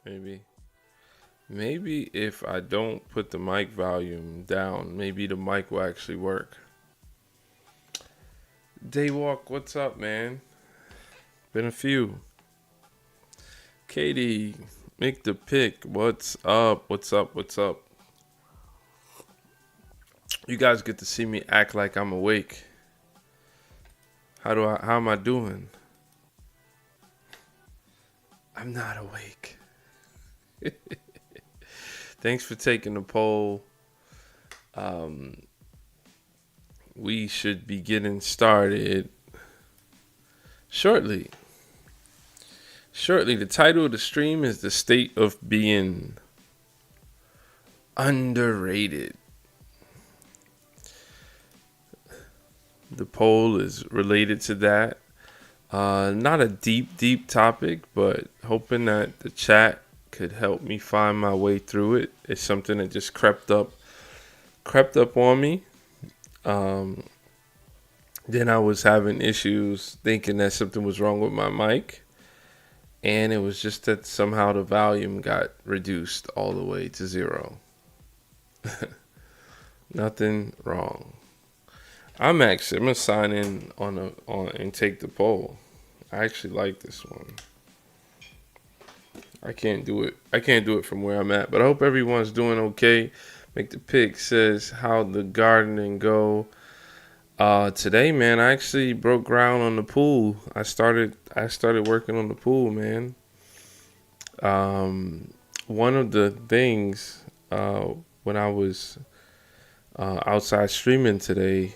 Maybe. Maybe if I don't put the mic volume down, maybe the mic will actually work. Daywalk, what's up, man? Been a few. Katie, make the pick. What's up? What's up? What's up? You guys get to see me act like I'm awake. How am I doing? I'm not awake. Thanks for taking the poll. Um, we should be getting started shortly. Shortly, the title of the stream is The State of Being Underrated. The poll is related to that. Not a deep topic, but hoping that the chat could help me find my way through it. It's something that just crept up on me. Um, then I was having issues thinking that something was wrong with my mic. And it was just that somehow the volume got reduced all the way to zero. Nothing wrong. I'm gonna sign in on and take the poll. I actually like this one. I can't do it. I can't do it from where I'm at, but I hope everyone's doing okay. Make the pick says how the gardening go. Today, man, I actually broke ground on the pool. I started working on the pool, man. One of the things when I was outside streaming today,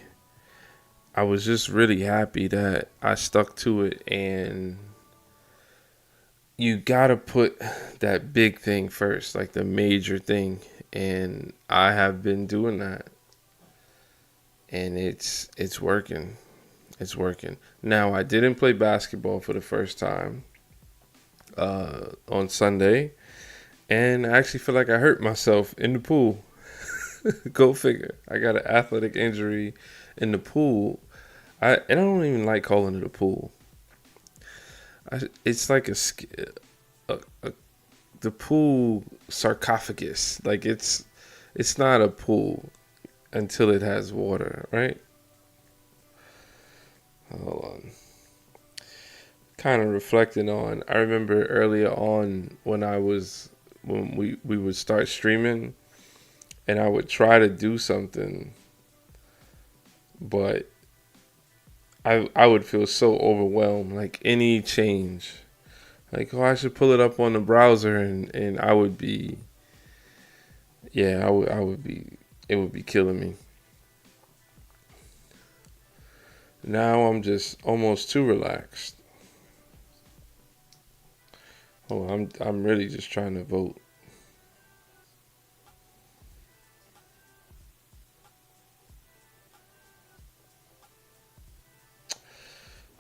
I was just really happy that I stuck to it. And you gotta put that big thing first, like the major thing. And I have been doing that, and it's working. It's working. Now I didn't play basketball for the first time on Sunday, and I actually feel like I hurt myself in the pool. Go figure. I got an athletic injury in the pool. I don't even like calling it a pool. It's like a the pool sarcophagus. Like it's not a pool until it has water, right? Hold on. Kind of reflecting on. I remember earlier on when we would start streaming, and I would try to do something, but I would feel so overwhelmed. Like any change, like, oh, I should pull it up on the browser, and I would be, yeah, I would be, it would be killing me. Now I'm just almost too relaxed. Oh, I'm really just trying to vote.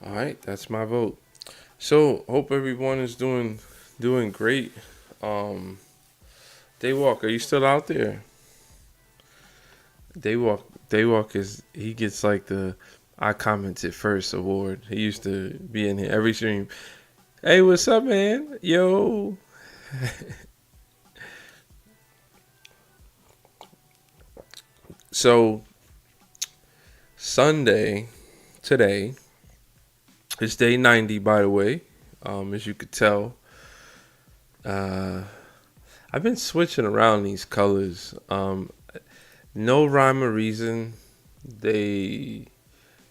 All right, that's my vote. So hope everyone is doing great. Um, Daywalk, are you still out there? Daywalk is he gets like the I commented first award. He used to be in here every stream. Hey, what's up, man? Yo. So Sunday today is day 90, by the way. As you could tell, uh, I've been switching around these colors. No rhyme or reason. They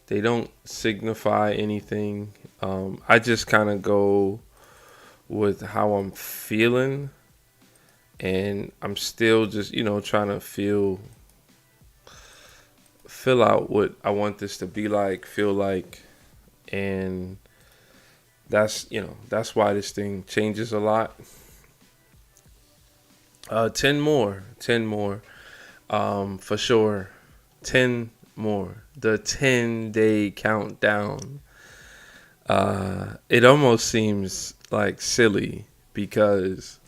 they don't signify anything. I just kind of go with how I'm feeling, and I'm still just trying to fill out what I want this to be like, feel like, and that's why this thing changes a lot. 10 more, for sure. 10 more. The 10-day countdown. It almost seems like silly because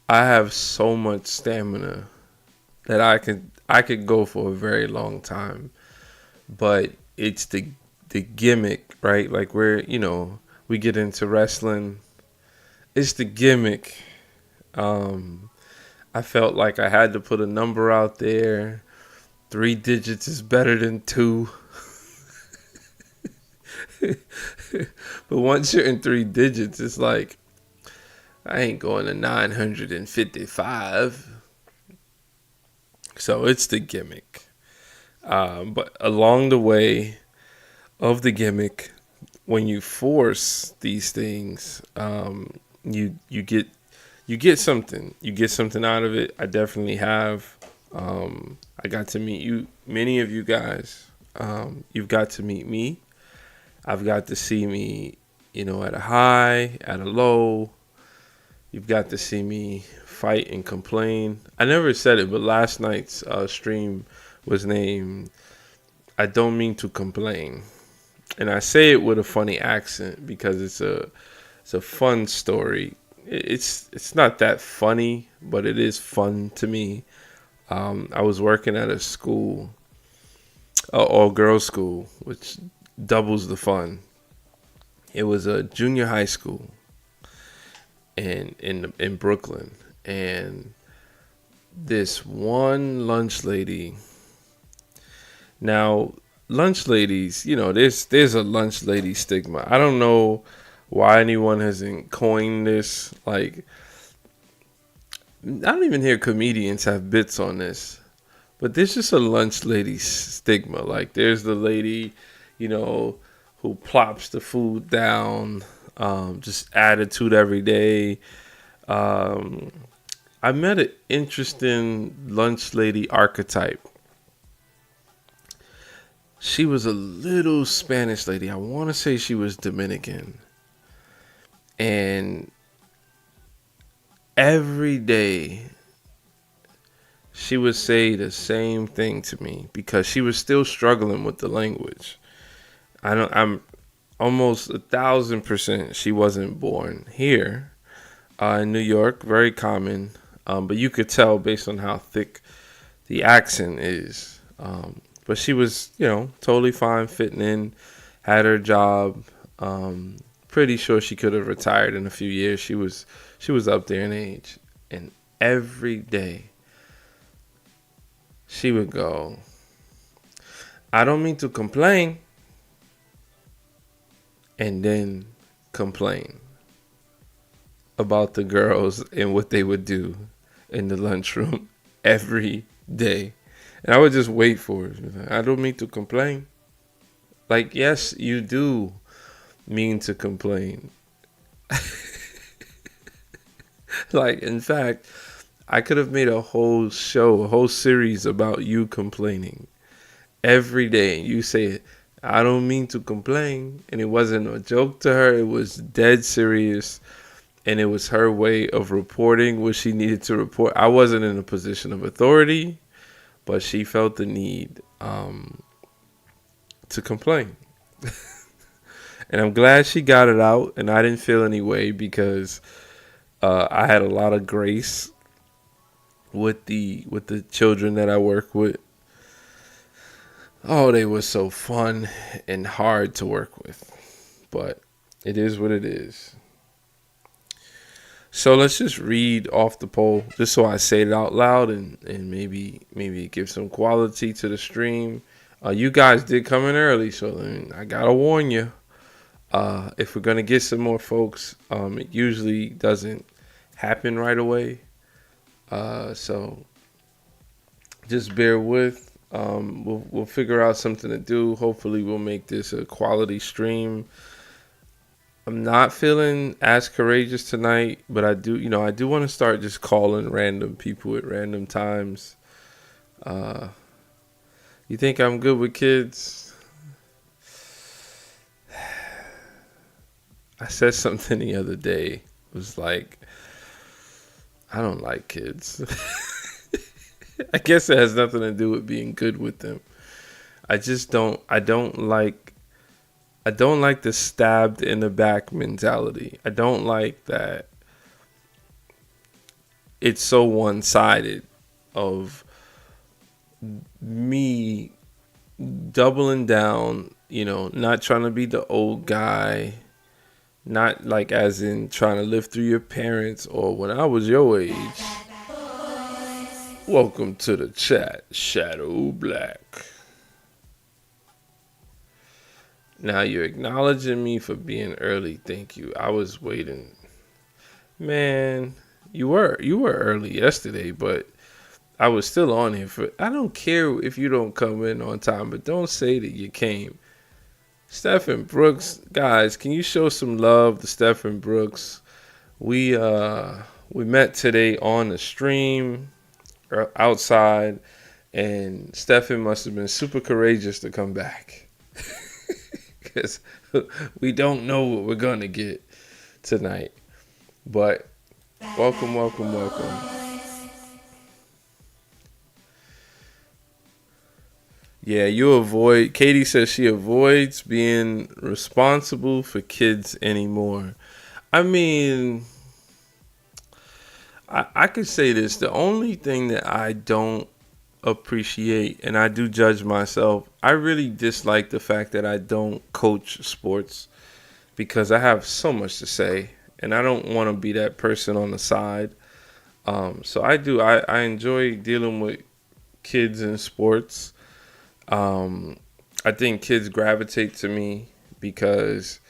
I have so much stamina that I could go for a very long time, but it's the gimmick, right? Like we get into wrestling, It's the gimmick. Um, I felt like I had to put a number out there. 3 digits is better than two. But once you're in 3 digits, it's like, I ain't going to 955. So it's the gimmick. But along the way of the gimmick, when you force these things, you get something. You get something out of it. I definitely have. I got to meet you, many of you guys. You've got to meet me. I've got to see me, at a high, at a low. You've got to see me fight and complain. I never said it, but last night's stream was named "I Don't Mean to Complain," and I say it with a funny accent because it's a fun story. It's not that funny, but it is fun to me. I was working at a school, all girls school, which doubles the fun. It was a junior high school, and in Brooklyn, and this one lunch lady. Now, lunch ladies, there's a lunch lady stigma. I don't know why anyone hasn't coined this. Like, I don't even hear comedians have bits on this, but there's just a lunch lady stigma. Like, there's the lady, who plops the food down, just attitude every day. Um, I met an interesting lunch lady archetype. She was a little Spanish lady. I want to say she was Dominican. And every day she would say the same thing to me because she was still struggling with the language. I'm almost 1,000% she wasn't born here in New York. Very common. But you could tell based on how thick the accent is. But she was, totally fine, fitting in, had her job. Pretty sure she could have retired in a few years. She was up there in age, and every day she would go, "I don't mean to complain," and then complain about the girls and what they would do in the lunchroom every day. And I would just wait for it. "I don't mean to complain." Like, yes, you do mean to complain. Like, in fact, I could have made a whole show, a whole series about you complaining every day. You say, "I don't mean to complain." And it wasn't a joke to her. It was dead serious. And it was her way of reporting what she needed to report. I wasn't in a position of authority, but she felt the need to complain. And I'm glad she got it out, and I didn't feel any way because I had a lot of grace with the children that I work with. Oh, they were so fun and hard to work with, but it is what it is. So let's just read off the poll, just so I say it out loud and maybe give some quality to the stream. You guys did come in early, so I gotta warn you. If we're gonna get some more folks, it usually doesn't happen right away. So just bear with. We'll figure out something to do. Hopefully, we'll make this a quality stream. I'm not feeling as courageous tonight, but I do want to start just calling random people at random times. Uh, you think I'm good with kids? I said something the other day. It was like, I don't like kids. I guess it has nothing to do with being good with them. I don't like the stabbed in the back mentality. I don't like that it's so one-sided of me doubling down, not trying to be the old guy, Not like as in trying to live through your parents or when I was your age. Welcome to the chat, Shadow Black. Now you're acknowledging me for being early. Thank you. I was waiting. Man, you were early yesterday, but I was still on here for. I don't care if you don't come in on time, but don't say that you came. Stephen Brooks, guys, can you show some love to Stephen Brooks? We met today on the stream outside, and Stephen must have been super courageous to come back because we don't know what we're gonna get tonight. But welcome, welcome, welcome. Yeah, you avoid. Katie says she avoids being responsible for kids anymore. I mean, I could say this. The only thing that I don't appreciate, and I do judge myself, I really dislike the fact that I don't coach sports because I have so much to say, and I don't want to be that person on the side. So I do. I enjoy dealing with kids in sports. I think kids gravitate to me because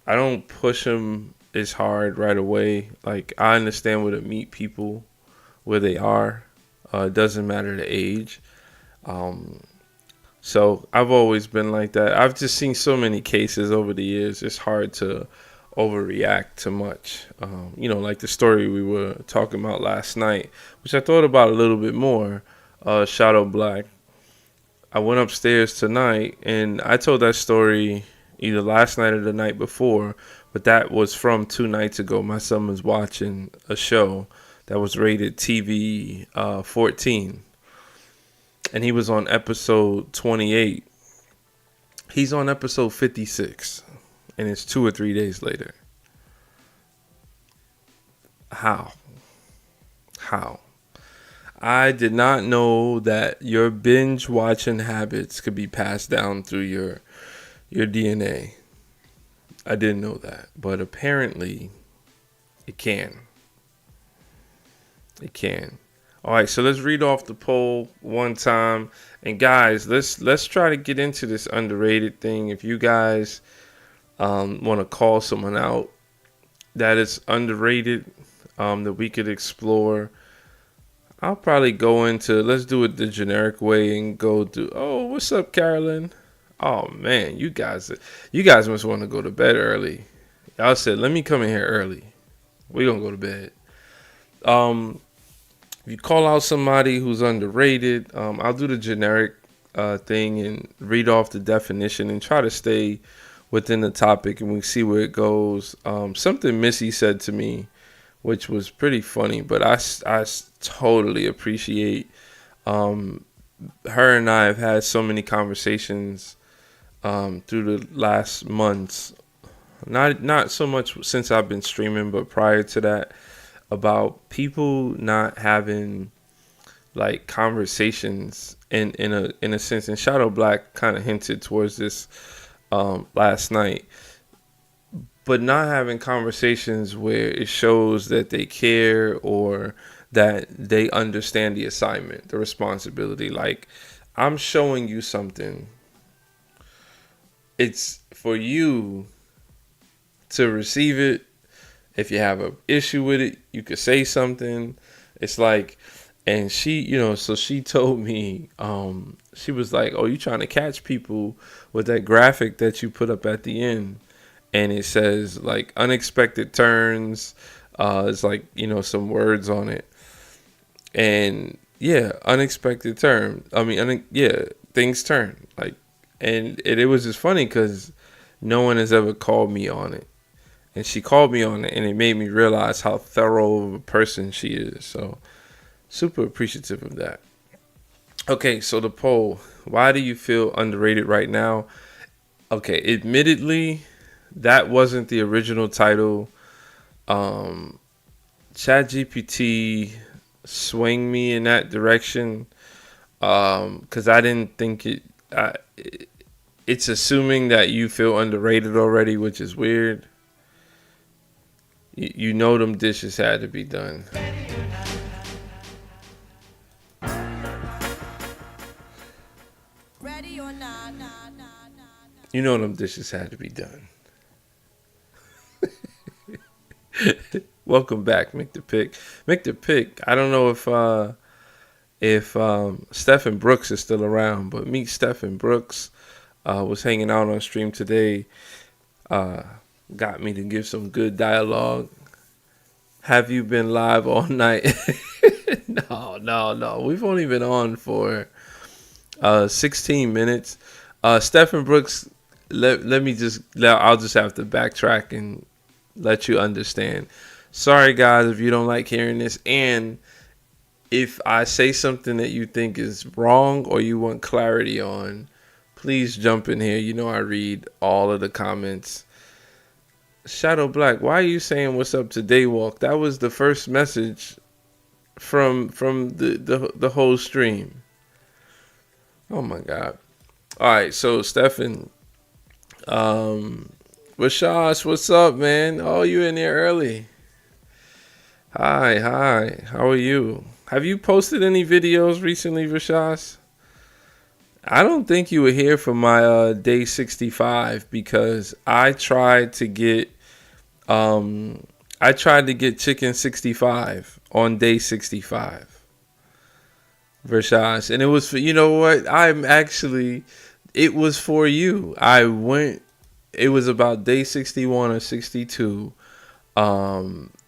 I don't push them as hard right away. Like, I understand where to meet people where they are. It doesn't matter the age. So I've always been like that. I've just seen so many cases over the years. It's hard to overreact to much. Like the story we were talking about last night, which I thought about a little bit more. Shadow Black. I went upstairs tonight and I told that story either last night or the night before, but that was from 2 nights ago. My son was watching a show that was rated TV 14, and he was on episode 28. He's on episode 56, and it's 2 or 3 days later. How? I did not know that your binge watching habits could be passed down through your DNA. I didn't know that, but apparently it can. It can. All right, so let's read off the poll one time, and guys, let's try to get into this underrated thing. If you guys want to call someone out that is underrated, that we could explore. I'll probably go into, let's do it the generic way and go to, oh, what's up, Carolyn? Oh, man, you guys must want to go to bed early. Y'all said, let me come in here early. We're going to go to bed. If you call out somebody who's underrated, I'll do the generic thing and read off the definition and try to stay within the topic, and we see where it goes. Something Missy said to me, which was pretty funny, but I totally appreciate her and I have had so many conversations through the last months, not so much since I've been streaming, but prior to that, about people not having like conversations in a sense. And Shadow Black kind of hinted towards this last night. But not having conversations where it shows that they care or that they understand the assignment, the responsibility. Like, I'm showing you something. It's for you to receive it. If you have an issue with it, you could say something. It's like, and she, so she told me, she was like, oh, you trying to catch people with that graphic that you put up at the end. And it says like unexpected turns. It's like, some words on it. And yeah, unexpected turn. I mean, things turn. Like, and it was just funny because no one has ever called me on it. And she called me on it, and it made me realize how thorough of a person she is. So super appreciative of that. Okay, so the poll. Why do you feel underrated right now? Okay, admittedly, that wasn't the original title. ChatGPT swung me in that direction because I didn't think it. It's assuming that you feel underrated already, which is weird. You know them dishes had to be done. You know them dishes had to be done. Welcome back, Mick the Pick. Mick the Pick. I don't know if Stephen Brooks is still around, but meet Stephen Brooks. Was hanging out on stream today. Got me to give some good dialogue. Have you been live all night? No. We've only been on for 16 minutes. Stephen Brooks, I'll just have to backtrack and let you understand. Sorry, guys, if you don't like hearing this. And if I say something that you think is wrong or you want clarity on, please jump in here. You know I read all of the comments. Shadow Black, why are you saying what's up to Daywalk? That was the first message from the whole stream. Oh my God. All right, so Stefan, Rashash, what's up, man? Oh, you in there early. Hi. How are you? Have you posted any videos recently, Rashash? I don't think you were here for my day 65 because I tried to get chicken 65 on day 65. Rashash, and it was for, you know what? It was for you. It was about day 61 or 62.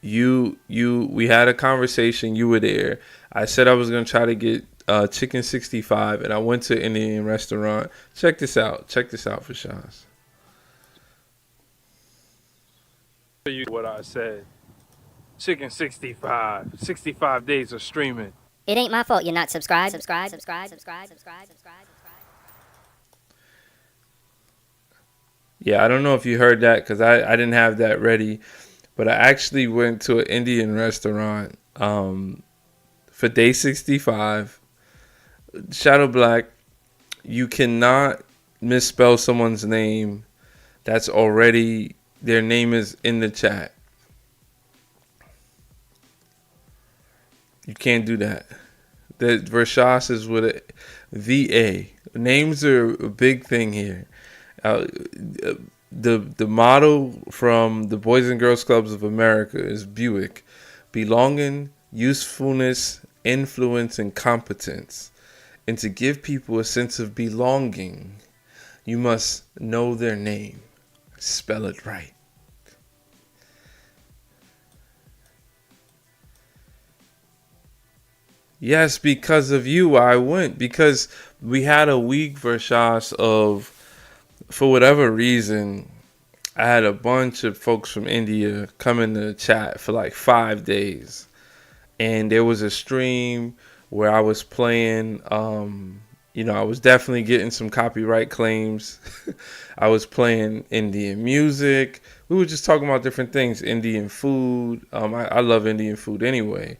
We had a conversation. You were there. I said I was going to try to get chicken 65, and I went to an Indian restaurant. Check this out for Shaz. You what I said. Chicken 65 days of streaming. It ain't my fault you're not subscribed. Yeah, I don't know if you heard that because I didn't have that ready, but I actually went to an Indian restaurant for day 65. Shadow Black, you cannot misspell someone's name that's already, their name is in the chat. You can't do that. The Rashas is with a VA. Names are a big thing here. The motto from the Boys and Girls Clubs of America is Buick: belonging, usefulness, influence, and competence. And to give people a sense of belonging, you must know their name. Spell it right. Yes, because of you, I went. Because we had a week, Vershas, of, for whatever reason, I had a bunch of folks from India come in the chat for like 5 days. And there was a stream where I was playing, I was definitely getting some copyright claims. I was playing Indian music. We were just talking about different things, Indian food. I love Indian food anyway.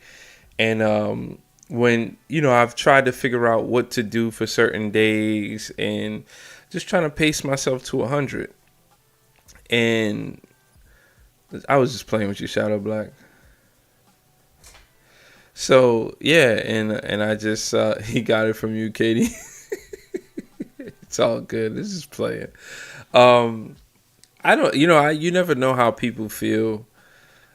And when, I've tried to figure out what to do for certain days and just trying to pace myself to 100. And I was just playing with you, Shadow Black. So, yeah, and I just, he got it from you, Katie. It's all good. This is playing. You never know how people feel.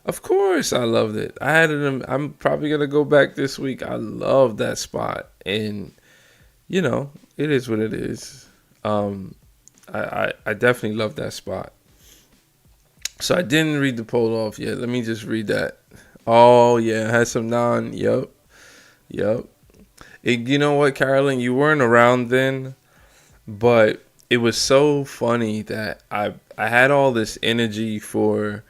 Of course, I loved it. I'm probably going to go back this week. I love that spot. And, it is what it is. I definitely love that spot. So I didn't read the poll off yet. Let me just read that. Oh, yeah. I had some Yup. You know what, Carolyn? You weren't around then. But it was so funny that I had all this energy for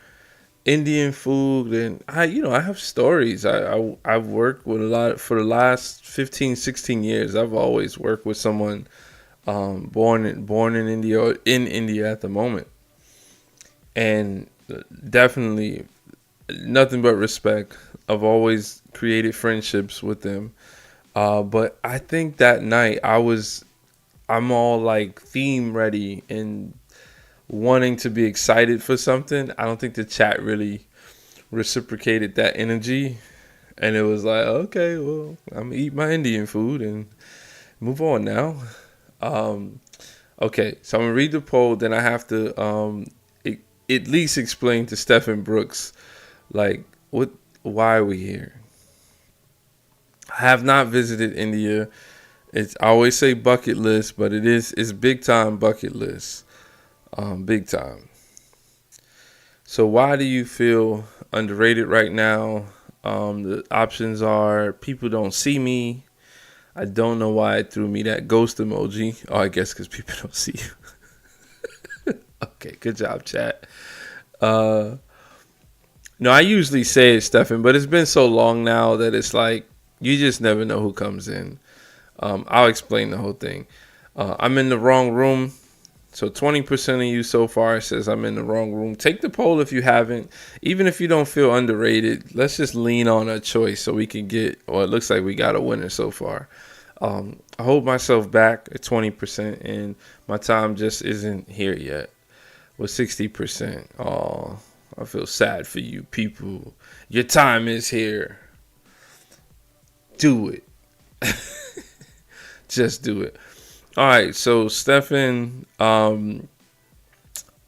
Indian food, and I have stories. I've worked with a lot for the last 15, 16 years. I've always worked with someone born in India or in India at the moment, and definitely nothing but respect. I've always created friendships with them, but I think that night I'm all like theme ready and wanting to be excited for something. I don't think the chat really reciprocated that energy, and it was like, okay, well, I'm gonna eat my Indian food and move on now. Um, okay, so I'm gonna read the poll. Then I have to at least explain to Stephen Brooks, like, why are we here? I have not visited India. I always say bucket list, but it's big time bucket list, big time. So why do you feel underrated right now? The options are people don't see me. I don't know why it threw me that ghost emoji. Oh, I guess because people don't see you. Okay, good job, chat. Uh, no, I usually say it, Stefan, but it's been so long now that it's like you just never know who comes in. I'll explain the whole thing. I'm in the wrong room. So 20% of you so far says I'm in the wrong room. Take the poll if you haven't. Even if you don't feel underrated, let's just lean on a choice so we can get, well, it looks like we got a winner so far. I hold myself back at 20%, and my time just isn't here yet with 60%. Oh, I feel sad for you people. Your time is here. Do it. Just do it. All right, so Stefan,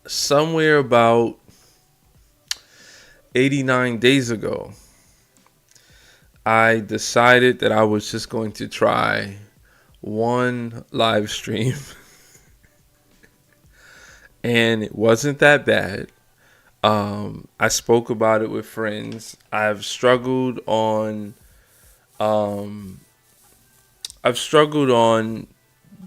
somewhere about 89 days ago, I decided that I was just going to try one live stream. And it wasn't that bad. I spoke about it with friends. Um, I've struggled on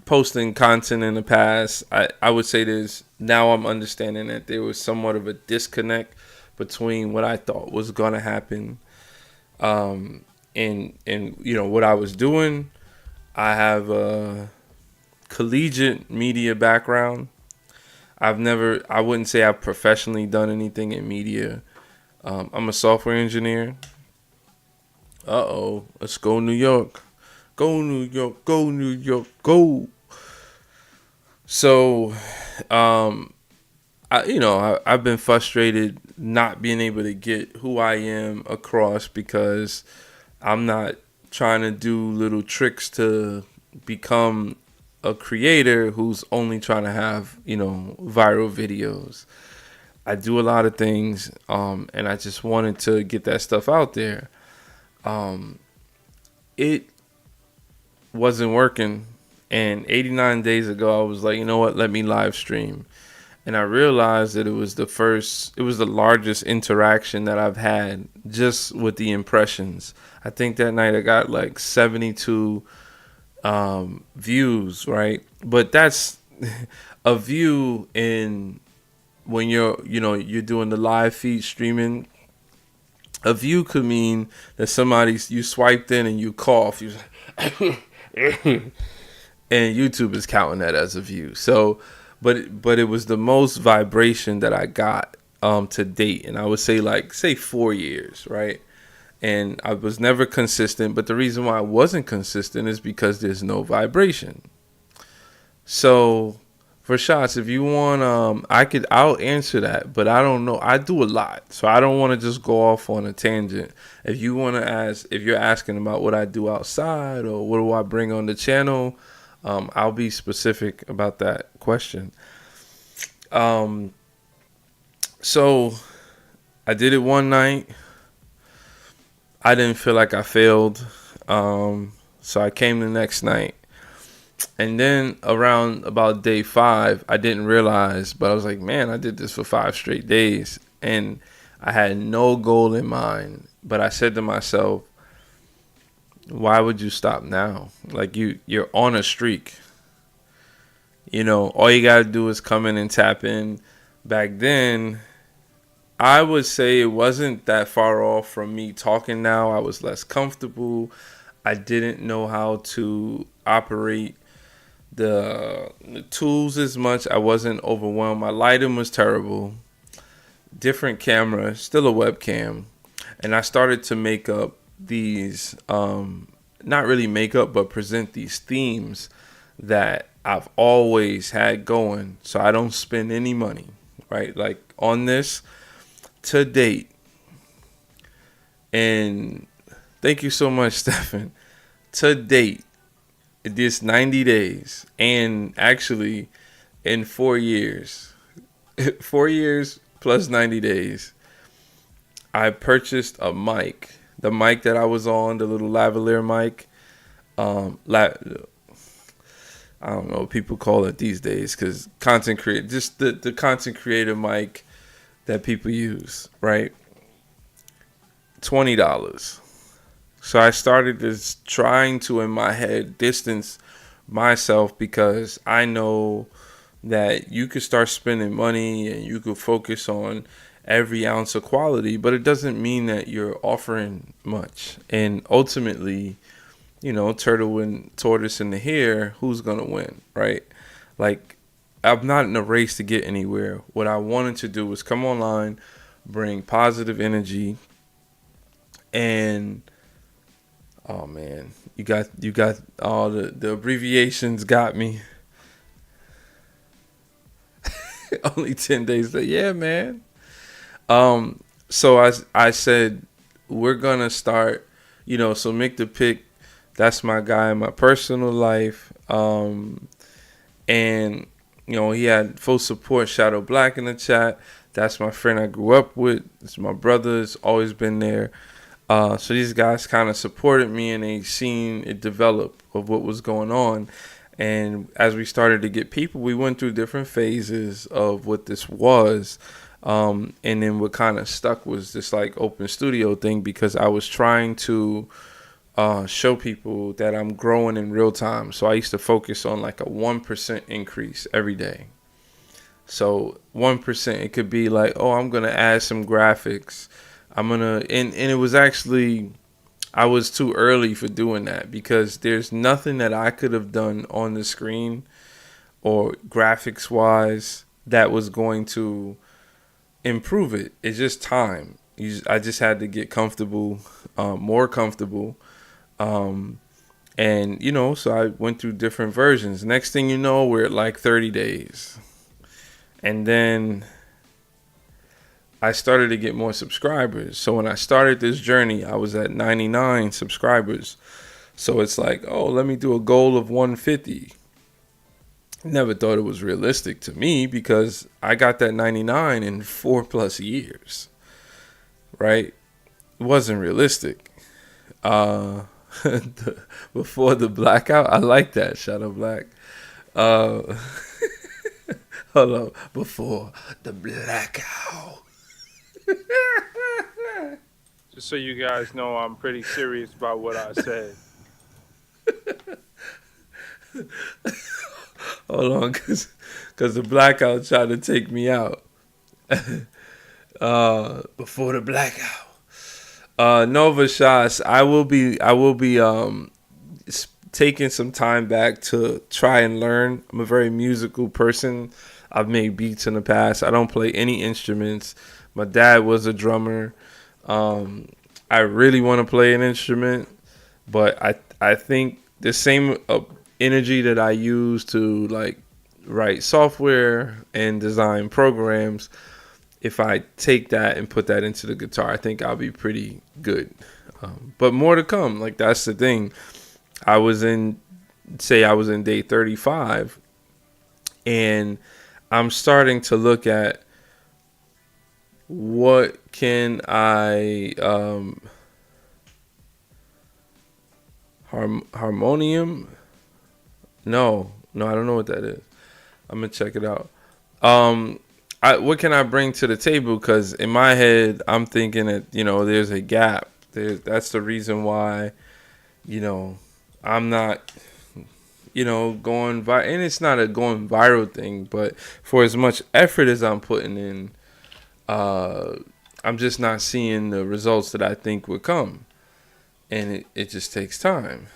posting content in the past. I would say this now. I'm understanding that there was somewhat of a disconnect between what I thought was gonna happen, and what I was doing. I have a collegiate media background. I wouldn't say I've professionally done anything in media. I'm a software engineer. Let's go New York. Go New York, go New York, go. So, I've been frustrated not being able to get who I am across because I'm not trying to do little tricks to become a creator who's only trying to have, viral videos. I do a lot of things, and I just wanted to get that stuff out there. It wasn't working, and 89 days ago, I was like, you know what, let me live stream. And I realized that it was the largest interaction that I've had just with the impressions. I think that night I got like 72 views, right? But that's a view in when you're doing the live feed streaming. A view could mean that you swiped in and you cough, and YouTube is counting that as a view. So, but it was the most vibration that I got to date, and I would say 4 years, right? And I was never consistent, but the reason why I wasn't consistent is because there's no vibration. So for shots, if you want, I'll answer that, but I don't know. I do a lot, so I don't want to just go off on a tangent. If you want to ask, if you're asking about what I do outside or what do I bring on the channel, I'll be specific about that question. So I did it one night. I didn't feel like I failed. So I came the next night. And then around about day 5, I didn't realize, but I was like, man, I did this for 5 straight days. And I had no goal in mind. But I said to myself, why would you stop now? Like you're on a streak. All you got to do is come in and tap in. Back then, I would say it wasn't that far off from me talking now. I was less comfortable. I didn't know how to operate the tools as much. I wasn't overwhelmed. My lighting was terrible. Different camera, still a webcam. And I started to make up these, not really make up, but present these themes that I've always had going. So I don't spend any money, right? Like on this, to date, And thank you so much, Stephen. To date, this 90 days, and actually in 4 years, 4 years plus 90 days, I purchased a mic. The mic that I was on, the little lavalier mic. Um, la- I don't know what people call it these days, because content create just the content creator mic that people use, right? $20. So I started this trying to, in my head, distance myself, because I know that you could start spending money and you could focus on every ounce of quality, but it doesn't mean that you're offering much. And ultimately, turtle and tortoise in the hare, who's gonna win, right? Like, I'm not in a race to get anywhere. What I wanted to do was come online, bring positive energy, and oh man, you got all the abbreviations got me. Only 10 days later, yeah, man. So I said we're gonna start, so Mick the Pick, that's my guy in my personal life. And he had full support. Shadow Black in the chat. That's my friend I grew up with. It's my brother. It's always been there. So these guys kind of supported me, and they seen it develop of what was going on. And as we started to get people, we went through different phases of what this was. And then what kind of stuck was this like open studio thing, because I was trying to show people that I'm growing in real time. So I used to focus on like a 1% increase every day. So 1%, it could be like, oh, I'm going to add some graphics. And it was actually, I was too early for doing that, because there's nothing that I could have done on the screen or graphics wise that was going to improve it. It's just time. I just had to get comfortable, more comfortable. And so I went through different versions. Next thing you know, we're at like 30 days. And then I started to get more subscribers. So when I started this journey, I was at 99 subscribers. So it's like, oh, let me do a goal of 150. Never thought it was realistic to me, because I got that 99 in 4+ years, right? It wasn't realistic. Before the blackout, I like that, Shadow Black. Uh, hold on, before the blackout. Just so you guys know, I'm pretty serious about what I said. Hold on, cause the blackout tried to take me out. Before the blackout. Nova Shots, I will be taking some time back to try and learn. I'm a very musical person. I've made beats in the past. I don't play any instruments. My dad was a drummer. I really want to play an instrument, but I think the same energy that I use to like write software and design programs, if I take that and put that into the guitar, I think I'll be pretty good. But more to come. Like, that's the thing. I was in day 35, and I'm starting to look at what can I harmonium. No, I don't know what that is. I'm gonna check it out. What can I bring to the table? Because in my head, I'm thinking that there's a gap. That's the reason why I'm not going viral. And it's not a going viral thing, but for as much effort as I'm putting in, I'm just not seeing the results that I think would come, and it just takes time.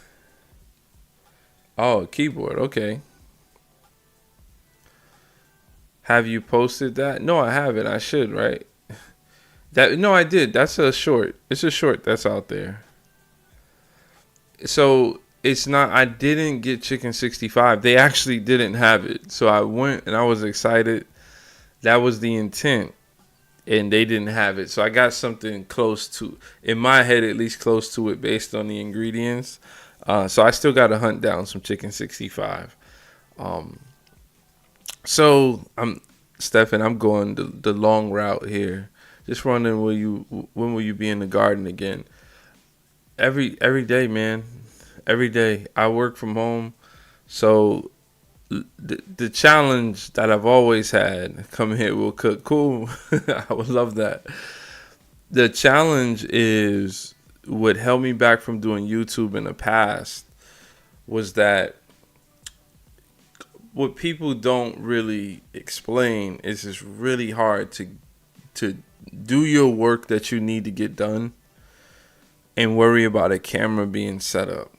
Oh, keyboard, okay. Have you posted that? No, I haven't. I should, right? No, I did. That's a short. It's a short that's out there. So it's not. I didn't get Chicken 65. They actually didn't have it. So I went and I was excited. That was the intent. and they didn't have it. So I got something close to, in my head at least, close to it based on the ingredients. So I still got to hunt down some chicken 65. Um, so I'm Stefan. I'm going the long route here. Just wondering, when will you be in the garden again? Every day, man. Every day. I work from home, so the challenge that I've always had, come here, we'll cook. Cool. I would love that. The challenge is what held me back from doing YouTube in the past was that what people don't really explain is it's really hard to do your work that you need to get done and worry about a camera being set up.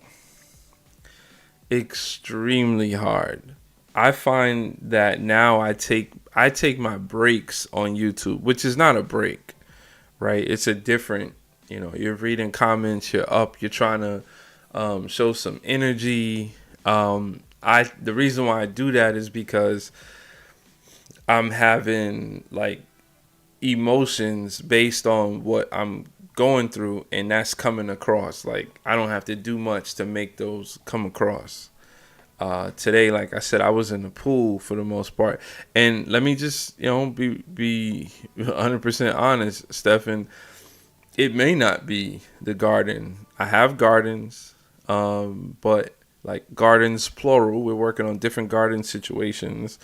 Extremely hard. I find that now I take my breaks on YouTube, which is not a break, right? It's a different, you're reading comments, you're up, you're trying to show some energy. The reason why I do that is because I'm having like emotions based on what I'm going through, and that's coming across. Like, I don't have to do much to make those come across. Today, like I said, I was in the pool for the most part, and let me just be 100% honest, Stefan. It may not be the garden. I have gardens, but like gardens plural. We're working on different garden situations.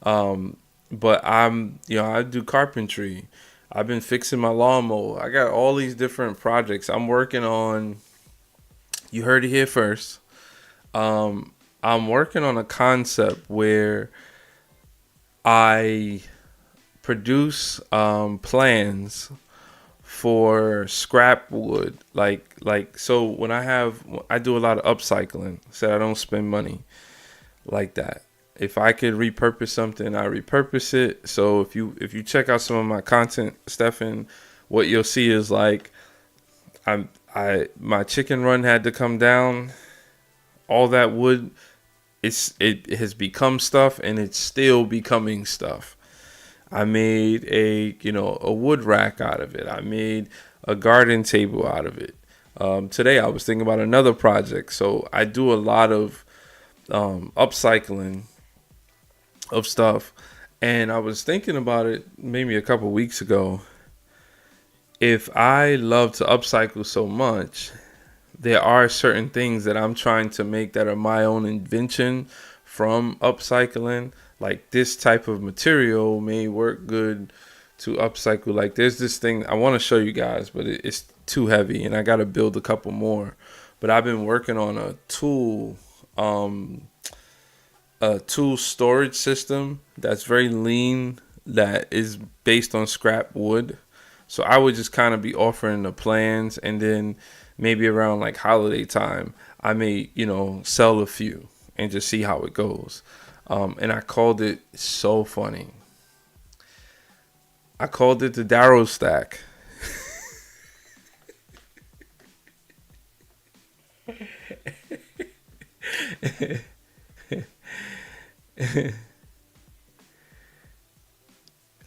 But I do carpentry. I've been fixing my lawnmower. I got all these different projects I'm working on. You heard it here first. I'm working on a concept where I produce plans for scrap wood. Like so when I do a lot of upcycling, so I don't spend money like that. If I could repurpose something, I repurpose it. So if you check out some of my content, Stefan, what you'll see is like my chicken run had to come down. All that wood, it has become stuff, and it's still becoming stuff. I made a wood rack out of it. I made a garden table out of it. Today I was thinking about another project. So I do a lot of upcycling of stuff, and I was thinking about it maybe a couple weeks ago. If I love to upcycle so much, there are certain things that I'm trying to make that are my own invention from upcycling. Like, this type of material may work good to upcycle. Like, there's this thing I want to show you guys, but it's too heavy and I got to build a couple more. But I've been working on a tool storage system that's very lean, that is based on scrap wood. So I would just kind of be offering the plans, and then maybe around like holiday time, I may, sell a few and just see how it goes. And I called it, so funny, I called it the Darrow stack.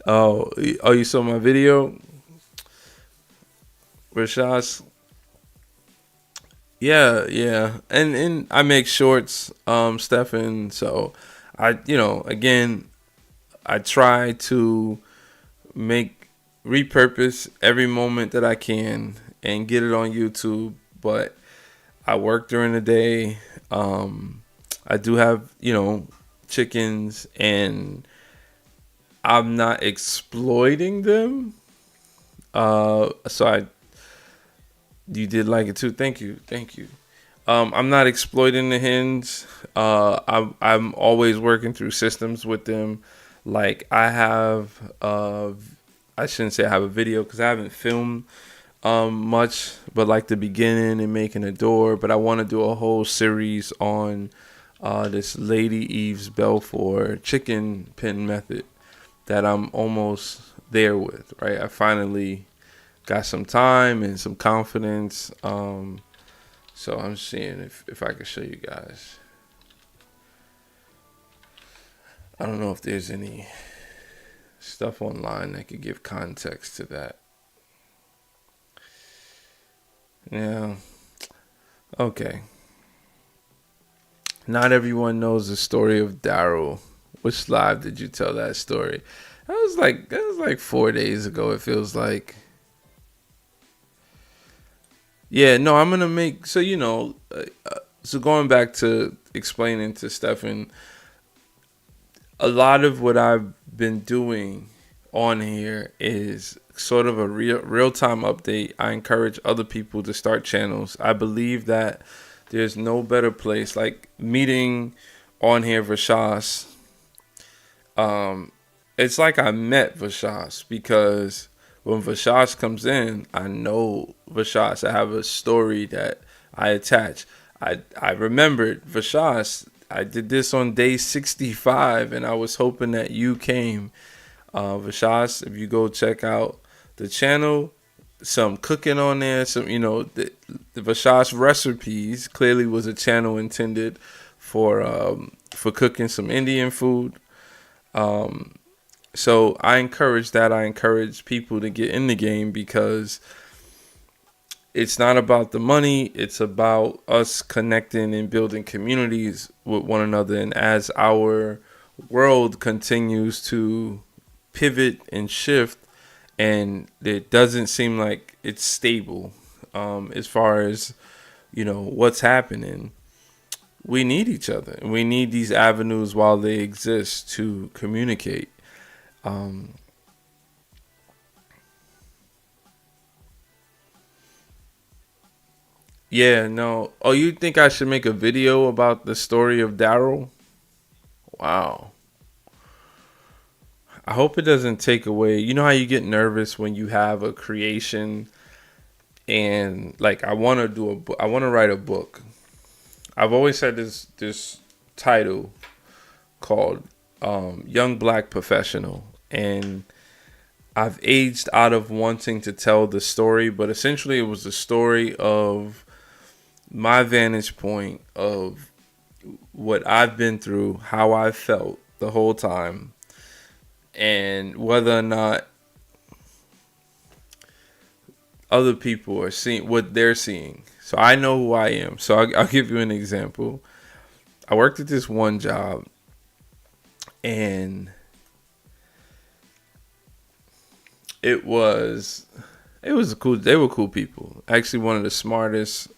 Oh, you saw my video, Rashas? Yeah, and I make shorts, Stefan. So again, I try to repurpose every moment that I can and get it on YouTube. But I work during the day. I do have chickens, and I'm not exploiting them. So you did like it too. Thank you. I'm not exploiting the hens. I'm always working through systems with them. Like, I shouldn't say I have a video because I haven't filmed much, but like the beginning and making a door. But I want to do a whole series on this Lady Eve's Belfour chicken pen method that I'm almost there with. Right, I finally got some time and some confidence. So I'm seeing if I can show you guys. I don't know if there's any stuff online that could give context to that. Yeah. Okay. Not everyone knows the story of Daryl. Which live did you tell that story? That was like 4 days ago. It feels like. Yeah, no, I'm gonna make so going back to explaining to Stefan, a lot of what I've been doing on here is sort of a real time update. I encourage other people to start channels. I believe that there's no better place like meeting on here Vashas. It's like I met Vashas because when Vashas comes in, I know Vashas. I have a story that I attach. I remembered Vashas. I did this on day 65, and I was hoping that you came. Vashas, if you go check out the channel, some cooking on there, the Vashas recipes clearly was a channel intended for cooking some Indian food. So I encourage that. I encourage people to get in the game because it's not about the money. It's about us connecting and building communities with one another. And as our world continues to pivot and shift, and it doesn't seem like it's stable as far as, what's happening, we need each other. And we need these avenues while they exist to communicate. Yeah, no. Oh, you think I should make a video about the story of Daryl? Wow. I hope it doesn't take away. You know how you get nervous when you have a creation and like I want to I want to write a book. I've always had this title called Young Black Professional, and I've aged out of wanting to tell the story, but essentially it was the story of my vantage point of what I've been through, how I felt the whole time, and whether or not other people are seeing what they're seeing. So I know who I am. So I'll give you an example. I worked at this one job, and it was cool. They were cool people. Actually, one of the smartest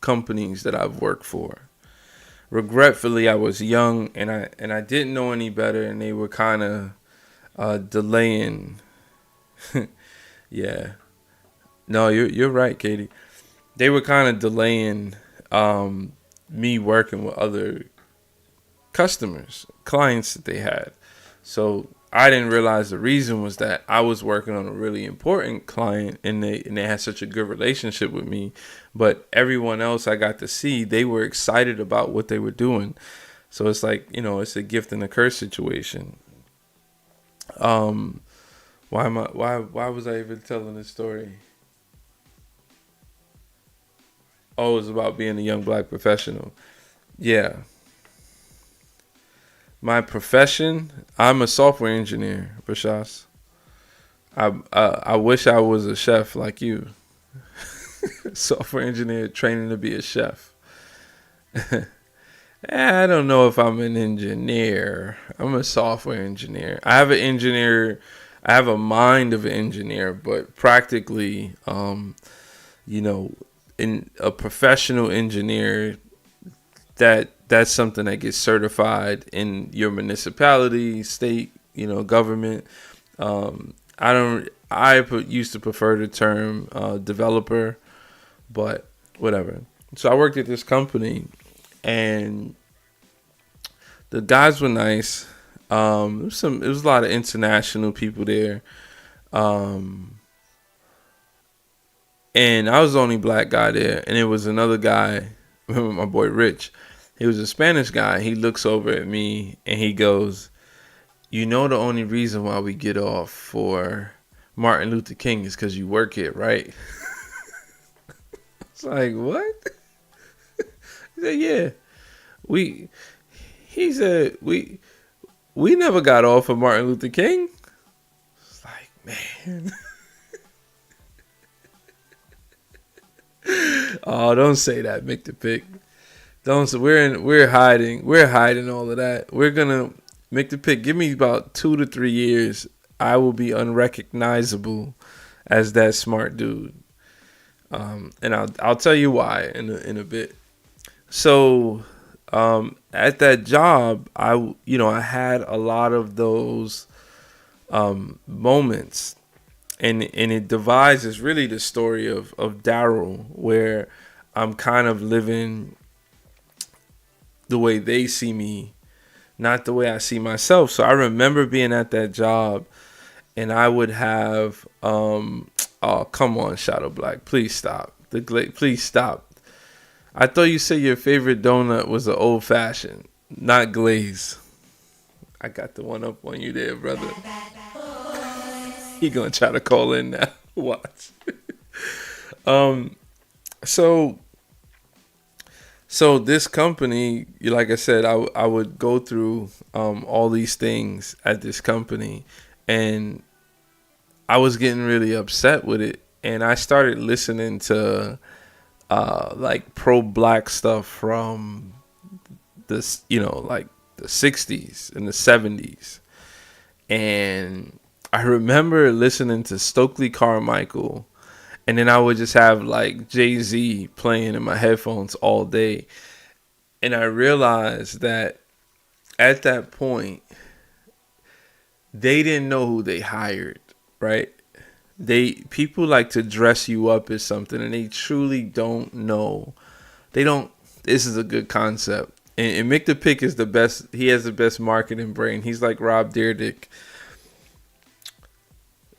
companies that I've worked for. Regretfully, I was young and I didn't know any better, and they were kind of delaying. Yeah, no, you're right, Katie. They were kind of delaying me working with other clients that they had. So I didn't realize the reason was that I was working on a really important client, and they had such a good relationship with me. But everyone else I got to see, they were excited about what they were doing. So it's like, it's a gift and a curse situation. Why was I even telling this story? Oh, it was about being a young black professional. Yeah. My profession, I'm a software engineer, Bashas. I wish I was a chef like you. Software engineer training to be a chef. I don't know if I'm an engineer. I'm a software engineer. I have a mind of an engineer, but practically, in a professional engineer, that's something that gets certified in your municipality, state, government. Used to prefer the term developer, but whatever. So I worked at this company, and the guys were nice. It was a lot of international people there. And I was the only black guy there, and it was another guy, my boy Rich. He was a Spanish guy. He looks over at me and he goes, the only reason why we get off for Martin Luther King is because you work here, right? It's like, what? He said, yeah. He said, we never got off for Martin Luther King. Oh, don't say that, Mick the Pick. Don't. We're hiding all of that. We're gonna Mick the Pick. Give me about 2 to 3 years. I will be unrecognizable as that smart dude. And I'll tell you why in a bit. So, at that job, I had a lot of those moments, and it devises really the story of Daryl, where I'm kind of living the way they see me, not the way I see myself. So I remember being at that job, and I would have, oh come on, Shadow Black, please stop. Please stop. I thought you said your favorite donut was an old fashioned, not glaze. I got the one up on you there, brother. He gonna try to call in now. Watch. Um. So this company, like I said, I would go through all these things at this company, and I was getting really upset with it, and I started listening to like pro black stuff from this, like the 60s and the 70s. And I remember listening to Stokely Carmichael, and then I would just have like Jay-Z playing in my headphones all day. And I realized that at that point, they didn't know who they hired, right? People like to dress you up as something, and they truly don't know. They don't. This is a good concept, and Mick the Pick is the best. He has the best marketing brain. He's like Rob Dyrdek.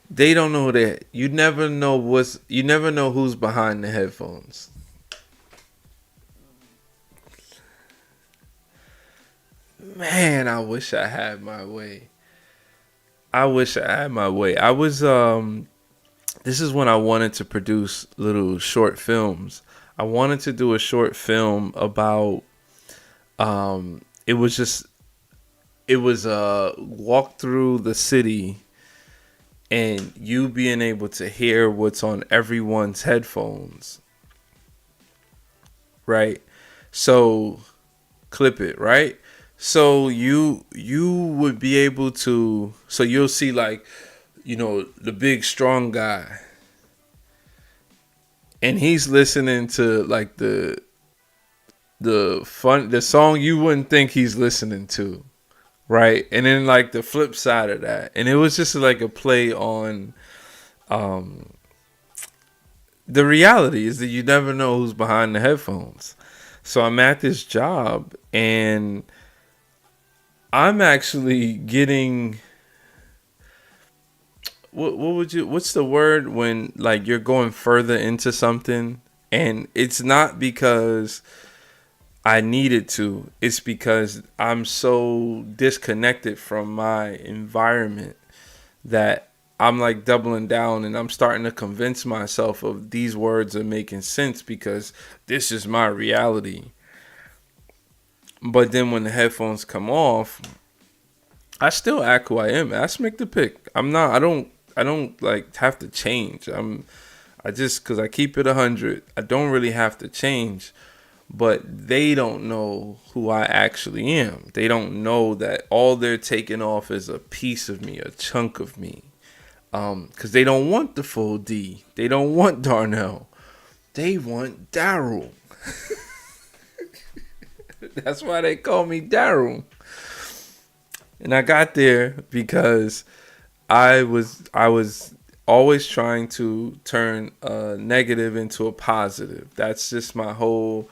They don't know that. You never know who's behind the headphones. Man, I wish I had my way. I wish I had my way. I was this is when I wanted to produce little short films. I wanted to do a short film about it was a walk through the city, and you being able to hear what's on everyone's headphones, right? So clip it, right? So you would be able to, so you'll see like, the big strong guy, and he's listening to like the song you wouldn't think he's listening to, right? And then like the flip side of that, and it was just like a play on the reality is that you never know who's behind the headphones. So I'm at this job, and I'm actually getting, what's the word when like you're going further into something, and it's not because I needed to, it's because I'm so disconnected from my environment that I'm like doubling down, and I'm starting to convince myself of these words are making sense because this is my reality. But then when the headphones come off, I still act who I am. Ask Mick the Pick. I don't like have to change. I just, cause I keep it 100. I don't really have to change, but they don't know who I actually am. They don't know that all they're taking off is a piece of me, a chunk of me. Cause they don't want the full D. They don't want Darnell. They want Daryl. That's why they call me Daryl. And I got there because I was always trying to turn a negative into a positive. That's just my whole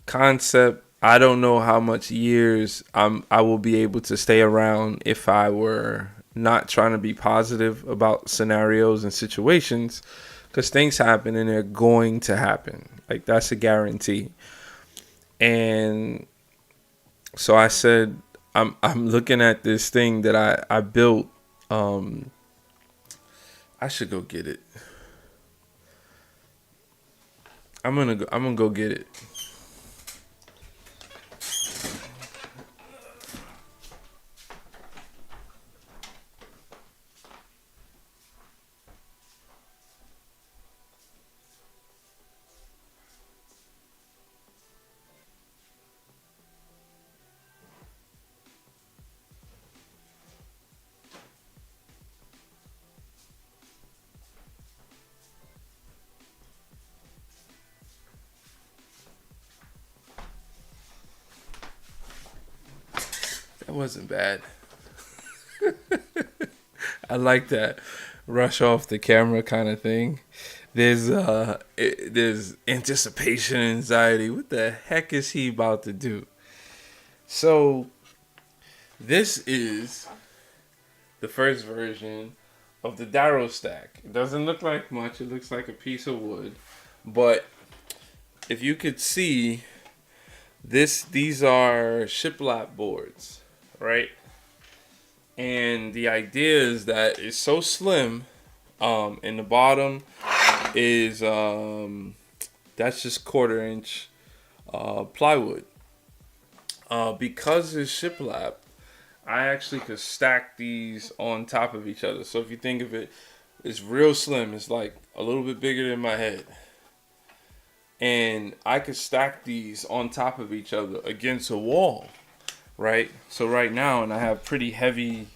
concept. I don't know how much years I will be able to stay around if I were not trying to be positive about scenarios and situations, because things happen and they're going to happen. Like, that's a guarantee. And so I said, I'm looking at this thing that I built. I should go get it. I'm gonna go get it. That wasn't bad. I like that rush off the camera kind of thing. There's anticipation and anxiety. What the heck is he about to do? So this is the first version of the Darrow stack. It doesn't look like much. It looks like a piece of wood, but if you could see these are shiplap boards, right? And the idea is that it's so slim. In the bottom is that's just 1/4 inch plywood. Because it's shiplap, I actually could stack these on top of each other. So if you think of it, it's real slim. It's like a little bit bigger than my head. And I could stack these on top of each other against a wall, right? So right now, and I have pretty heavy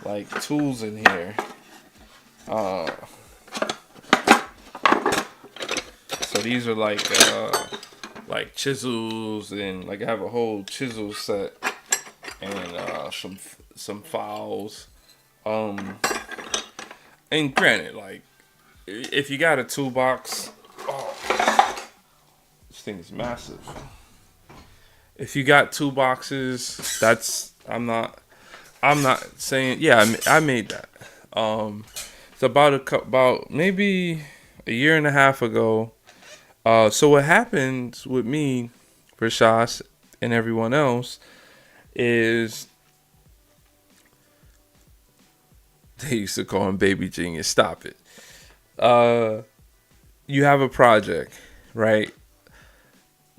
like tools in here. So these are like chisels, and like I have a whole chisel set and some files. And granted, like if you got a toolbox, this thing is massive. If you got toolboxes, that's I'm not saying I made that. It's about maybe a year and a half ago. So what happens with me, Rashas, and everyone else is they used to call him Baby Genius. Stop it. You have a project, right?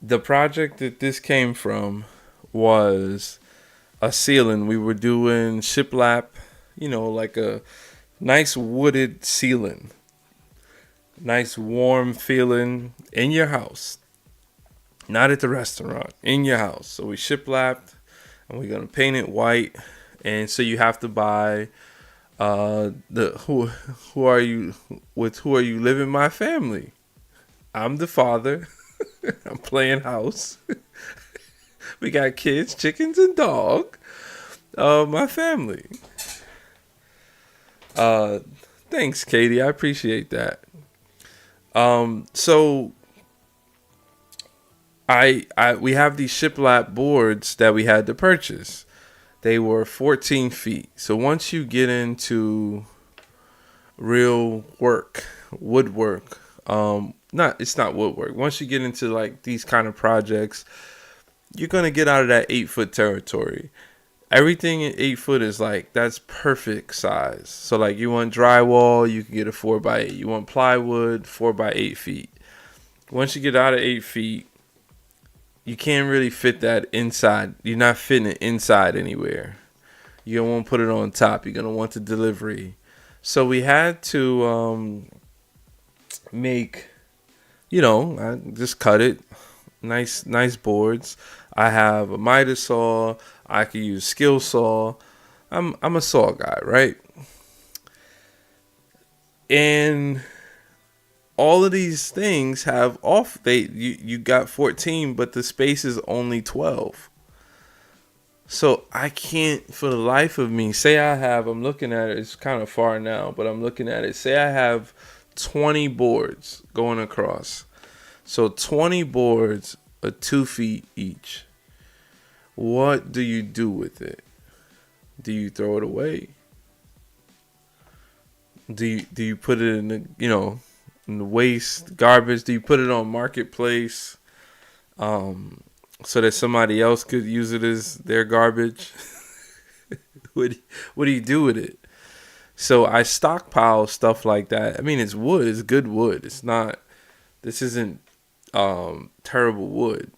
The project that this came from was a ceiling. We were doing shiplap, like a nice wooded ceiling. Nice warm feeling in your house. Not at the restaurant, in your house. So we shiplapped and we're gonna paint it white. And so you have to buy who are you living? My family. I'm the father. I'm playing house. We got kids, chickens, and dog. My family. Thanks, Katie. I appreciate that. So we have these shiplap boards that we had to purchase. They were 14 feet. So once you get into real work, woodwork, it's not woodwork. Once you get into like these kind of projects, you're going to get out of that 8-foot territory. Everything at 8 foot is like, that's perfect size. So like you want drywall, you can get a 4x8. You want plywood, 4x8 feet. Once you get out of 8 feet, you can't really fit that inside. You're not fitting it inside anywhere. You're going to want to put it on top. You're going to want the delivery. So we had to make, I just cut it. Nice boards. I have a miter saw. I can use skill saw. I'm a saw guy, right? And all of these things have you got 14, but the space is only 12. So I can't for the life of me I'm looking at it, it's kind of far now, but I'm looking at it. Say I have 20 boards going across. So 20 boards are 2 feet each. What do you do with it? Do you throw it away? Do you put it in the waste, garbage? Do you put it on marketplace, so that somebody else could use it as their garbage? What do you do with it? So I stockpile stuff like that. I mean, it's wood. It's good wood. It's not. This isn't terrible wood.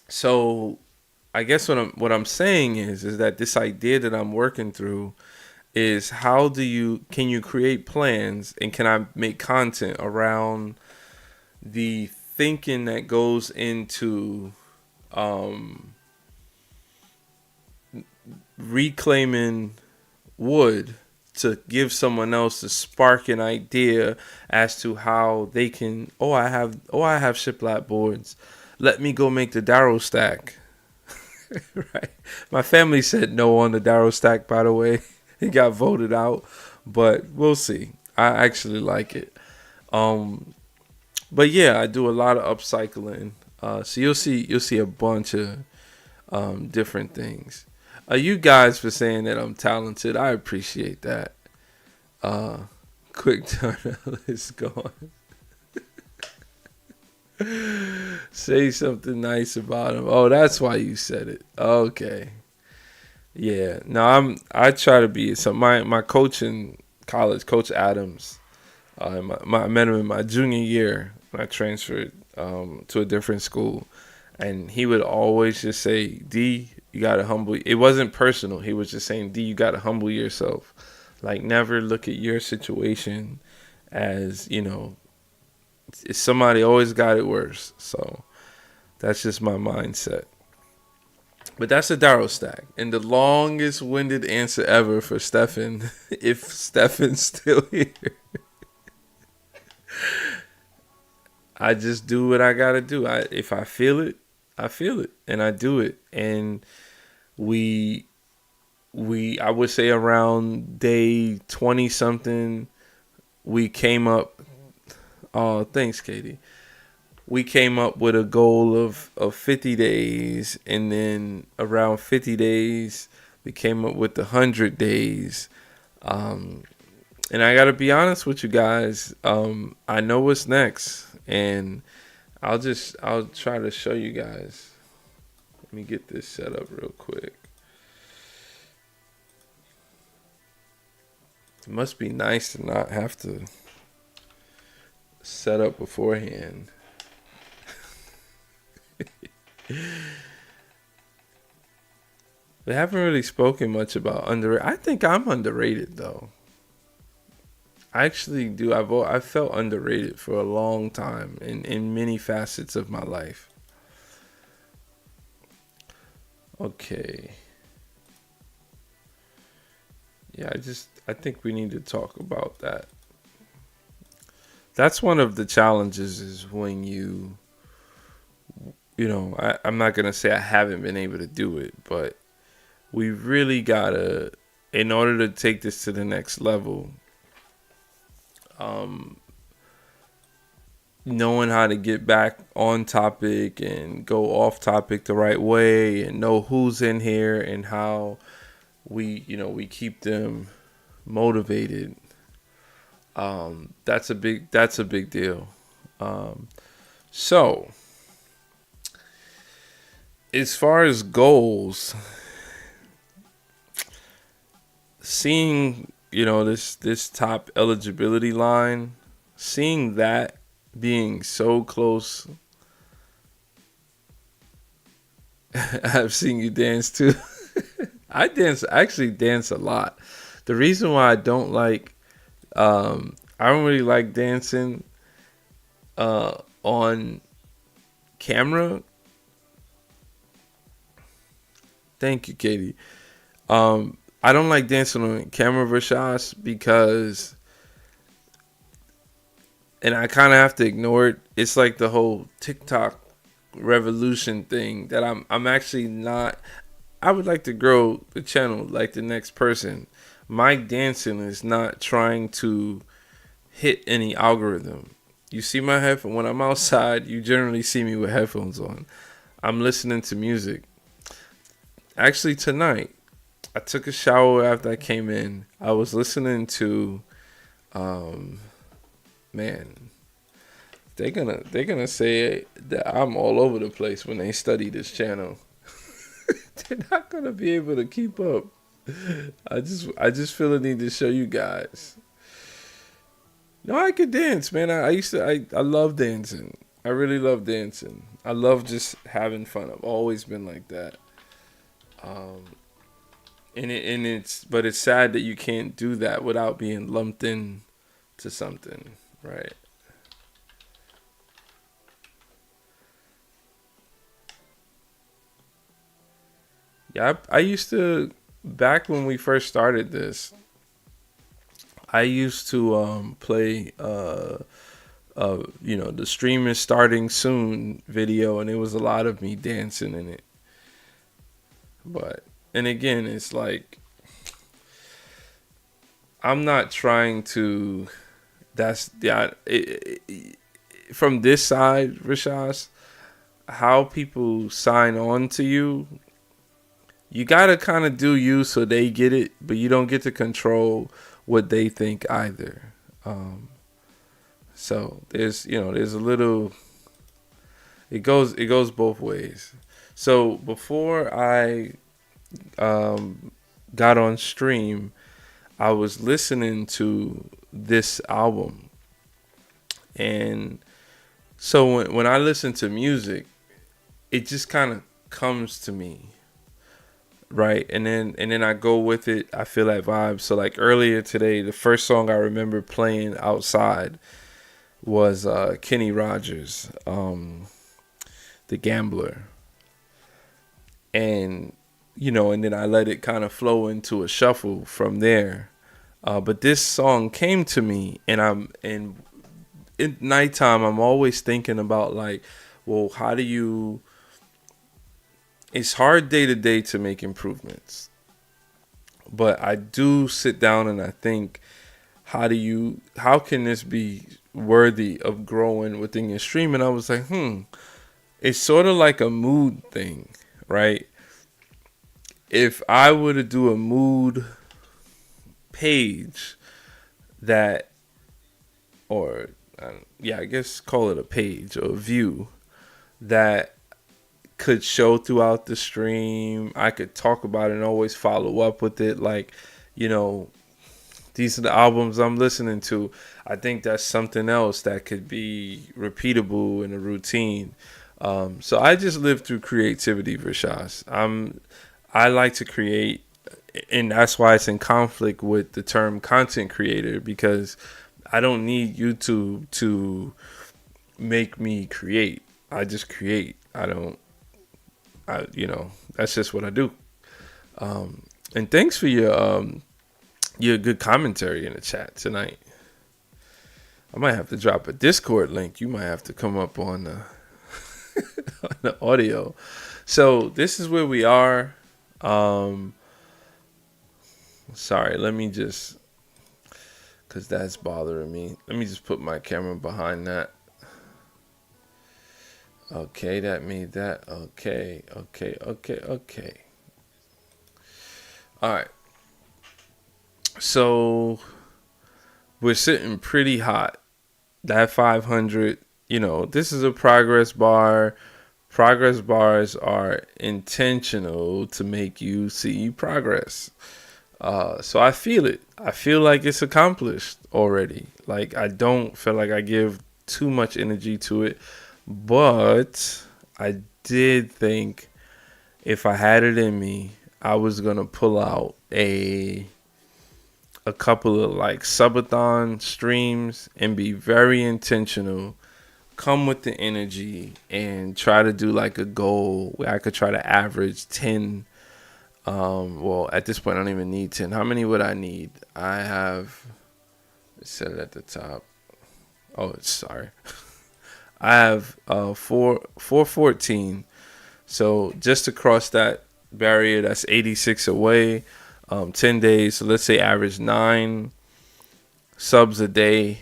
So I guess what I'm saying is that this idea that I'm working through is can you create plans, and can I make content around the thinking that goes into reclaiming wood to give someone else to spark an idea as to how they can, I have shiplap boards. Let me go make the Darrow stack. Right. My family said no on the Darrow stack, by the way. It got voted out, but we'll see. I actually like it. Um, but yeah, I do a lot of upcycling. So you'll see a bunch of different things. You guys for saying that I'm talented, I appreciate that. Uh, quick Darnell is gone. Say something nice about him. Oh, that's why you said it. Okay. Yeah. No, I try to be so my coach in college, Coach Adams, I met him in my junior year when I transferred to a different school, and he would always just say, "D, you gotta humble." It wasn't personal. He was just saying, "D, you gotta humble yourself. Like, never look at your situation as somebody always got it worse." So that's just my mindset. But that's a Darrow stack. And the longest winded answer ever for Stefan, if Stefan's still here. I just do what I gotta do. If I feel it, I feel it. And I do it. And we I would say around day 20 something, we came up, oh thanks Katie. We came up with a goal of 50 days, and then around 50 days we came up with 100 days. And I gotta be honest with you guys, I know what's next, and I'll try to show you guys. Let me get this set up real quick. It must be nice to not have to set up beforehand. We haven't really spoken much about underrated. I think I'm underrated though. I actually do. I felt underrated for a long time in many facets of my life. Okay. Yeah, I think we need to talk about that. That's one of the challenges is when I'm not going to say I haven't been able to do it, but we really gotta, in order to take this to the next level, knowing how to get back on topic and go off topic the right way and know who's in here and how we keep them motivated. That's a big deal. So as far as goals, seeing this top eligibility line, seeing that being so close. I've seen you dance too. I actually dance a lot. The reason why I don't like, I don't really like dancing on camera. Thank you, Katie. I don't like dancing on camera, Rashas, because, and I kind of have to ignore it. It's like the whole TikTok revolution thing that I'm actually not. I would like to grow the channel like the next person. My dancing is not trying to hit any algorithm. You see my headphones when I'm outside. You generally see me with headphones on. I'm listening to music. Actually, tonight I took a shower after I came in. I was listening to, man, they're gonna say that I'm all over the place when they study this channel. They're not gonna be able to keep up. I just feel the need to show you guys. No, I could dance, man. I love dancing. I really love dancing. I love just having fun. I've always been like that. But it's sad that you can't do that without being lumped in to something, right? Yeah, I used to, back when we first started this, I used to play the stream is starting soon video, and it was a lot of me dancing in it. But and again, it's like I'm not trying to. That's yeah. From this side, Rishas, how people sign on to you, you gotta kind of do you so they get it, but you don't get to control what they think either. Um, so there's a little. It goes both ways. So before I got on stream, I was listening to this album, and so when I listen to music, it just kind of comes to me, right? And then I go with it. I feel that vibe. So like earlier today, the first song I remember playing outside was Kenny Rogers, The Gambler, and and then I let it kind of flow into a shuffle from there. But this song came to me, and at nighttime I'm always thinking about like, well, how do you? It's hard day to day to make improvements, but I do sit down and I think, how can this be worthy of growing within your stream? And I was like, it's sort of like a mood thing, right? If I were to do a mood page that, or I guess call it a page or a view that could show throughout the stream, I could talk about it and always follow up with it. Like, you know, these are the albums I'm listening to. I think that's something else that could be repeatable in a routine. So I just live through creativity, Rashas. I like to create, and that's why it's in conflict with the term content creator, because I don't need YouTube to make me create. I just create. That's just what I do. And thanks for your good commentary in the chat tonight. I might have to drop a Discord link. You might have to come up on the on the audio. So this is where we are. Sorry, let me just, because that's bothering me. Let me just put my camera behind that. Okay, that made that. Okay. All right. So we're sitting pretty hot. That 500, this is a progress bar. Progress bars are intentional to make you see progress. So I feel it. I feel like it's accomplished already. Like, I don't feel like I give too much energy to it. But I did think if I had it in me, I was going to pull out a couple of like subathon streams and be very intentional, come with the energy, and try to do like a goal where I could try to average 10. Well, at this point I don't even need 10. How many would I need? I have set it at the top. Oh, sorry. I have 414. So just to cross that barrier, that's 86 away. 10 days. So let's say average 9 subs a day.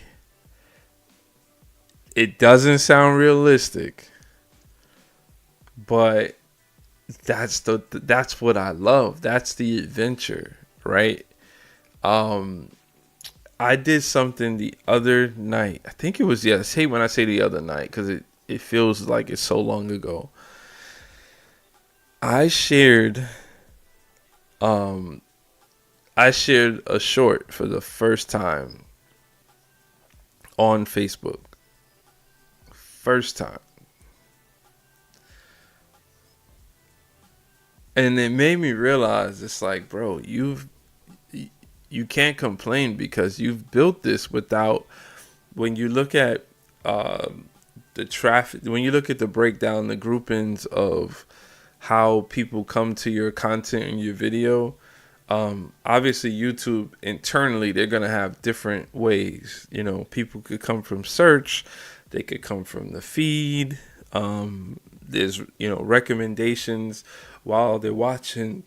It doesn't sound realistic, but that's what I love. That's the adventure, right? I did something the other night. I think it was, I hate when I say the other night because it feels like it's so long ago. I shared a short for the first time on Facebook. First time. And it made me realize, it's like, bro, you can't complain because you've built this without, when you look at the traffic, when you look at the breakdown, the groupings of how people come to your content and your video, obviously YouTube internally, they're going to have different ways. People could come from search, they could come from the feed. There's, recommendations while they're watching,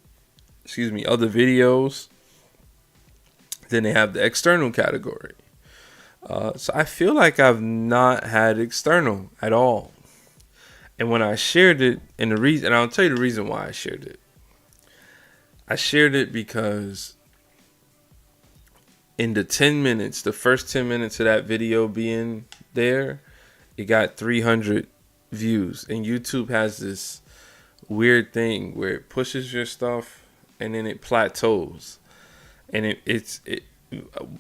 other videos. Then they have the external category. So I feel like I've not had external at all. And when I shared it, and I'll tell you the reason why I shared it. I shared it because in the first 10 minutes of that video being there, it got 300 views. And YouTube has this weird thing where it pushes your stuff and then it plateaus. And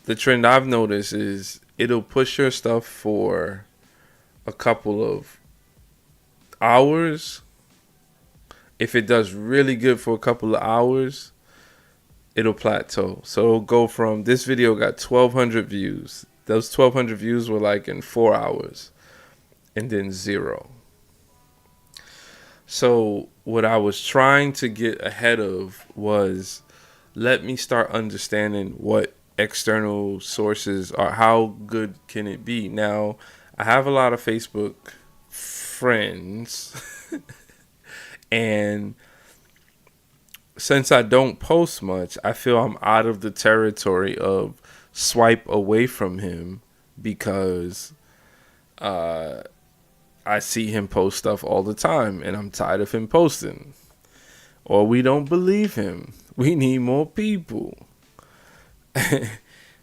the trend I've noticed is it'll push your stuff for a couple of hours. If it does really good for a couple of hours, it'll plateau. So it'll go from, this video got 1,200 views. Those 1,200 views were like in 4 hours, and then 0. So what I was trying to get ahead of was, let me start understanding what external sources are. How good can it be? Now, I have a lot of Facebook friends, and since I don't post much, I feel I'm out of the territory of swipe away from him, because I see him post stuff all the time and I'm tired of him posting. Or we don't believe him. We need more people.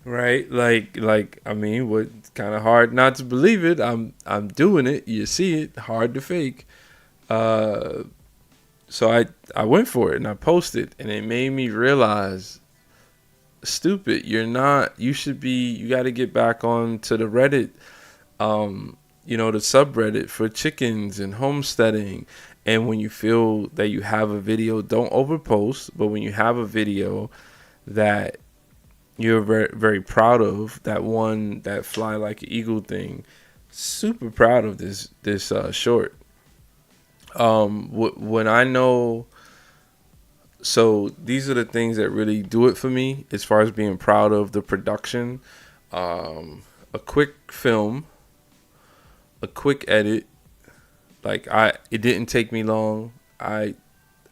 Right? Like I mean, what, kind of hard not to believe it. I'm doing it. You see it. Hard to fake. So I went for it and I posted, and it made me realize, stupid, you got to get back on to the Reddit, the subreddit for chickens and homesteading. And when you feel that you have a video, don't overpost, but when you have a video that you're very, very proud of, that fly like an eagle thing, super proud of this short. When I know, so these are the things that really do it for me as far as being proud of the production. A quick film, a quick edit. It didn't take me long. I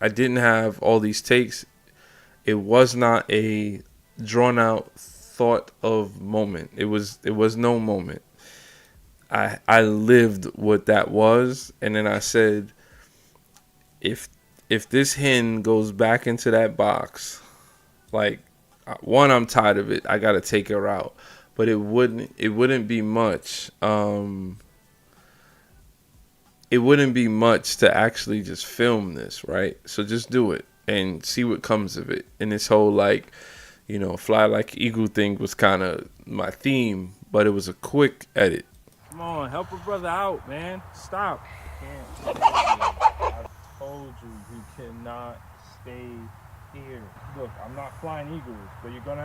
didn't have all these takes. It was not a drawn out thought of moment. It was no moment. I lived what that was, and then I said, if this hen goes back into that box, I'm tired of it. I gotta take her out. But it wouldn't be much. It wouldn't be much to actually just film this, right? So just do it and see what comes of it. And this whole fly like eagle thing was kind of my theme, but it was a quick edit. Come on, help a brother out, man. Stop. I can't. I told you cannot stay here. Look, I'm not flying eagles, but you're gonna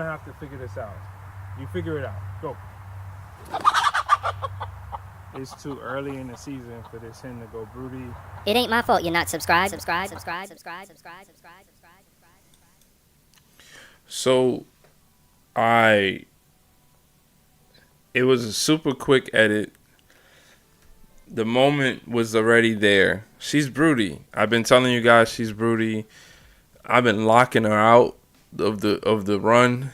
have to figure this out. You figure it out. Go. It's too early in the season for this hen to go broody. It ain't my fault you're not subscribed. So it was a super quick edit. The moment was already there. She's broody. I've been telling you guys she's broody. I've been locking her out of the run.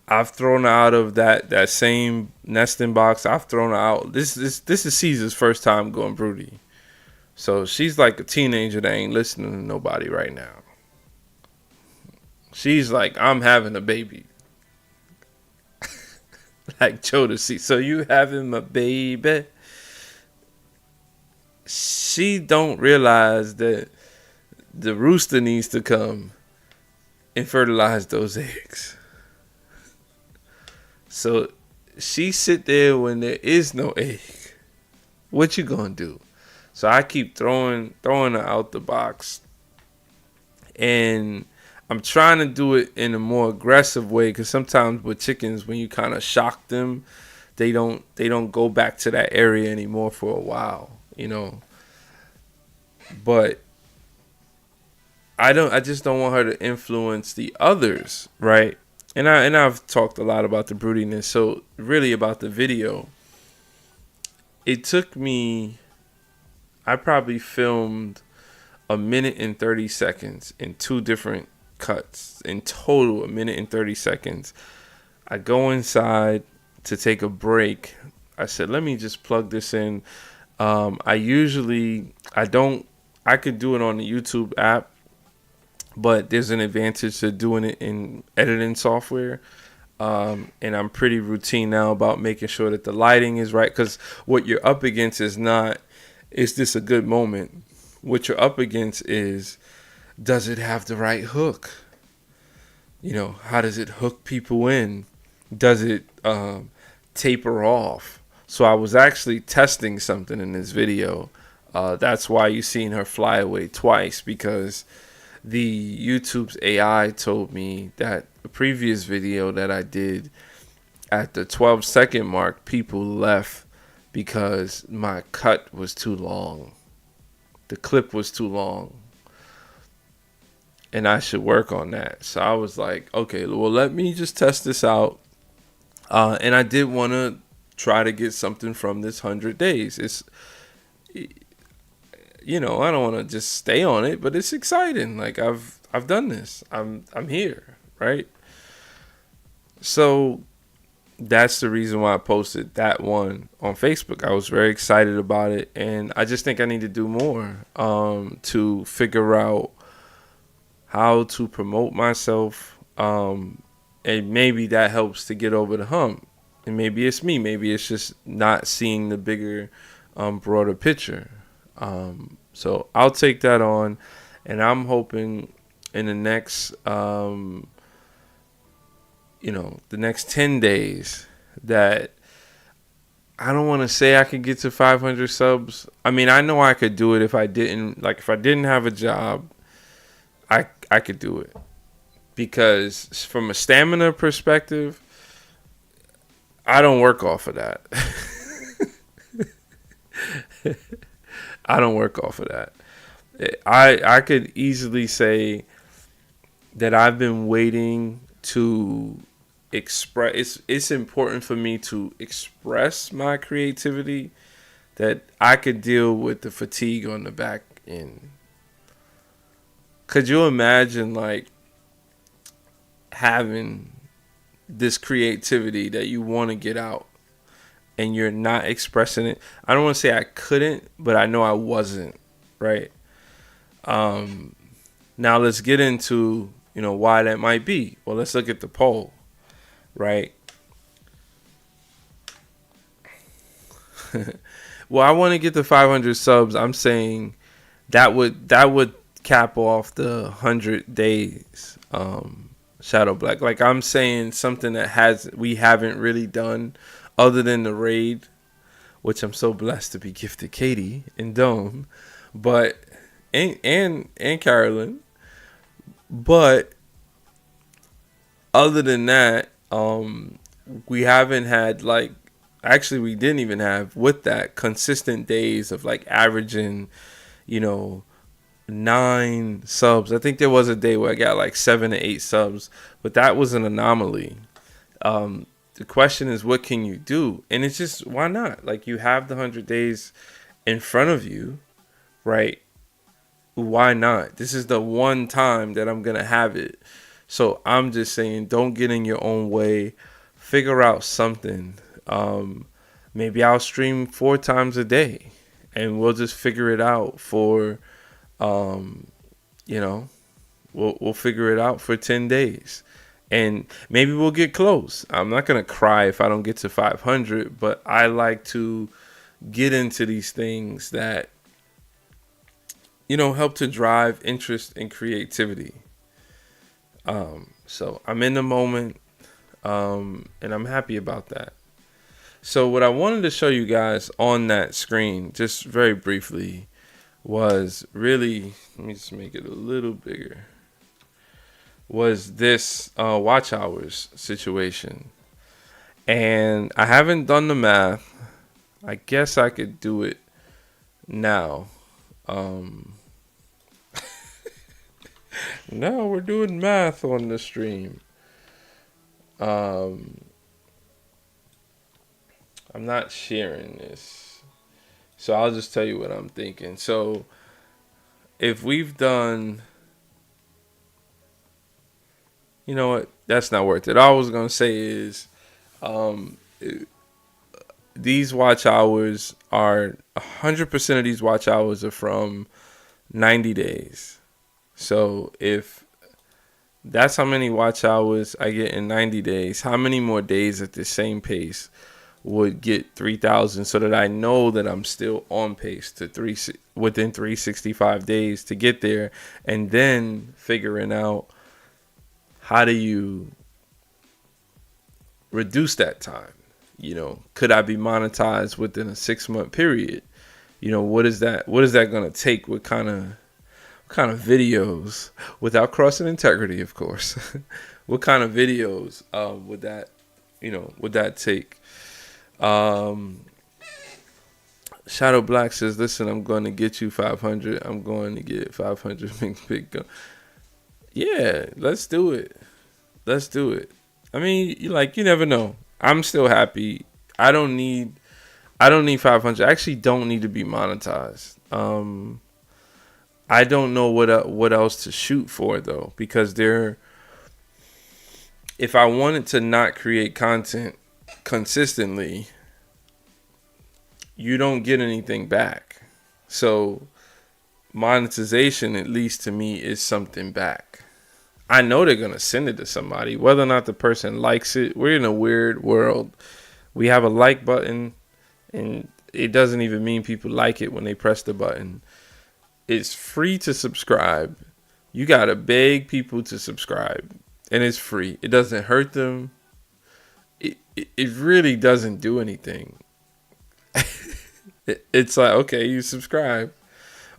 I've thrown her out of that same nesting box. I've thrown her out. This is Caesar's first time going broody. So she's like a teenager that ain't listening to nobody right now. She's like, I'm having a baby. Like Jodeci. So you having a baby? She don't realize that the rooster needs to come and fertilize those eggs. So she sit there when there is no egg. What you gonna do? So I keep throwing her out the box, and I'm trying to do it in a more aggressive way, because sometimes with chickens, when you kind of shock them, they don't go back to that area anymore for a while, But I just don't want her to influence the others, right? And I've talked a lot about the broodiness. So really about the video, it took me I probably filmed a minute and 30 seconds in two different cuts. In total, a minute and 30 seconds. I go inside to take a break. I said, let me just plug this in. I could do it on the YouTube app, but there's an advantage to doing it in editing software. And I'm pretty routine now about making sure that the lighting is right. Because what you're up against is this a good moment? What you're up against is, does it have the right hook? How does it hook people in? Does it taper off? So I was actually testing something in this video. That's why you seen her fly away twice, because the YouTube's AI told me that the previous video that I did at the 12-second mark, people left because my cut was too long. The clip was too long. And I should work on that. So I was like, okay, well, let me just test this out. And I did want to try to get something from this 100 days. I don't want to just stay on it, but it's exciting. Like I've done this. I'm here, right? So that's the reason why I posted that one on Facebook. I was very excited about it, and I just think I need to do more to figure out how to promote myself, and maybe that helps to get over the hump. And maybe it's me. Maybe it's just not seeing the bigger, broader picture. So I'll take that on, and I'm hoping in the next, the next 10 days that I don't want to say I could get to 500 subs. I mean, I know I could do it if I didn't have a job. I could do it, because from a stamina perspective, I don't work off of that. I don't work off of that. I could easily say that I've been waiting to express. It's important for me to express my creativity, that I could deal with the fatigue on the back end. Could you imagine like having this creativity that you want to get out and you're not expressing it? I don't want to say I couldn't, but I know I wasn't, right? Now let's get into, why that might be. Well, let's look at the poll, right? Well, I want to get to 500 subs. I'm saying that would cap off the 100 days Shadow Black. Like, I'm saying something that we haven't really done other than the raid, which I'm so blessed to be gifted Katie and Dome, but and Carolyn. But other than that, we haven't had actually we didn't even have with that consistent days of like averaging, 9 subs. I think there was a day where I got like 7 to 8 subs, but that was an anomaly. The question is, what can you do? And it's just, why not? Like, you have the 100 days in front of you, right? Why not? This is the one time that I'm going to have it. So I'm just saying, don't get in your own way. Figure out something. Maybe I'll stream 4 times a day, and we'll just figure it out for, we'll figure it out for 10 days. And maybe we'll get close. I'm not going to cry if I don't get to 500, but I like to get into these things that, help to drive interest and creativity. So I'm in the moment, and I'm happy about that. So what I wanted to show you guys on that screen, just very briefly, was really, let me just make it a little bigger, was this watch hours situation. And I haven't done the math. I guess I could do it now. Now we're doing math on the stream. I'm not sharing this So I'll just tell you what I'm thinking. So if we've done, you know what? That's not worth it. All I was gonna say is, um, these watch hours are 100% of these watch hours are from 90 days. So if that's how many watch hours I get in 90 days, how many more days at the same pace would get 3,000, so that I know that I'm still on pace to within 365 days to get there, and then figuring out how do you reduce that time. Could I be monetized within a 6-month period? What is that going to take? What kind of videos, without crossing integrity, of course? What kind of videos would that take? Shadow Black says, "Listen, I'm going to get you 500. I'm going to get 500 big gun." Yeah, let's do it. Let's do it. I mean, you never know. I'm still happy. I don't need 500. I actually don't need to be monetized. I don't know what else to shoot for though, because if I wanted to not create content consistently, you don't get anything back. So monetization, at least to me, is something back. I know they're going to send it to somebody, whether or not the person likes it. We're in a weird world. We have a like button, and it doesn't even mean people like it when they press the button. It's free to subscribe. You got to beg people to subscribe, and it's free. It doesn't hurt them. It really doesn't do anything. It's like, okay, you subscribe.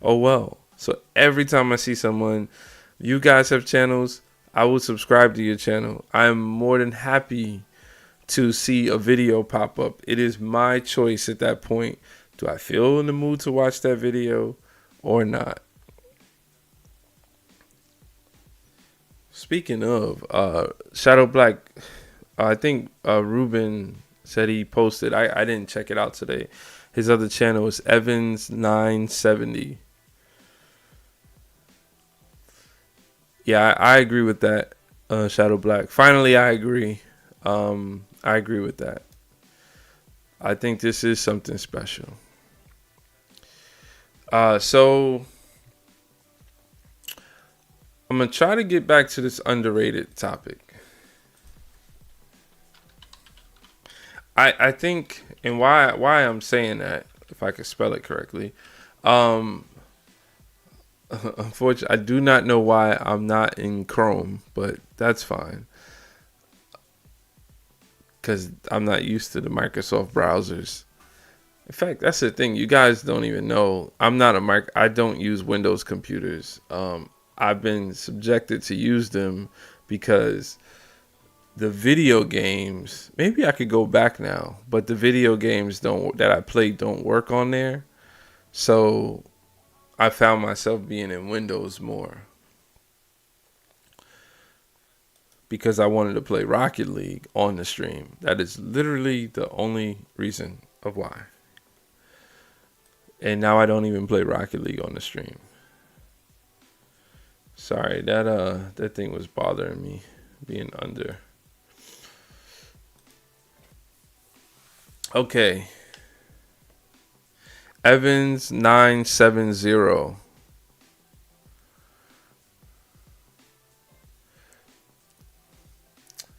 Oh, well. So every time I see someone, you guys have channels, I will subscribe to your channel. I'm more than happy to see a video pop up. It is my choice at that point. Do I feel in the mood to watch that video or not? Speaking of Shadow Black, I think Ruben said he posted. I didn't check it out today. His other channel is Evans970. Yeah, I agree with that, Shadow Black. Finally, I agree. I agree with that. I think this is something special. So I'm going to try to get back to this underrated topic. I think, and why I'm saying that, if I could spell it correctly, unfortunately, I do not know why I'm not in Chrome, but that's fine, because I'm not used to the Microsoft browsers. In fact, that's the thing. You guys don't even know. I don't use Windows computers. I've been subjected to use them because the video games, maybe I could go back now, but the video games that I play don't work on there. So I found myself being in Windows more because I wanted to play Rocket League on the stream. That is literally the only reason of why. And now I don't even play Rocket League on the stream. Sorry, that thing was bothering me, being under. Okay. Evans970.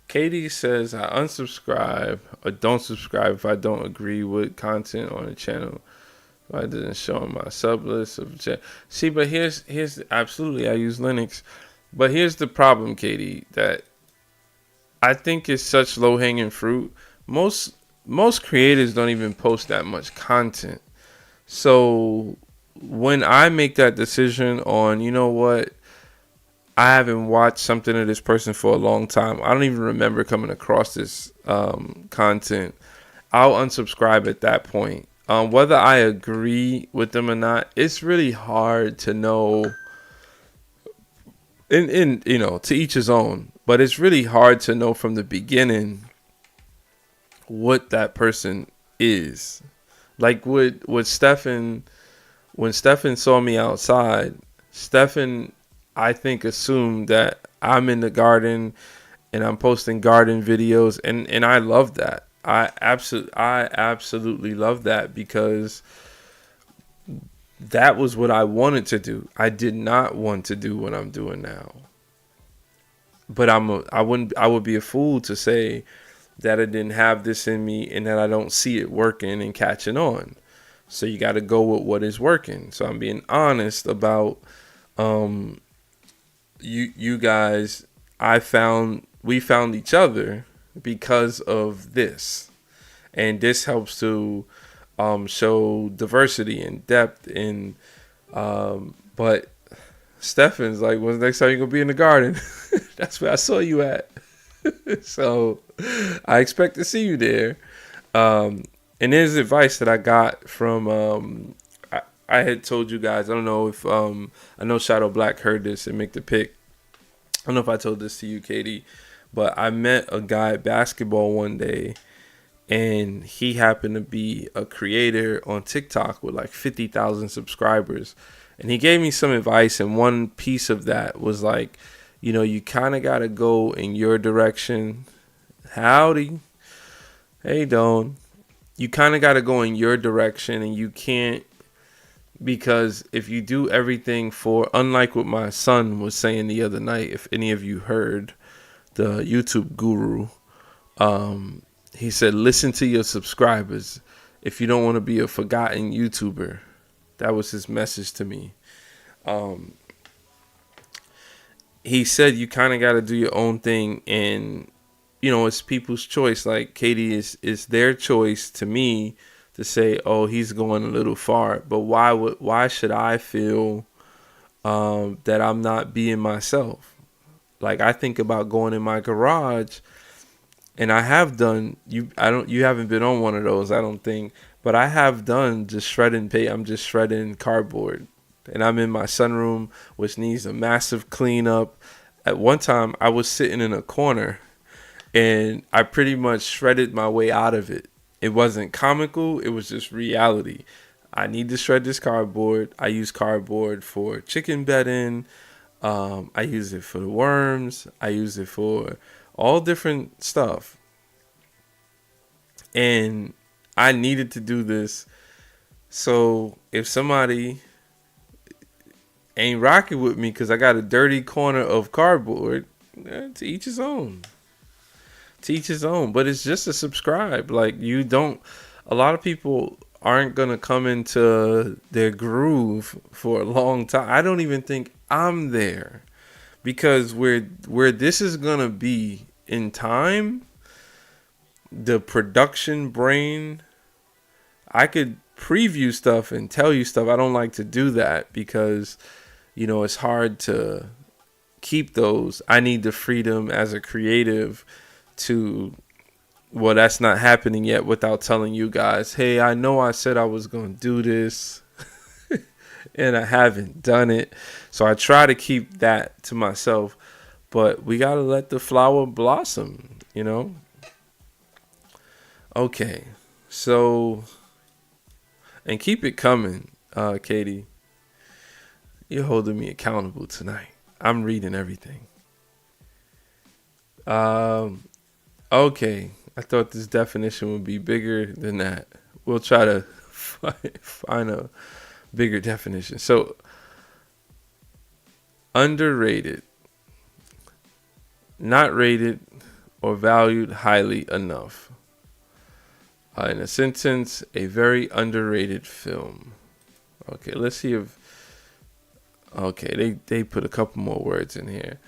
Katie says, I unsubscribe or don't subscribe if I don't agree with content on the channel. I didn't show my sub list of see, but here's absolutely, I use Linux, but here's the problem, Katie, that I think is such low hanging fruit. Most creators don't even post that much content. So when I make that decision on, you know what, I haven't watched something of this person for a long time, I don't even remember coming across this content, I'll unsubscribe at that point. Whether I agree with them or not, it's really hard to know. In to each his own, but it's really hard to know from the beginning what that person is. Like with Stefan, when Stefan saw me outside, Stefan, I think, assumed that I'm in the garden and I'm posting garden videos, and I love that. I absolutely love that because that was what I wanted to do. I did not want to do what I'm doing now. But I would be a fool to say that I didn't have this in me and that I don't see it working and catching on. So you got to go with what is working. So I'm being honest about um you guys. We found each other because of this. And this helps to show diversity and depth in but Stefan's like, when's the next time you gonna be in the garden? That's where I saw you at. So I expect to see you there. And there's advice that I got from I had told you guys. I don't know if I know Shadow Black heard this and make the pick. I don't know if I told this to you, Katie, but I met a guy at basketball one day, and he happened to be a creator on TikTok with like 50,000 subscribers. And he gave me some advice, and one piece of that was like, you kind of got to go in your direction. Howdy. Hey, Don. You kind of got to go in your direction, and you can't, because if you do everything unlike what my son was saying the other night, if any of you heard the YouTube guru, he said, listen to your subscribers if you don't want to be a forgotten YouTuber. That was his message to me. He said you kind of got to do your own thing, and it's people's choice. Like Katie is their choice to me to say, oh, he's going a little far. But why should I feel that I'm not being myself? Like I think about going in my garage, and I have done you haven't been on one of those, I don't think, but I have done just shredding paint. I'm just shredding cardboard, and I'm in my sunroom, which needs a massive cleanup. At one time, I was sitting in a corner, and I pretty much shredded my way out of it. It wasn't comical. It was just reality. I need to shred this cardboard. I use cardboard for chicken bedding. I use it for the worms. I use it for all different stuff. And I needed to do this. So if somebody ain't rocking with me because I got a dirty corner of cardboard, to each his own. To each his own. But it's just a subscribe. Like a lot of people aren't going to come into their groove for a long time. I don't even think I'm there. Because where this is going to be in time, the production brain, I could preview stuff and tell you stuff. I don't like to do that because, it's hard to keep those. I need the freedom as a creative to, well, that's not happening yet without telling you guys, hey, I know I said I was going to do this and I haven't done it. So I try to keep that to myself, but we got to let the flower blossom, Okay. So, and keep it coming, Katie. You're holding me accountable tonight. I'm reading everything. Okay. I thought this definition would be bigger than that. We'll try to find a bigger definition. So, underrated, not rated or valued highly enough. In a sentence, a very underrated film. Okay, let's see if... Okay, they put a couple more words in here.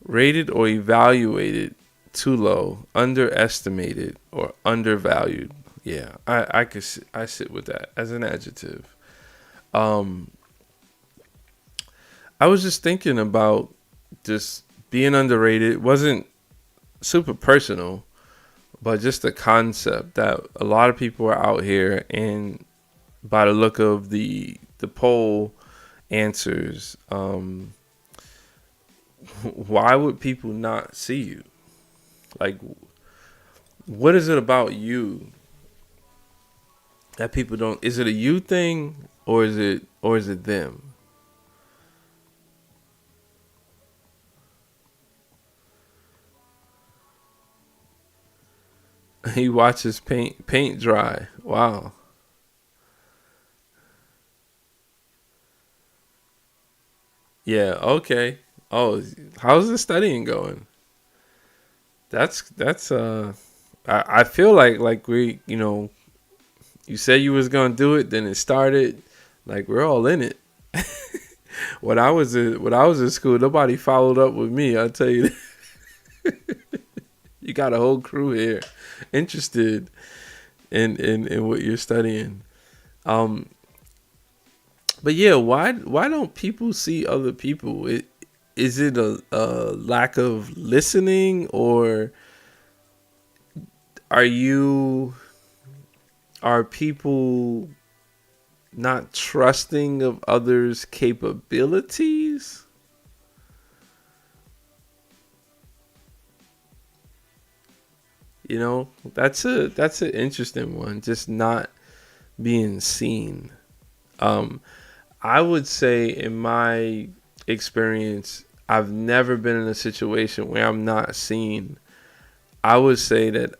Rated or evaluated too low, underestimated, or undervalued. Yeah, I sit with that as an adjective. I was just thinking about just being underrated. It wasn't super personal, but just the concept that a lot of people are out here, and by the look of the poll answers, why would people not see you? Like, what is it about you that people don't. Is it a you thing or is it them? He watches paint dry. Wow. Yeah. Okay. Oh, how's the studying going? That's. I feel like we, you said you was gonna do it, then it started. Like we're all in it. When I was in school, nobody followed up with me. I'll tell you, you got a whole crew here interested in what you're studying. Um, but yeah, why don't people see other people? Is it a lack of listening, or are you are people not trusting of others' capabilities? That's an interesting one. Just not being seen. Um, I would say, in my experience, I've never been in a situation where I'm not seen. I would say that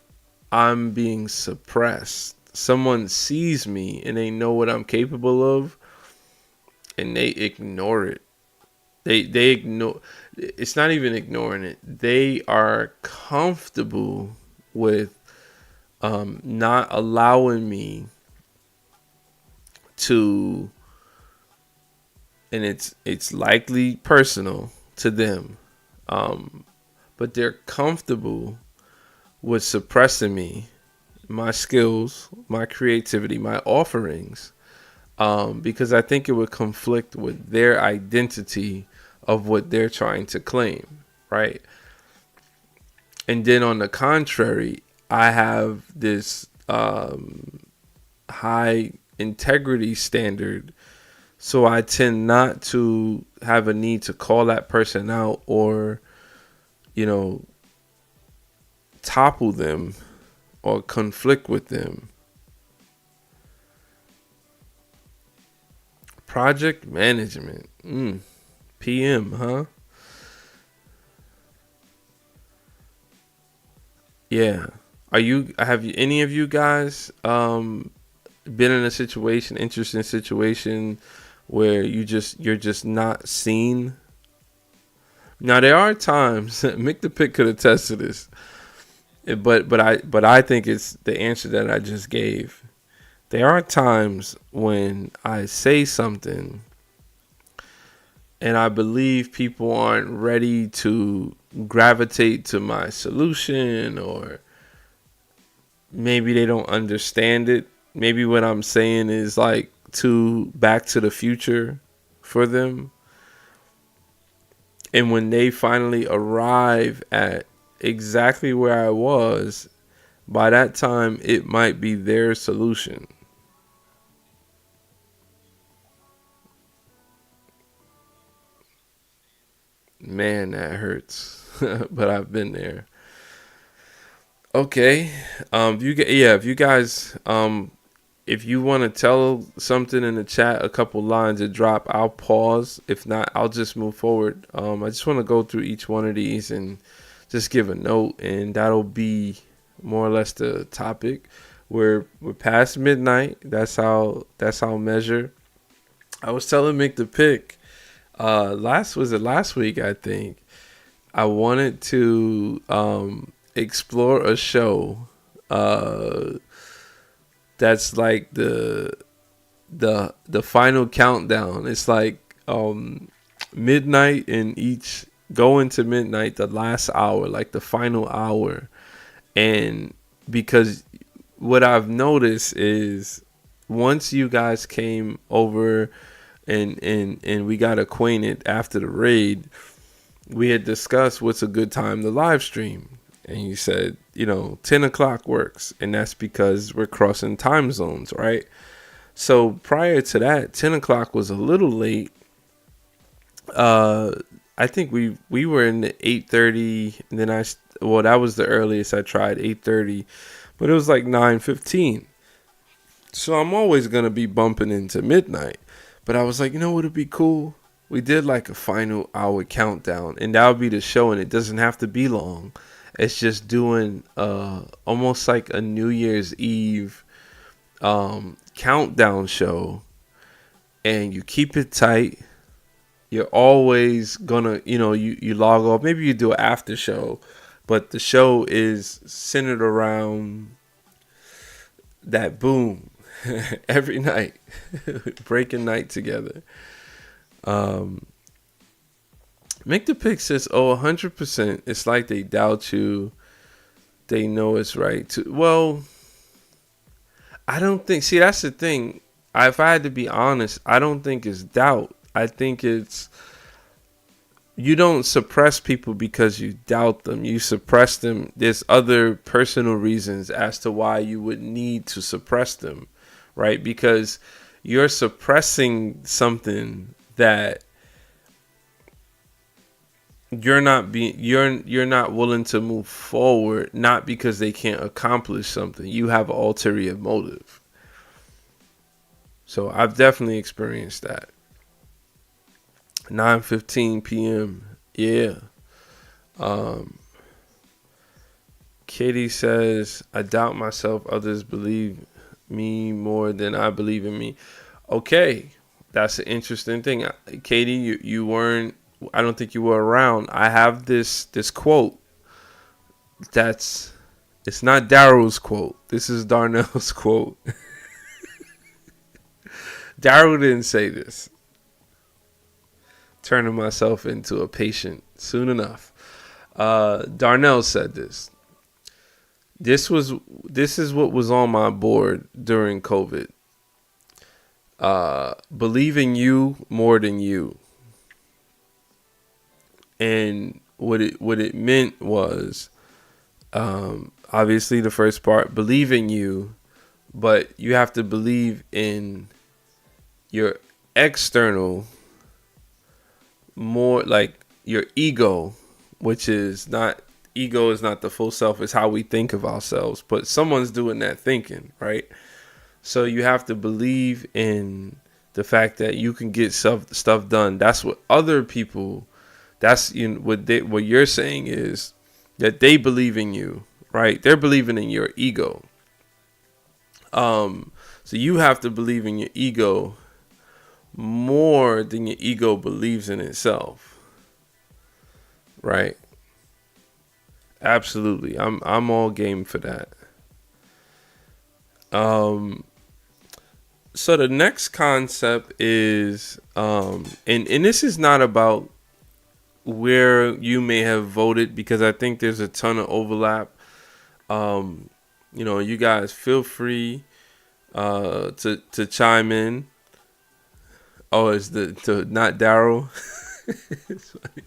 I'm being suppressed. Someone sees me and they know what I'm capable of, and they ignore it. They ignore. It's not even ignoring it. They are comfortable with not allowing me to, and it's likely personal to them, um, but they're comfortable with suppressing me, my skills, my creativity, my offerings, because I think it would conflict with their identity of what they're trying to claim, right? And then on the contrary, I have this high integrity standard, so I tend not to have a need to call that person out or, you know, topple them or conflict with them. Project management. PM, huh? Yeah. Have you, any of you guys been in a situation, interesting situation where you're just not seen? Now there are times Mick the Pick could attest to this. But I think it's the answer that I just gave. There are times when I say something and I believe people aren't ready to gravitate to my solution, or maybe they don't understand it. Maybe what I'm saying is like too back to the future for them. And when they finally arrive at exactly where I was, by that time it might be their solution. Man, that hurts. But I've been there. Okay. If you guys if you want to tell something in the chat, a couple lines to drop, I'll pause. If not, I'll just move forward. I just want to go through each one of these and just give a note, and that'll be more or less the topic. We're past midnight. That's how measure. I was telling Mick the Pick last week, I think. I wanted to explore a show uh that's like the final countdown. It's like midnight, and each going to midnight, the last hour, like the final hour. And because what I've noticed is, once you guys came over and we got acquainted after the raid, we had discussed what's a good time to live stream. And you said, 10 o'clock works. And that's because we're crossing time zones, right? So prior to that, 10 o'clock was a little late. I think we were in the 8:30. And then that was the earliest I tried, 8:30. But it was like 9:15. So I'm always gonna be bumping into midnight. But I was like, you know what would be cool? We did like a final hour countdown, and that would be the show, and it doesn't have to be long. It's just doing almost like a New Year's Eve countdown show, and you keep it tight. You're always gonna, you log off. Maybe you do an after show, but the show is centered around that boom every night, breaking night together. Make the pick says, oh, 100%. It's like they doubt you. They know it's right too. Well, I don't think. See, that's the thing. If I had to be honest, I don't think it's doubt. I think it's you don't suppress people because you doubt them. You suppress them. There's other personal reasons as to why you would need to suppress them, right? Because you're suppressing something that you're not willing to move forward, not because they can't accomplish something. You have an ulterior motive. So I've definitely experienced that. 9:15 p.m. Yeah. Katie says, I doubt myself. Others believe me more than I believe in me. Okay. That's an interesting thing. Katie, you weren't, I don't think you were around. I have this quote. It's not Daryl's quote. This is Darnell's quote. Daryl didn't say this. Turning myself into a patient soon enough. Darnell said this. This is what was on my board during COVID. Believe in you more than you. And what it meant was, obviously the first part, believe in you, but you have to believe in your external more, like your ego, which is not the full self. It's how we think of ourselves, but someone's doing that thinking, right? So you have to believe in the fact that you can get stuff done. That's what other people, that's what you're saying is that they believe in you, right? They're believing in your ego. So you have to believe in your ego more than your ego believes in itself, right? Absolutely. I'm all game for that. So the next concept is and this is not about where you may have voted, because I think there's a ton of overlap. You guys feel free to chime in. Oh, it's not Daryl. It's funny.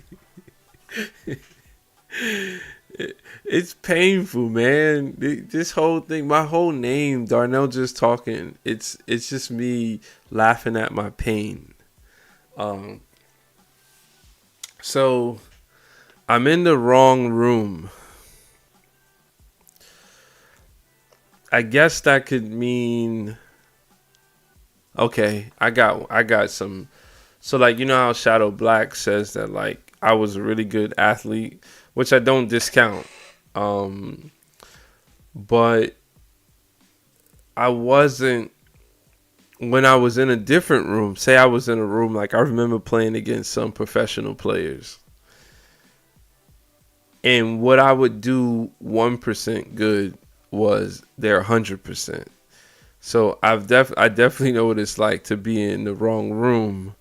It's painful, man. This whole thing, my whole name, Darnell just talking. It's just me laughing at my pain. So I'm in the wrong room. I guess that could mean, okay, I got some. So like, you know how Shadow Black says that like I was a really good athlete, which I don't discount. But I wasn't when I was in a different room. Say I was in a room, like I remember playing against some professional players. And what I would do 1% good was their 100%. So I definitely know what it's like to be in the wrong room.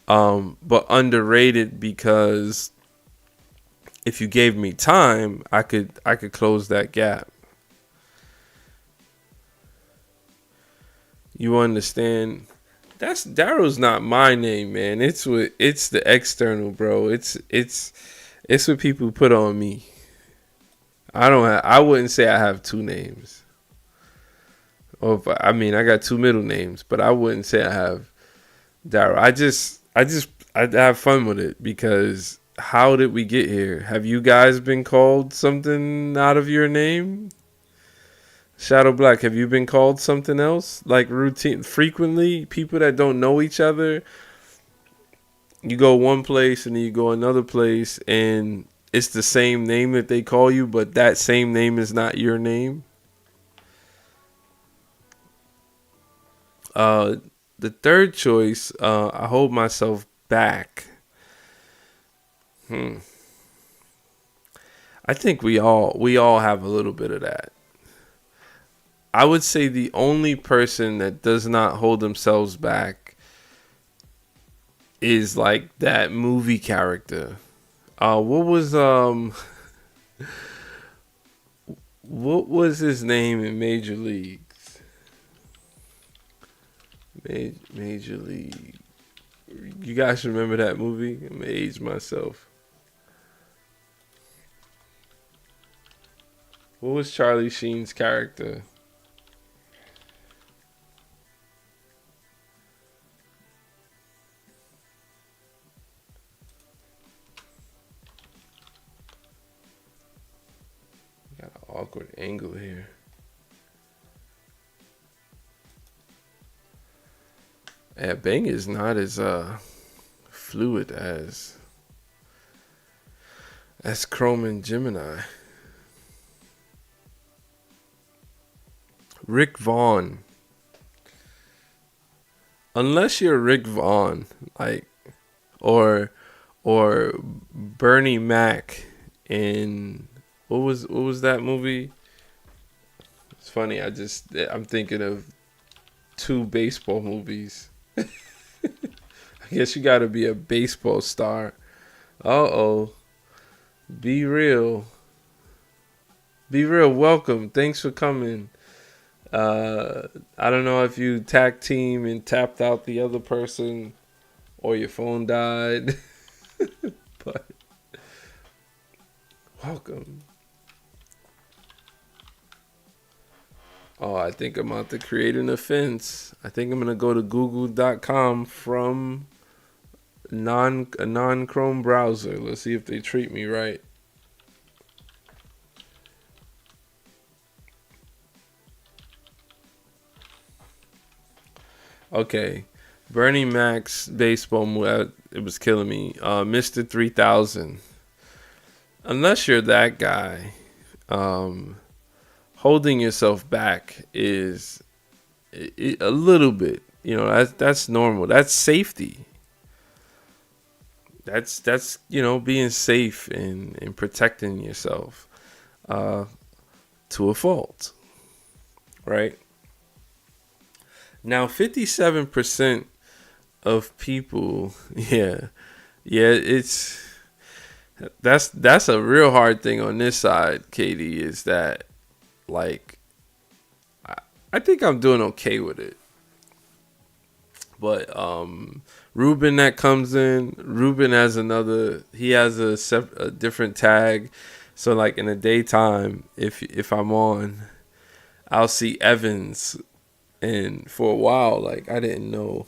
But underrated because if you gave me time, I could close that gap. You understand? That's Daryl's not my name, man. It's the external, bro. It's what people put on me. I wouldn't say I have two names. I got two middle names, but I wouldn't say I have Daryl. I have fun with it because how did we get here? Have you guys been called something out of your name? Shadow Black, have you been called something else? Like routine, frequently? People that don't know each other, you go one place and then you go another place and it's the same name that they call you, but that same name is not your name. Uh, the third choice, I hold myself back. Hmm. I think we all have a little bit of that. I would say the only person that does not hold themselves back is like that movie character. What was his name in Major Leagues? Major League. You guys remember that movie? I'm gonna age myself. What was Charlie Sheen's character? Got an awkward angle here. Yeah, Bang is not as fluid as Chrome and Gemini. Rick Vaughn. Unless you're Rick Vaughn, like or Bernie Mac in what was that movie? It's funny. I'm thinking of two baseball movies. I guess you got to be a baseball star. Uh-oh. Be real. Be real. Welcome. Thanks for coming. I don't know if you tag team and tapped out the other person or your phone died, but welcome. Oh, I think I'm about to create an offense. I think I'm going to go to google.com from a non-Chrome browser. Let's see if they treat me right. Okay. Bernie Mac's baseball move, it was killing me. Mr. 3000. Unless you're that guy, holding yourself back is a little bit. That's normal. That's safety. That's being safe and protecting yourself to a fault, right? Now, 57% of people, it's that's a real hard thing on this side, Katie, is that like I think I'm doing okay with it. But Ruben that comes in, Ruben has he has a different tag. So like in the daytime, if I'm on, I'll see Evans, and for a while, like I didn't know.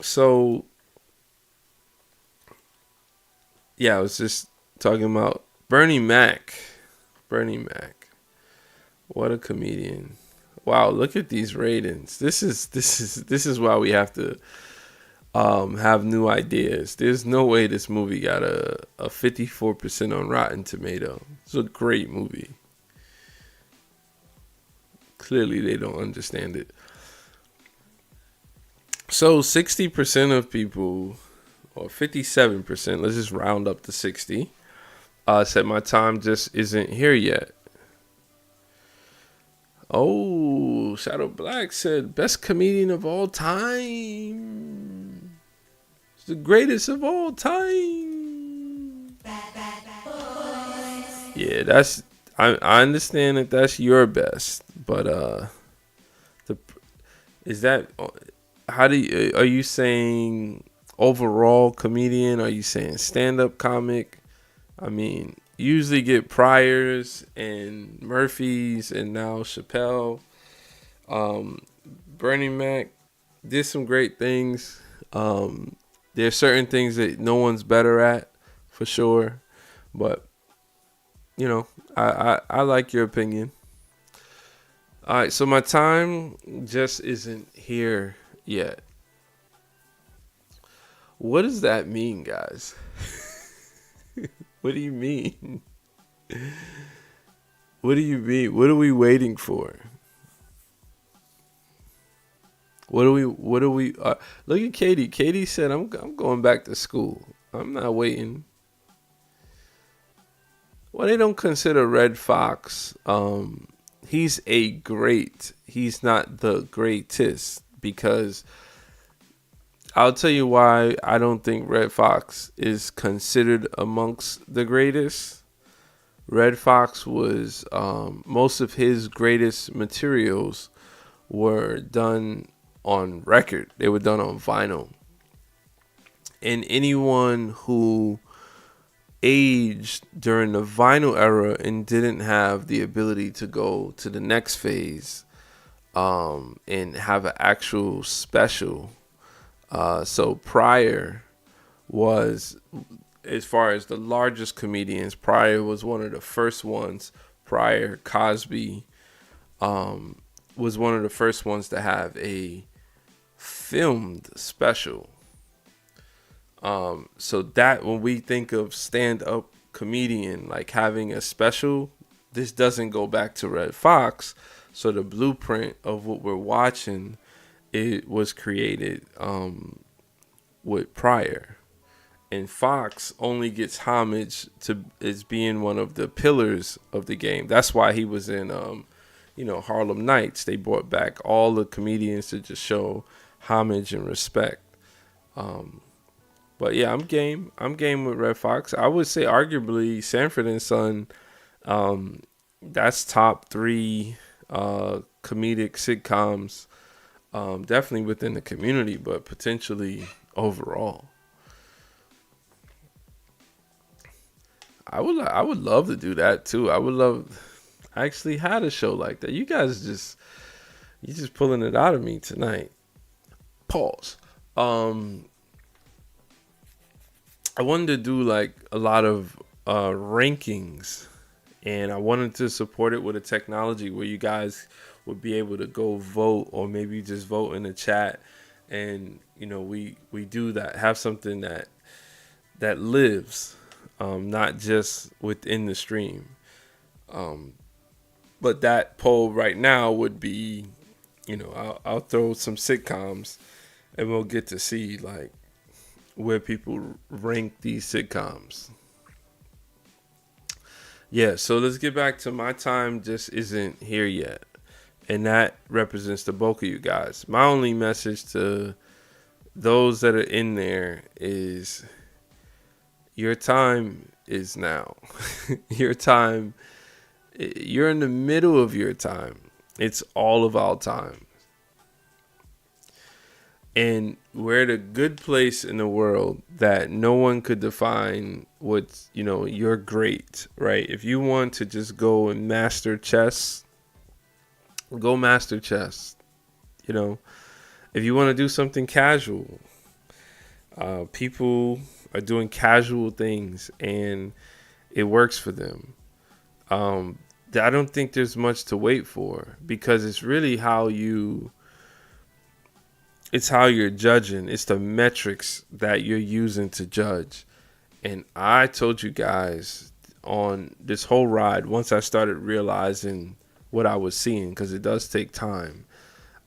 So yeah, I was just talking about Bernie Mac. Bernie Mac. What a comedian. Wow, look at these ratings. This is why we have to have new ideas. There's no way this movie got a 54% on Rotten Tomato. It's a great movie. Clearly they don't understand it. So 60% of people, or 57%, let's just round up to 60, said my time just isn't here yet. Oh, Shadow Black said best comedian of all time. It's the greatest of all time. Yeah, I understand that that's your best, but the is that how are you saying overall comedian? Are you saying stand-up comic? I mean, you usually get Pryor's and Murphy's and now Chappelle. Bernie Mac did some great things. There's certain things that no one's better at, for sure. But I like your opinion. All right, so my time just isn't here yet. What does that mean, guys? What do you mean? What do you mean? What are we waiting for? What do we look at Katie. Katie said I'm going back to school. I'm not waiting. Well, they don't consider Red Fox. He's a great. He's not the greatest because I'll tell you why I don't think Red Fox is considered amongst the greatest. Red Fox was most of his greatest materials were done on record. They were done on vinyl. And anyone who aged during the vinyl era and didn't have the ability to go to the next phase and have an actual special. So Pryor was, as far as the largest comedians, Pryor was one of the first ones. Pryor, Cosby was one of the first ones to have a filmed special. So that when we think of stand-up comedian, like having a special, this doesn't go back to Red Fox. So the blueprint of what we're watching, it was created with Pryor. And Fox only gets homage to as being one of the pillars of the game. That's why he was in, Harlem Nights. They brought back all the comedians to just show homage and respect. But yeah, I'm game. I'm game with Red Fox. I would say arguably Sanford and Son. That's top 3 comedic sitcoms. Definitely within the community, but potentially overall. I would love to do that too. I actually had a show like that. You guys you just pulling it out of me tonight. Pause. I wanted to do like a lot of rankings, and I wanted to support it with a technology where you guys would be able to go vote, or maybe just vote in the chat, and we do that. Have something that lives, not just within the stream. But that poll right now would be, I'll throw some sitcoms, and we'll get to see like where people rank these sitcoms. Yeah, so let's get back to my time just isn't here yet. And that represents the bulk of you guys. My only message to those that are in there is your time is now. Your time, you're in the middle of your time. It's all of our time. And we're at a good place in the world that no one could define what's, you're great, right? If you want to just go and master chess, go master chess. If you want to do something casual, people are doing casual things and it works for them. I don't think there's much to wait for, because it's really it's how you're judging. It's the metrics that you're using to judge. And I told you guys on this whole ride, once I started realizing what I was seeing, because it does take time.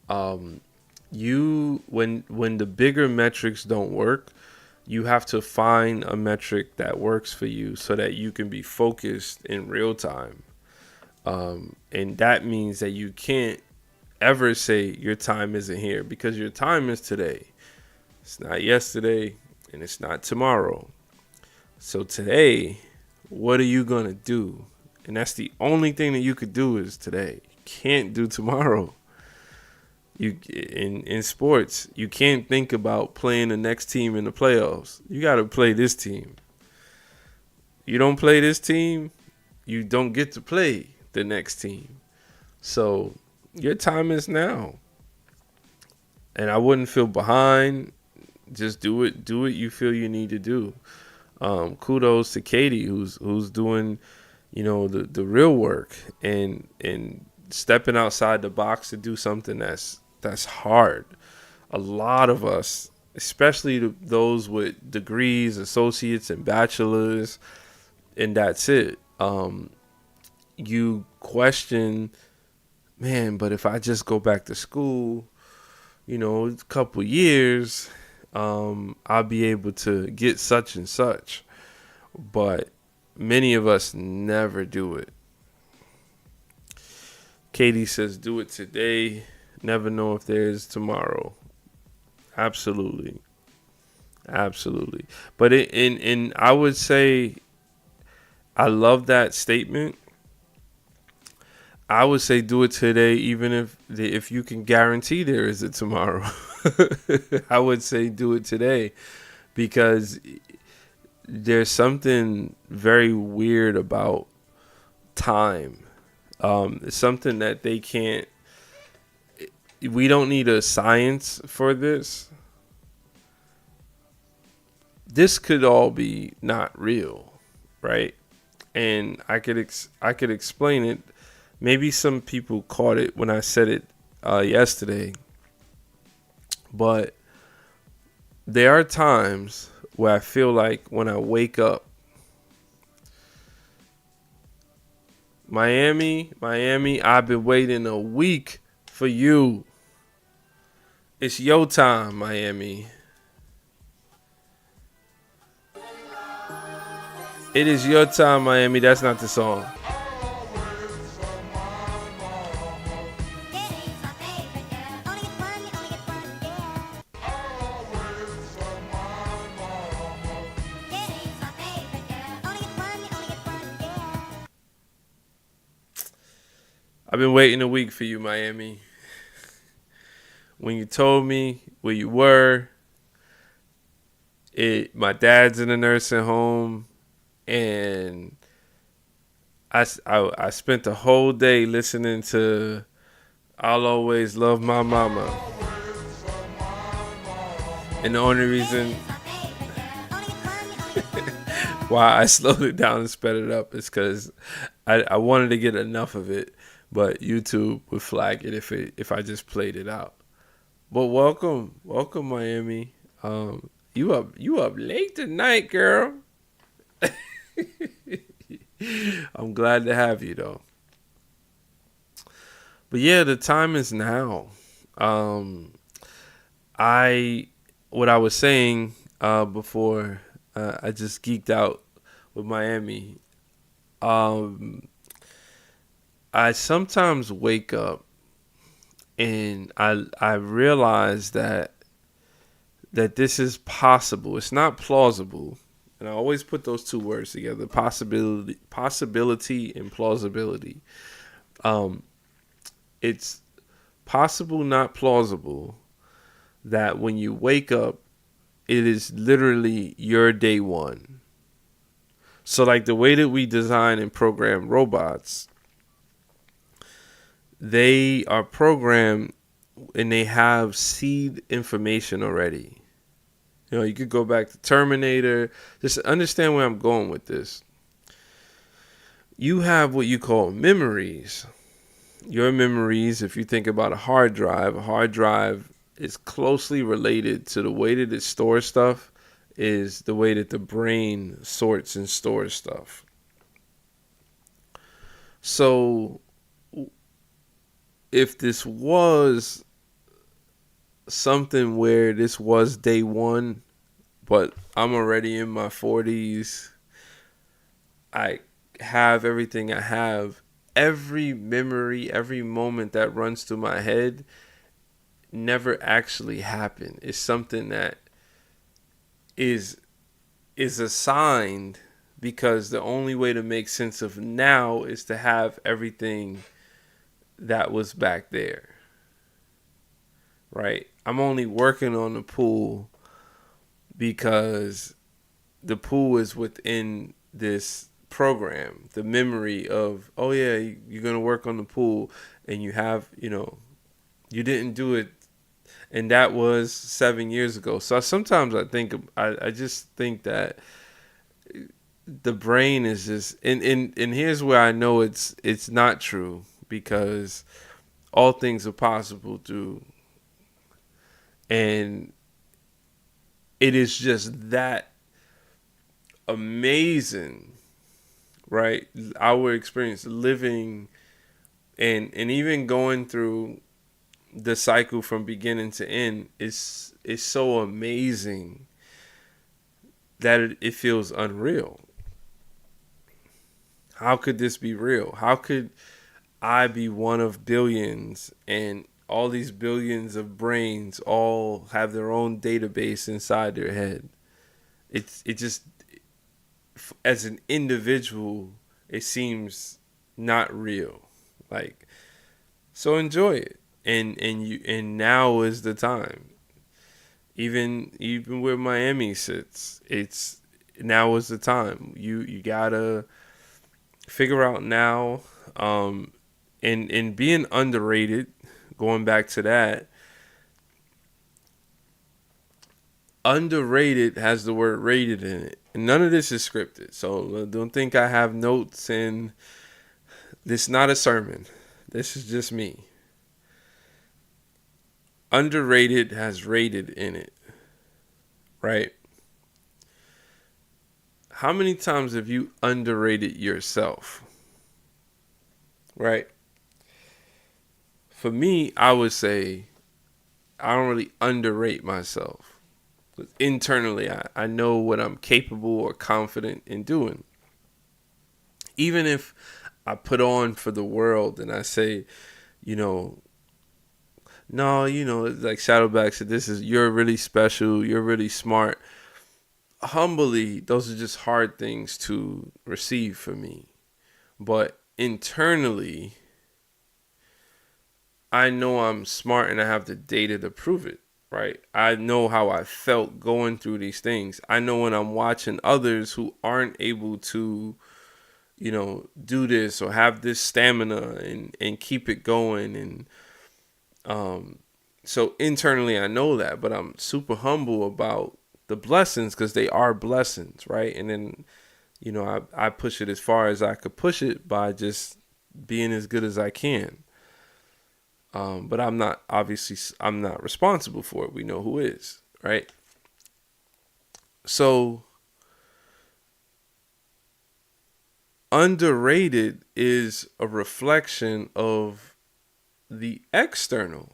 When the bigger metrics don't work, you have to find a metric that works for you so that you can be focused in real time. And that means that you can't ever say your time isn't here, because your time is today. It's not yesterday and it's not tomorrow. So today, what are you going to do? And that's the only thing that you could do is today. You can't do tomorrow. In sports, you can't think about playing the next team in the playoffs. You got to play this team. You don't play this team, you don't get to play the next team. So your time is now. And I wouldn't feel behind. Just do it. Do what you feel you need to do. kudos to Katie, who's doing, the real work and stepping outside the box to do something that's hard. A lot of us, especially those with degrees, associates, and bachelors, and that's it. You question, man, but if I just go back to school, a couple years, I'll be able to get such and such. But many of us never do it. Katie says, do it today. Never know if there's tomorrow. Absolutely. Absolutely. But I would say, I love that statement. I would say do it today, even if you can guarantee there is a tomorrow. I would say do it today, because there's something very weird about time. It's something that they can't. We don't need a science for this. This could all be not real, right? And I could explain it. Maybe some people caught it when I said it yesterday, but there are times where I feel like when I wake up, Miami, I've been waiting a week for you. It's your time, Miami. It is your time, Miami. That's not the song. I've been waiting a week for you, Miami. When you told me where you were, my dad's in a nursing home, and I spent the whole day listening to I'll Always Love My Mama. And the only reason why I slowed it down and sped it up is because I wanted to get enough of it, but YouTube would flag it if I just played it out. But welcome Miami. You up late tonight, girl. I'm glad to have you though. But yeah, the time is now. What I was saying before I just geeked out with Miami. I sometimes wake up and I realize that this is possible. It's not plausible. And I always put those two words together: possibility and plausibility. It's possible, not plausible, that when you wake up, it is literally your day one. So like the way that we design and program robots, they are programmed and they have seed information already. You could go back to Terminator. Just understand where I'm going with this. You have what you call memories. Your memories, if you think about a hard drive is closely related to the way that it stores stuff, is the way that the brain sorts and stores stuff. So if this was something where this was day one, but I'm already in my 40s, I have everything I have, every memory, every moment that runs through my head never actually happened. It's something that is assigned, because the only way to make sense of now is to have everything that was back there. Right? I'm only working on the pool because the pool is within this program, the memory of, oh yeah, you're going to work on the pool, and you have, you didn't do it, and that was 7 years ago. So sometimes I just think that the brain is just and here's where I know it's not true, because all things are possible through, and it is just that amazing, right? Our experience living and even going through the cycle from beginning to end is so amazing that it feels unreal. How could this be real? How could I be one of billions, and all these billions of brains all have their own database inside their head? It just, as an individual, it seems not real. Like, so enjoy it, and now is the time. Even where Miami sits, it's now is the time. You gotta figure out now, and being underrated. Going back to that, underrated has the word rated in it, and none of this is scripted. So don't think I have notes, and this is not a sermon. This is just me. Underrated has rated in it, right? How many times have you underrated yourself? Right? For me, I would say I don't really underrate myself. Internally, I know what I'm capable or confident in doing. Even if I put on for the world and I say, you know, no, like Shadowback said, you're really special, you're really smart. Humbly, those are just hard things to receive for me. But internally, I know I'm smart and I have the data to prove it, right? I know how I felt going through these things. I know when I'm watching others who aren't able to, do this or have this stamina and keep it going. And so internally, I know that, but I'm super humble about the blessings, because they are blessings, right? And then, I push it as far as I could push it by just being as good as I can. But I'm not responsible for it. We know who is, right? So underrated is a reflection of the external,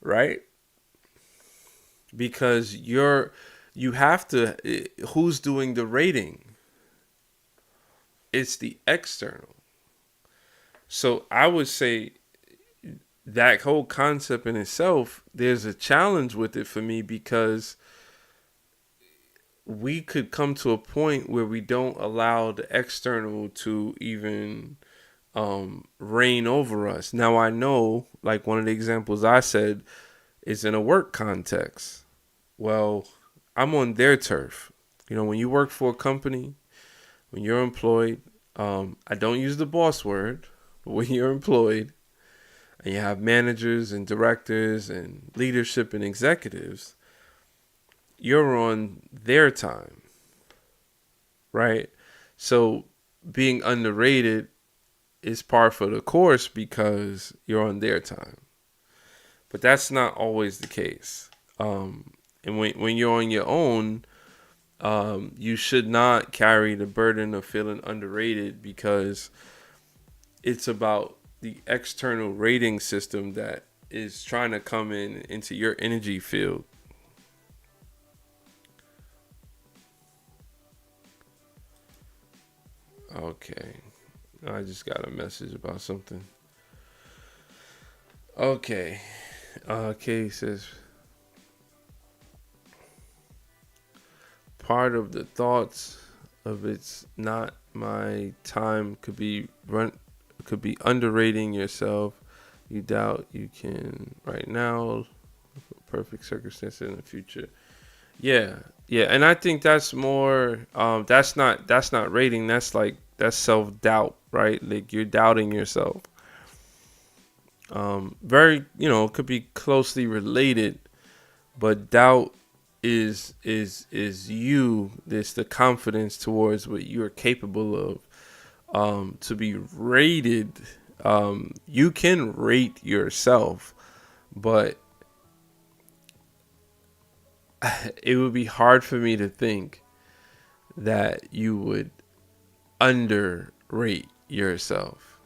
right? Because you have to, who's doing the rating? It's the external. So I would say that whole concept in itself, there's a challenge with it for me, because we could come to a point where we don't allow the external to even reign over us. Now, I know, like one of the examples I said is in a work context. Well, I'm on their turf. When you work for a company, when you're employed, I don't use the boss word, but when you're employed and you have managers and directors and leadership and executives, you're on their time, right? So being underrated is par for the course because you're on their time. But that's not always the case. And when you're on your own, you should not carry the burden of feeling underrated, because it's about the external rating system that is trying to come into your energy field. Okay. I just got a message about something. Okay. Kay says, part of the thoughts of it's not my time could be underrating yourself. You doubt you can right now. Perfect circumstances in the future. Yeah, and I think that's more. That's not rating. That's self doubt, right? Like you're doubting yourself. Very, it could be closely related, but doubt is you. There's the confidence towards what you are capable of. To be rated, you can rate yourself, but it would be hard for me to think that you would underrate yourself,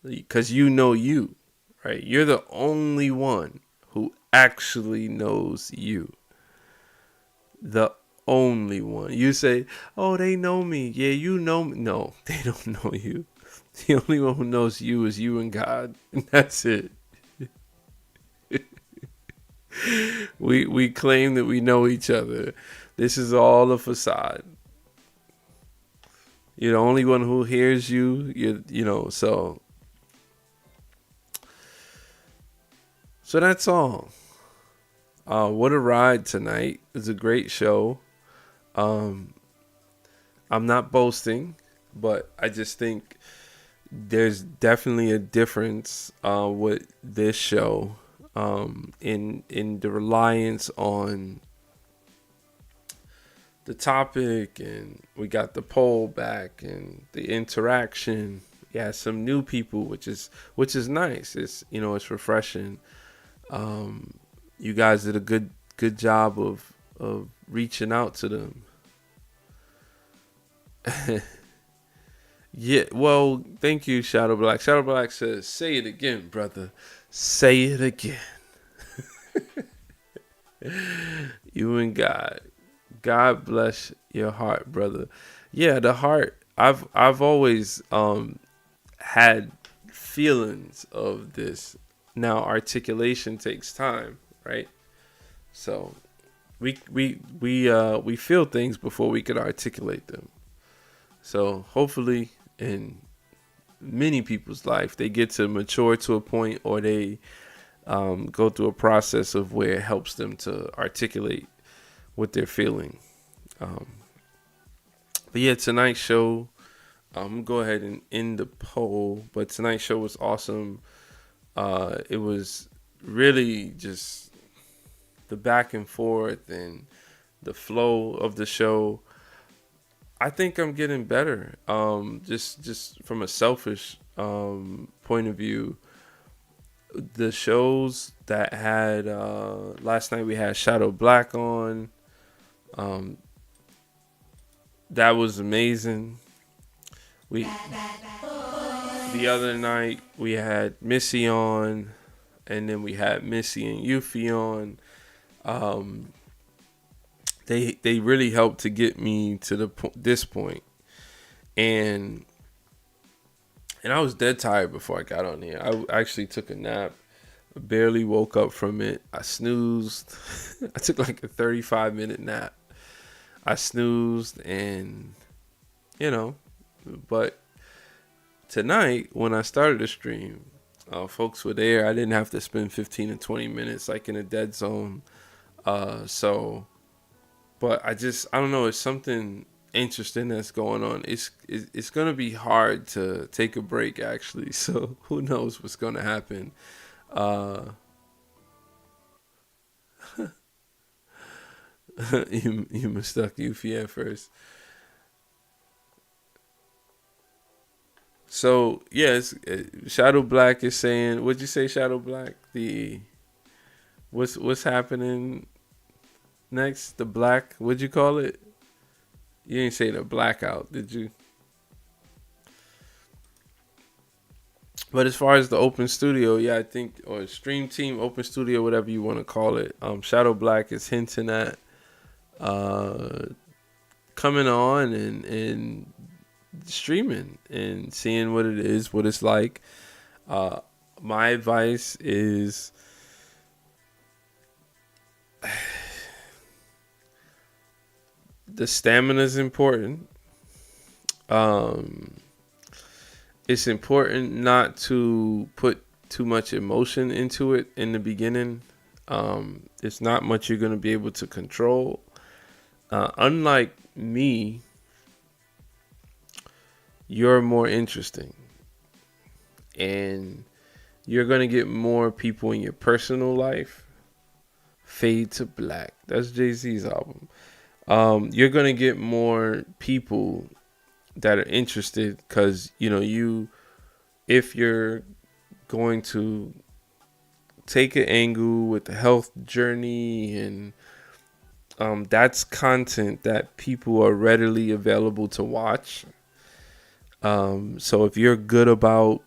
because you, right? You're the only one who actually knows you. The only one. You say, "Oh, they know me." Yeah, you know me. No, they don't know you. The only one who knows you is you and God, and that's it. We claim that we know each other. This is all a facade. You're the only one who hears you. So that's all. What a ride tonight. It's a great show. Um, I'm not boasting, but I just think there's definitely a difference with this show, in the reliance on the topic, and we got the poll back and the interaction. Yeah, some new people, which is nice. It's refreshing. You guys did a good job of reaching out to them. Yeah, well, thank you, Shadow Black. Shadow Black says, "Say it again, brother. Say it again." You and God. God bless your heart, brother. Yeah, the heart. I've always had feelings of this. Now articulation takes time, right? So we feel things before we could articulate them. So hopefully in many people's life they get to mature to a point, or they go through a process of where it helps them to articulate what they're feeling. Um, but yeah, tonight's show, I'm gonna go ahead and end the poll. But tonight's show was awesome. It was really just the back and forth and the flow of the show. I think I'm getting better. Just from a selfish point of view, the shows that had last night, we had Shadow Black on. That was amazing. We The other night we had Missy on, and then we had Missy and Yuffie on. Um, they really helped to get me to this point, and I was dead tired before I got on here. I actually took a nap. I barely woke up from it. I snoozed. I took like a 35-minute nap. I snoozed, and but tonight when I started the stream, folks were there. I didn't have to spend 15 to 20 minutes like in a dead zone. But I don't know. It's something interesting that's going on. It's gonna be hard to take a break, actually. So who knows what's gonna happen. You mistook Yuffie at first. So yes, Shadow Black is saying. What'd you say, Shadow Black? What's happening next? The black. What'd you call it? You didn't say the blackout, did you? But as far as the open studio, yeah, I think, or stream team, open studio, whatever you want to call it, Shadow Black is hinting at coming on and streaming and seeing what it is, what it's like. My advice is the stamina is important. It's important not to put too much emotion into it in the beginning. It's not much you're going to be able to control. Unlike me, you're more interesting, and you're going to get more people in your personal life Fade to Black. That's Jay-Z's album. You're gonna get more people that are interested because if you're going to take an angle with the health journey and that's content that people are readily available to watch. So if you're good about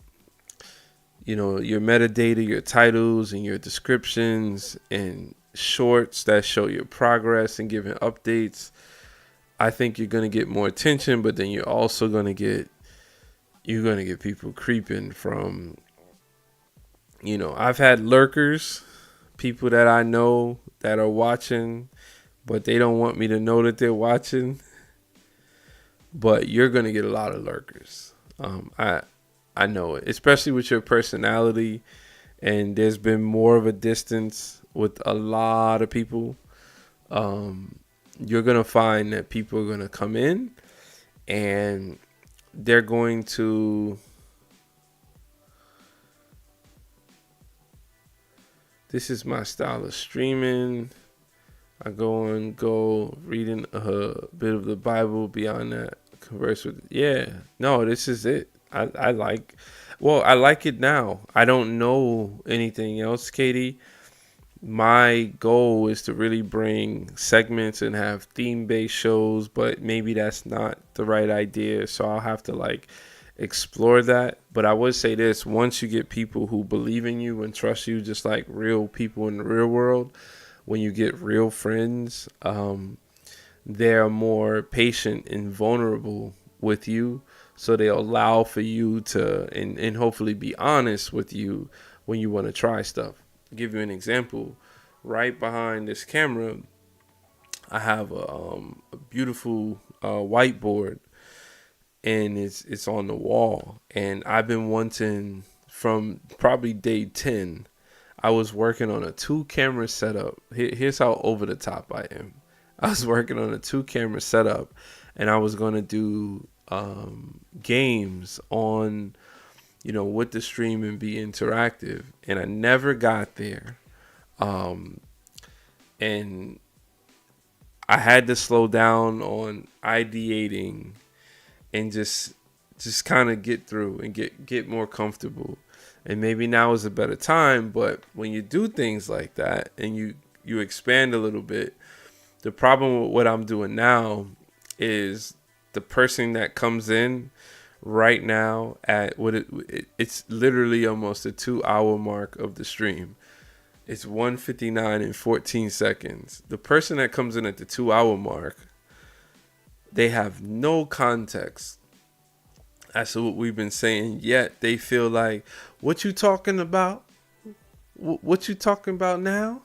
your metadata, your titles and your descriptions and shorts that show your progress and giving updates, I think you're going to get more attention, but then you're also going to get people creeping from I've had lurkers, people that I know that are watching, but they don't want me to know that they're watching. But you're going to get a lot of lurkers. I know it, especially with your personality. And there's been more of a distance with a lot of people. You're going to find that people are going to come in and they're going to... This is my style of streaming. I go reading a bit of the Bible. Beyond that, converse with. Yeah, no, this is it. I like it now. I don't know anything else, Katie. My goal is to really bring segments and have theme-based shows, but maybe that's not the right idea. So I'll have to explore that. But I would say this: once you get people who believe in you and trust you, just like real people in the real world, when you get real friends, they're more patient and vulnerable with you. So they'll allow for you to and hopefully be honest with you when you want to try stuff. I'll give you an example. Right behind this camera, I have a beautiful whiteboard, and it's on the wall. And I've been wanting from probably day 10. I was working on a 2-camera setup. Here's how over the top I am. I was working on a 2-camera setup, and I was going to do games on, with the stream and be interactive. And I never got there. And I had to slow down on ideating and just kind of get through and get more comfortable. And maybe now is a better time, but when you do things like that and you expand a little bit, the problem with what I'm doing now is the person that comes in right now at it's literally almost a 2-hour mark of the stream. It's 1:59 and 14 seconds. The person that comes in at the 2-hour mark, they have no context as to what we've been saying, yet they feel like, what you talking about? What you talking about now?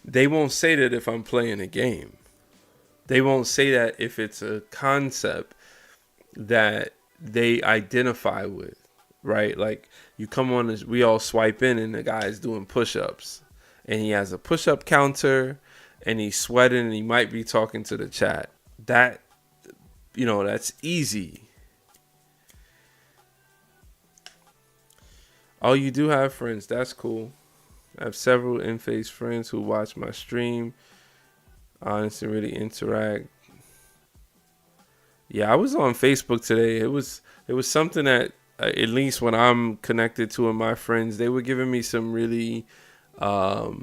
They won't say that if I'm playing a game. They won't say that if it's a concept that they identify with, right? Like you come on this, we all swipe in and the guy is doing push-ups and he has a push-up counter and he's sweating and he might be talking to the chat. That, that's easy. Oh, you do have friends. That's cool. I have several in-face friends who watch my stream. Honestly, really interact. Yeah, I was on Facebook today. It was something that at least when I'm connected to my friends, they were giving me some really, I'll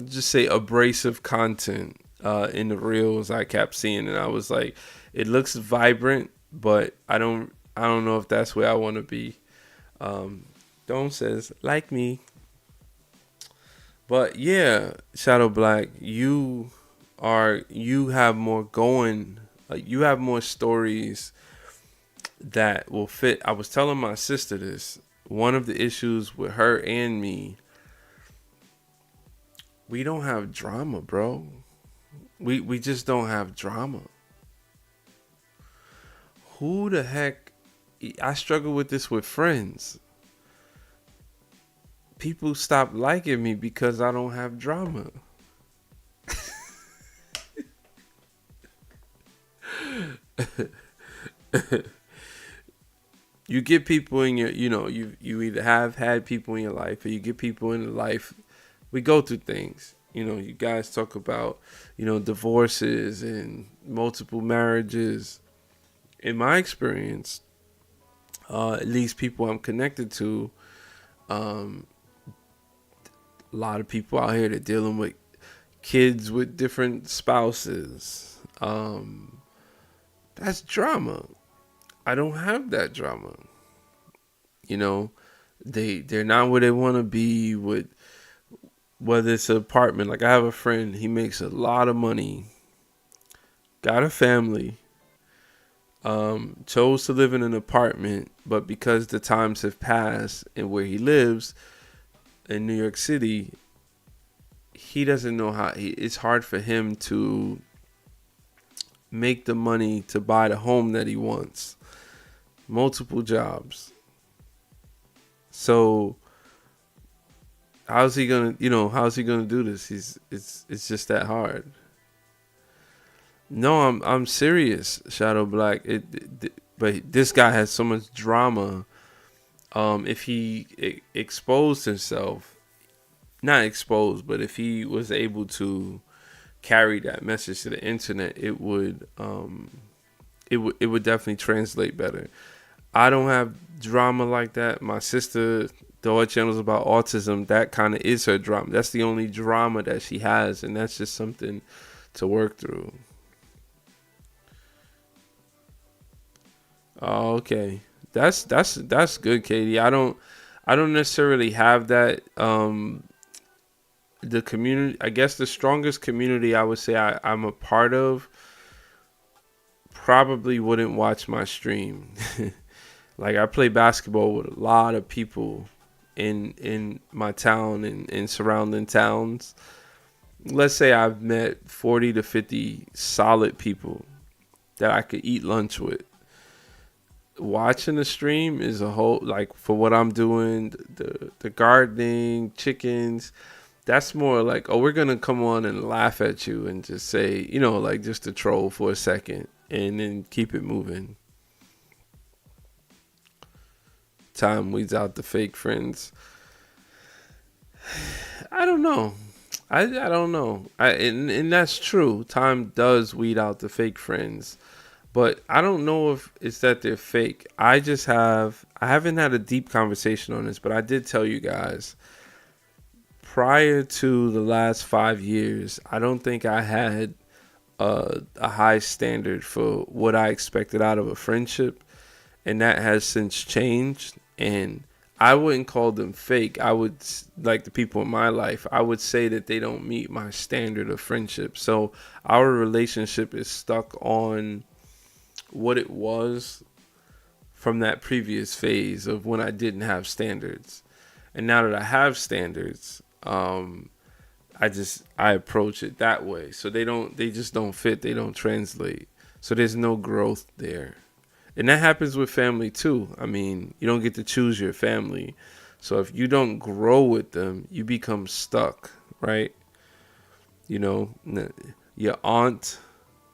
just say abrasive content in the reels I kept seeing, and I was like, it looks vibrant, but I don't know if that's where I want to be. Dome says, like me. But yeah, Shadow Black, you have more going. You have more stories that will fit. I was telling my sister this. One of the issues with her and me, we don't have drama, bro. We just don't have drama. Who the heck? I struggle with this with friends. People stop liking me because I don't have drama. You get people in your, you either have had people in your life or you get people in your life we go through things. You guys talk about, divorces and multiple marriages. In my experience, at least people I'm connected to, um, a lot of people out here that dealing with kids with different spouses. That's drama. I don't have that drama. You know, they're not where they want to be with whether it's an apartment. Like I have a friend, he makes a lot of money, got a family, chose to live in an apartment, but because the times have passed and where he lives in New York City, he doesn't know how. It's hard for him to make the money to buy the home that he wants. Multiple jobs. So how's he gonna do this? It's just that hard. No, I'm serious, Shadow Black. But this guy has so much drama. If he exposed himself, not exposed, but if he was able to carry that message to the internet, it would definitely translate better. I don't have drama like that. My sister, the whole channel's about autism. That kind of is her drama. That's the only drama that she has, and that's just something to work through. Oh, okay. That's good, Katie. I don't necessarily have that. The community, I guess the strongest community I would say I'm a part of probably wouldn't watch my stream. Like I play basketball with a lot of people in my town and in surrounding towns. Let's say I've met 40 to 50 solid people that I could eat lunch with. Watching the stream is a whole, like for what I'm doing, the gardening, chickens, that's more like, oh, we're gonna come on and laugh at you and just say, like just to troll for a second and then keep it moving. Time weeds out the fake friends. I don't know. I don't know. And that's true. Time does weed out the fake friends. But I don't know if it's that they're fake. I haven't had a deep conversation on this, but I did tell you guys prior to the last 5 years, I don't think I had a high standard for what I expected out of a friendship. And that has since changed. And I wouldn't call them fake. I would, like the people in my life, I would say that they don't meet my standard of friendship. So our relationship is stuck on what it was from that previous phase of when I didn't have standards. And now that I have standards, I approach it that way. So they just don't fit. They don't translate. So there's no growth there. And that happens with family too. I mean, you don't get to choose your family. So if you don't grow with them, you become stuck, right? Your aunt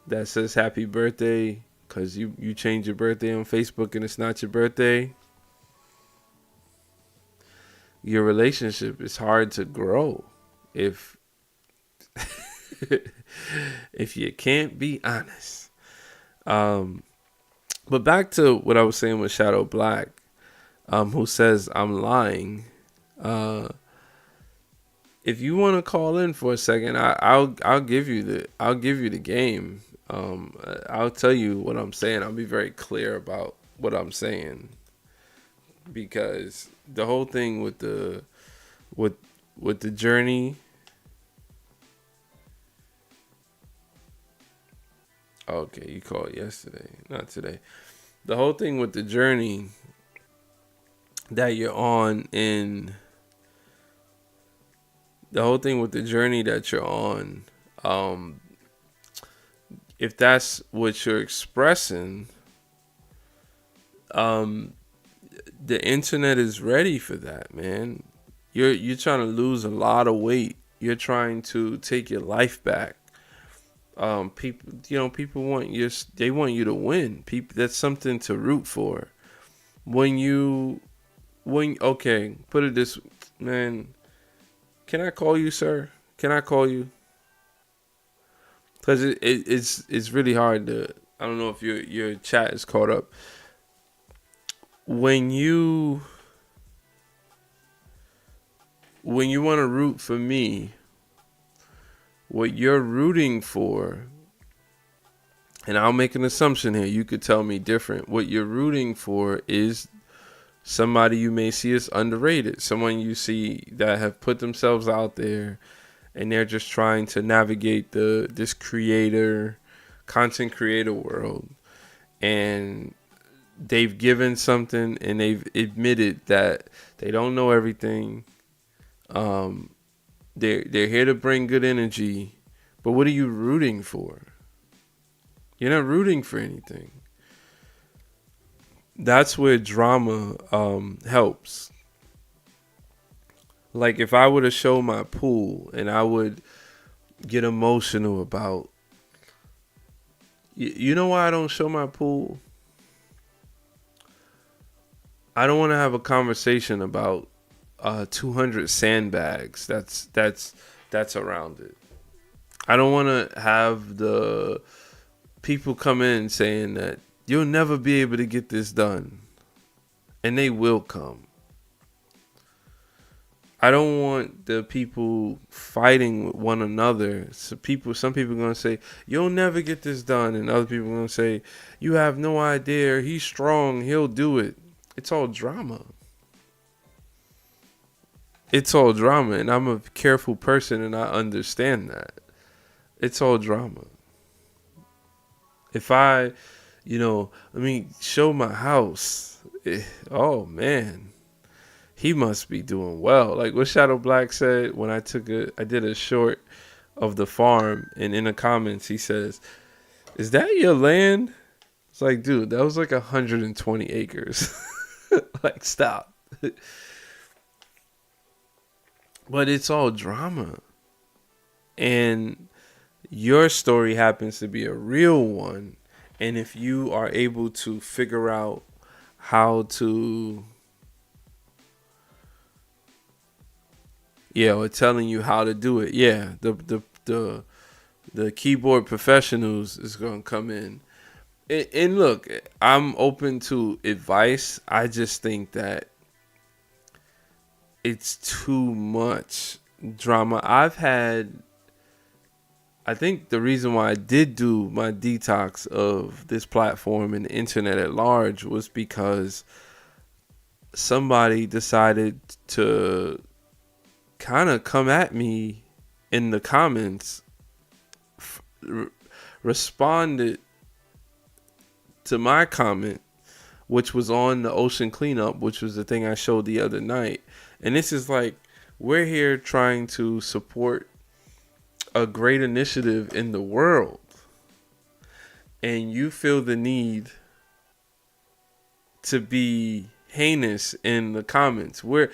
that says happy birthday because you change your birthday on Facebook and it's not your birthday. Your relationship is hard to grow if if you can't be honest. But back to what I was saying with Shadow Black, who says I'm lying. If you want to call in for a second, I'll give you the game. I'll tell you what I'm saying. I'll be very clear about what I'm saying, because the whole thing with the journey. Okay, you called yesterday, not today. The whole thing with the journey that you're on if that's what you're expressing, the internet is ready for that, man. You're trying to lose a lot of weight. You're trying to take your life back. People want you to win. That's something to root for. Okay, put it this, man. Can I call you, sir? Can I call you? Because it's really hard to. I don't know if your chat is caught up. When you want to root for me, what you're rooting for, and I'll make an assumption here. You could tell me different. What you're rooting for is somebody you may see as underrated, someone you see that have put themselves out there, and they're just trying to navigate this content creator world, and they've given something and they've admitted that they don't know everything. They're here to bring good energy, but what are you rooting for? You're not rooting for anything. That's where drama helps. Like if I were to show my pool and I would get emotional about, you know why I don't show my pool? I don't want to have a conversation about 200 sandbags that's around it. I don't want to have the people come in saying that you'll never be able to get this done, and they will come. I don't want the people fighting with one another. Some people are going to say, you'll never get this done. And other people are going to say, you have no idea. He's strong. He'll do it. It's all drama. It's all drama. And I'm a careful person and I understand that. It's all drama. If I, let me show my house. Oh, man. He must be doing well. Like what Shadow Black said when I did a short of the farm, and in the comments he says, "Is that your land?" It's like, dude, that was like 120 acres. Like, stop. But it's all drama, and your story happens to be a real one. And if you are able to figure out how to or telling you how to do it. Yeah, the keyboard professionals is gonna come in. And look, I'm open to advice. I just think that it's too much drama. I think the reason why I did do my detox of this platform and the internet at large was because somebody decided to kind of come at me in the comments, responded to my comment, which was on the ocean cleanup, which was the thing I showed the other night. And this is like, we're here trying to support a great initiative in the world, and you feel the need to be heinous in the comments. We're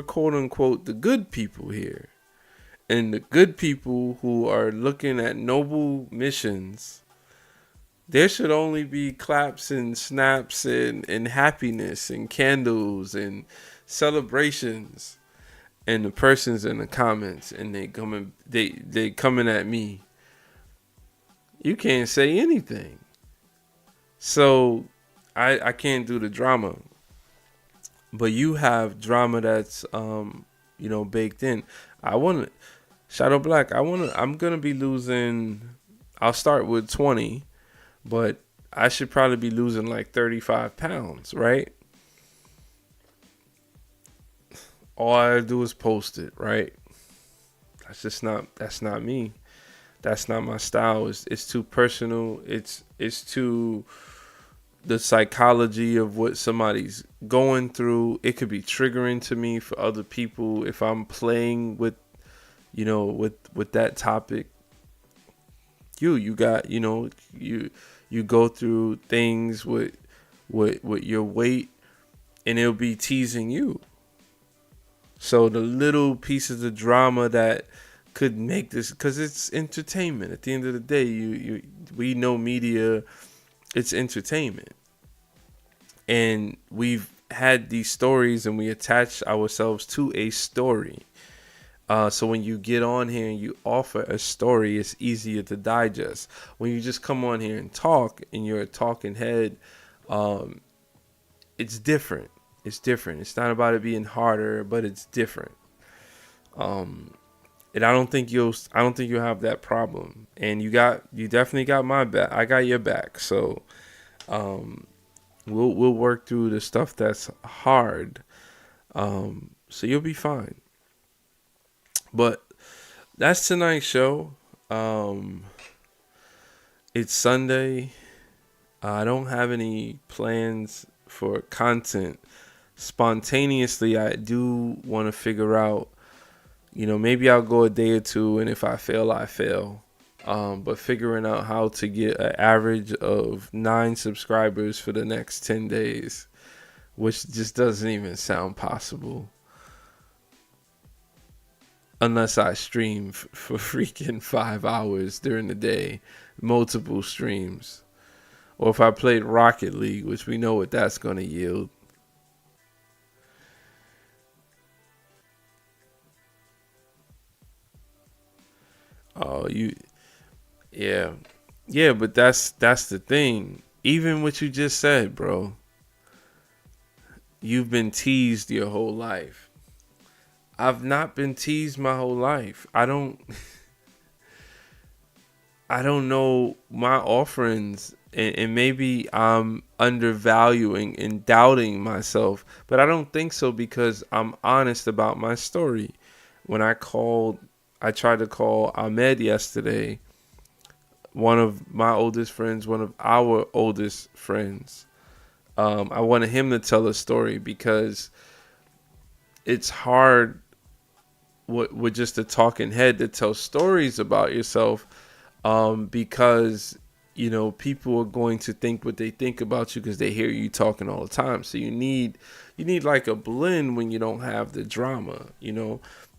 quote unquote the good people here, and the good people who are looking at noble missions, there should only be claps and snaps and happiness and candles and celebrations. And the person's in the comments and they coming at me, you can't say anything. So I can't do the drama. But you have drama that's baked in. Shadow Black, I'm gonna be losing. I'll start with 20, but I should probably be losing like 35 pounds, right? All I do is post it, right? That's not me. That's not my style. It's too personal. It's too the psychology of what somebody's going through. It could be triggering to me for other people if I'm playing with that topic. You got, you go through things with your weight, and it'll be teasing you. So the little pieces of drama that could make this, because it's entertainment. At the end of the day, we know media, it's entertainment. And we've had these stories and we attach ourselves to a story. So when you get on here and you offer a story, it's easier to digest. When you just come on here and talk and you're a talking head, um, it's different. It's different. It's not about it being harder, but it's different. Um, and I don't think you'll have that problem. And you definitely got my back. I got your back. So um, we'll work through the stuff that's hard. So you'll be fine. But that's tonight's show. Um, it's Sunday. I don't have any plans for content. Spontaneously, I do want to figure out, maybe I'll go a day or two, and if I fail, I fail. But figuring out how to get an average of 9 subscribers for the next 10 days, which just doesn't even sound possible. Unless I stream for freaking 5 hours during the day, multiple streams. Or if I played Rocket League, which we know what that's going to yield. Oh, yeah. Yeah, but that's the thing. Even what you just said, bro. You've been teased your whole life. I've not been teased my whole life. I don't know my offerings, and maybe I'm undervaluing and doubting myself, but I don't think so because I'm honest about my story. When I tried to call Ahmed yesterday, one of my oldest friends, one of our oldest friends. I wanted him to tell a story because it's hard with just a talking head to tell stories about yourself, because people are going to think what they think about you because they hear you talking all the time. So you need like a blend when you don't have the drama.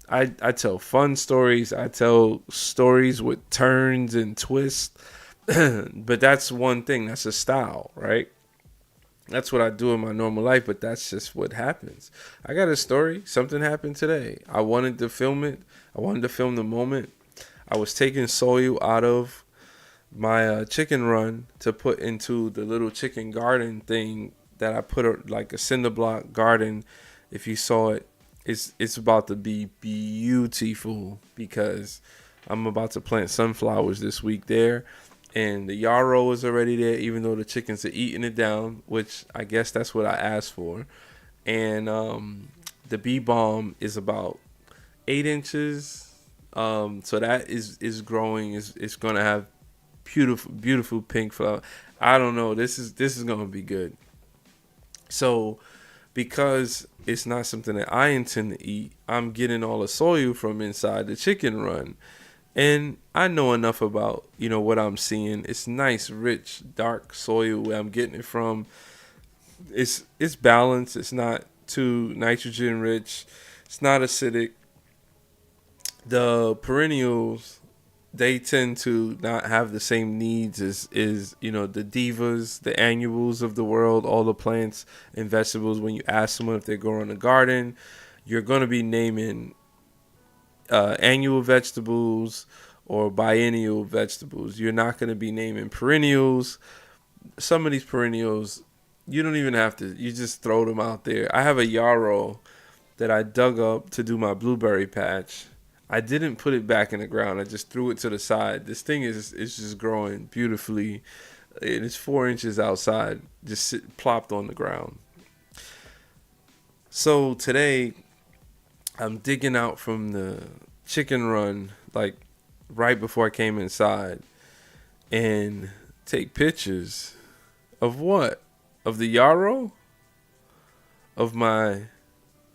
I tell fun stories. I tell stories with turns and twists. But that's one thing. That's a style, right? That's what I do in my normal life, but that's just what happens. I got a story. Something happened today. I wanted to film it. I wanted to film the moment. I was taking soil out of my chicken run to put into the little chicken garden thing that I put like a cinder block garden. If you saw it, it's about to be beautiful because I'm about to plant sunflowers this week there. And the yarrow is already there, even though the chickens are eating it down, which I guess that's what I asked for. And the bee balm is about 8 inches. So that is growing. It's gonna have beautiful pink flower. I don't know. This is gonna be good. So because it's not something that I intend to eat, I'm getting all the soil from inside the chicken run. And I know enough about, what I'm seeing. It's nice, rich, dark soil where I'm getting it from. It's balanced. It's not too nitrogen rich. It's not acidic. The perennials, they tend to not have the same needs as the divas, the annuals of the world, all the plants and vegetables. When you ask someone if they're growing a garden, you're going to be naming annual vegetables or biennial vegetables. You're not going to be naming perennials. Some of these perennials, you don't even have to. You just throw them out there. I have a yarrow that I dug up to do my blueberry patch. I didn't put it back in the ground. I just threw it to the side. This thing is just growing beautifully. It is 4 inches outside, just plopped on the ground. So today, I'm digging out from the chicken run, like right before I came inside, and take pictures of what? Of the yarrow? Of my...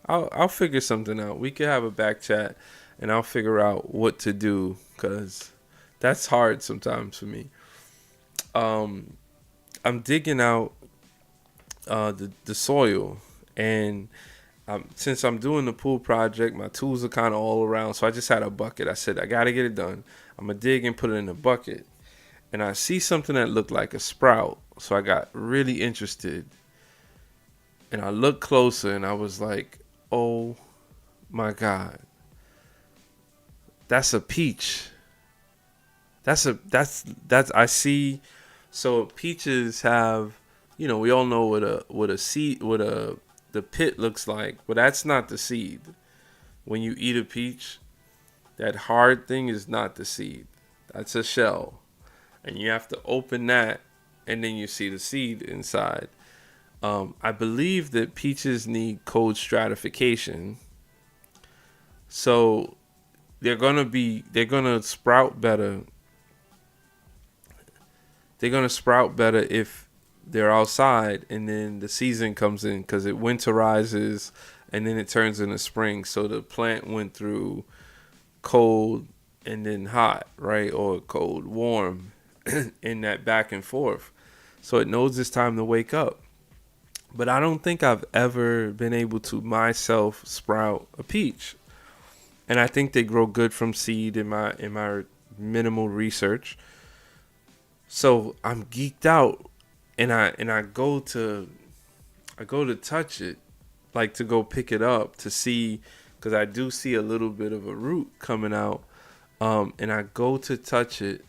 I'll figure something out. We could have a back chat, and I'll figure out what to do, because that's hard sometimes for me. I'm digging out the soil, and since I'm doing the pool project, my tools are kind of all around, so I just had a bucket. I said, I got to get it done. I'm going to dig and put it in a bucket. And I see something that looked like a sprout, so I got really interested. And I looked closer, and I was like, oh my God. That's a peach. That's I see. So peaches have, we all know what a seed, the pit looks like, but that's not the seed. When you eat a peach, that hard thing is not the seed. That's a shell, and you have to open that, and then you see the seed inside. I believe that peaches need cold stratification, so they're gonna sprout better. They're gonna sprout better if they're outside, and then the season comes in because it winterizes, and then it turns into spring. So the plant went through cold and then hot, right, or cold warm, in that back and forth. So it knows it's time to wake up. But I don't think I've ever been able to myself sprout a peach. And I think they grow good from seed in my minimal research. So I'm geeked out, and I go to touch it, like to go pick it up to see, because I do see a little bit of a root coming out. And I go to touch it,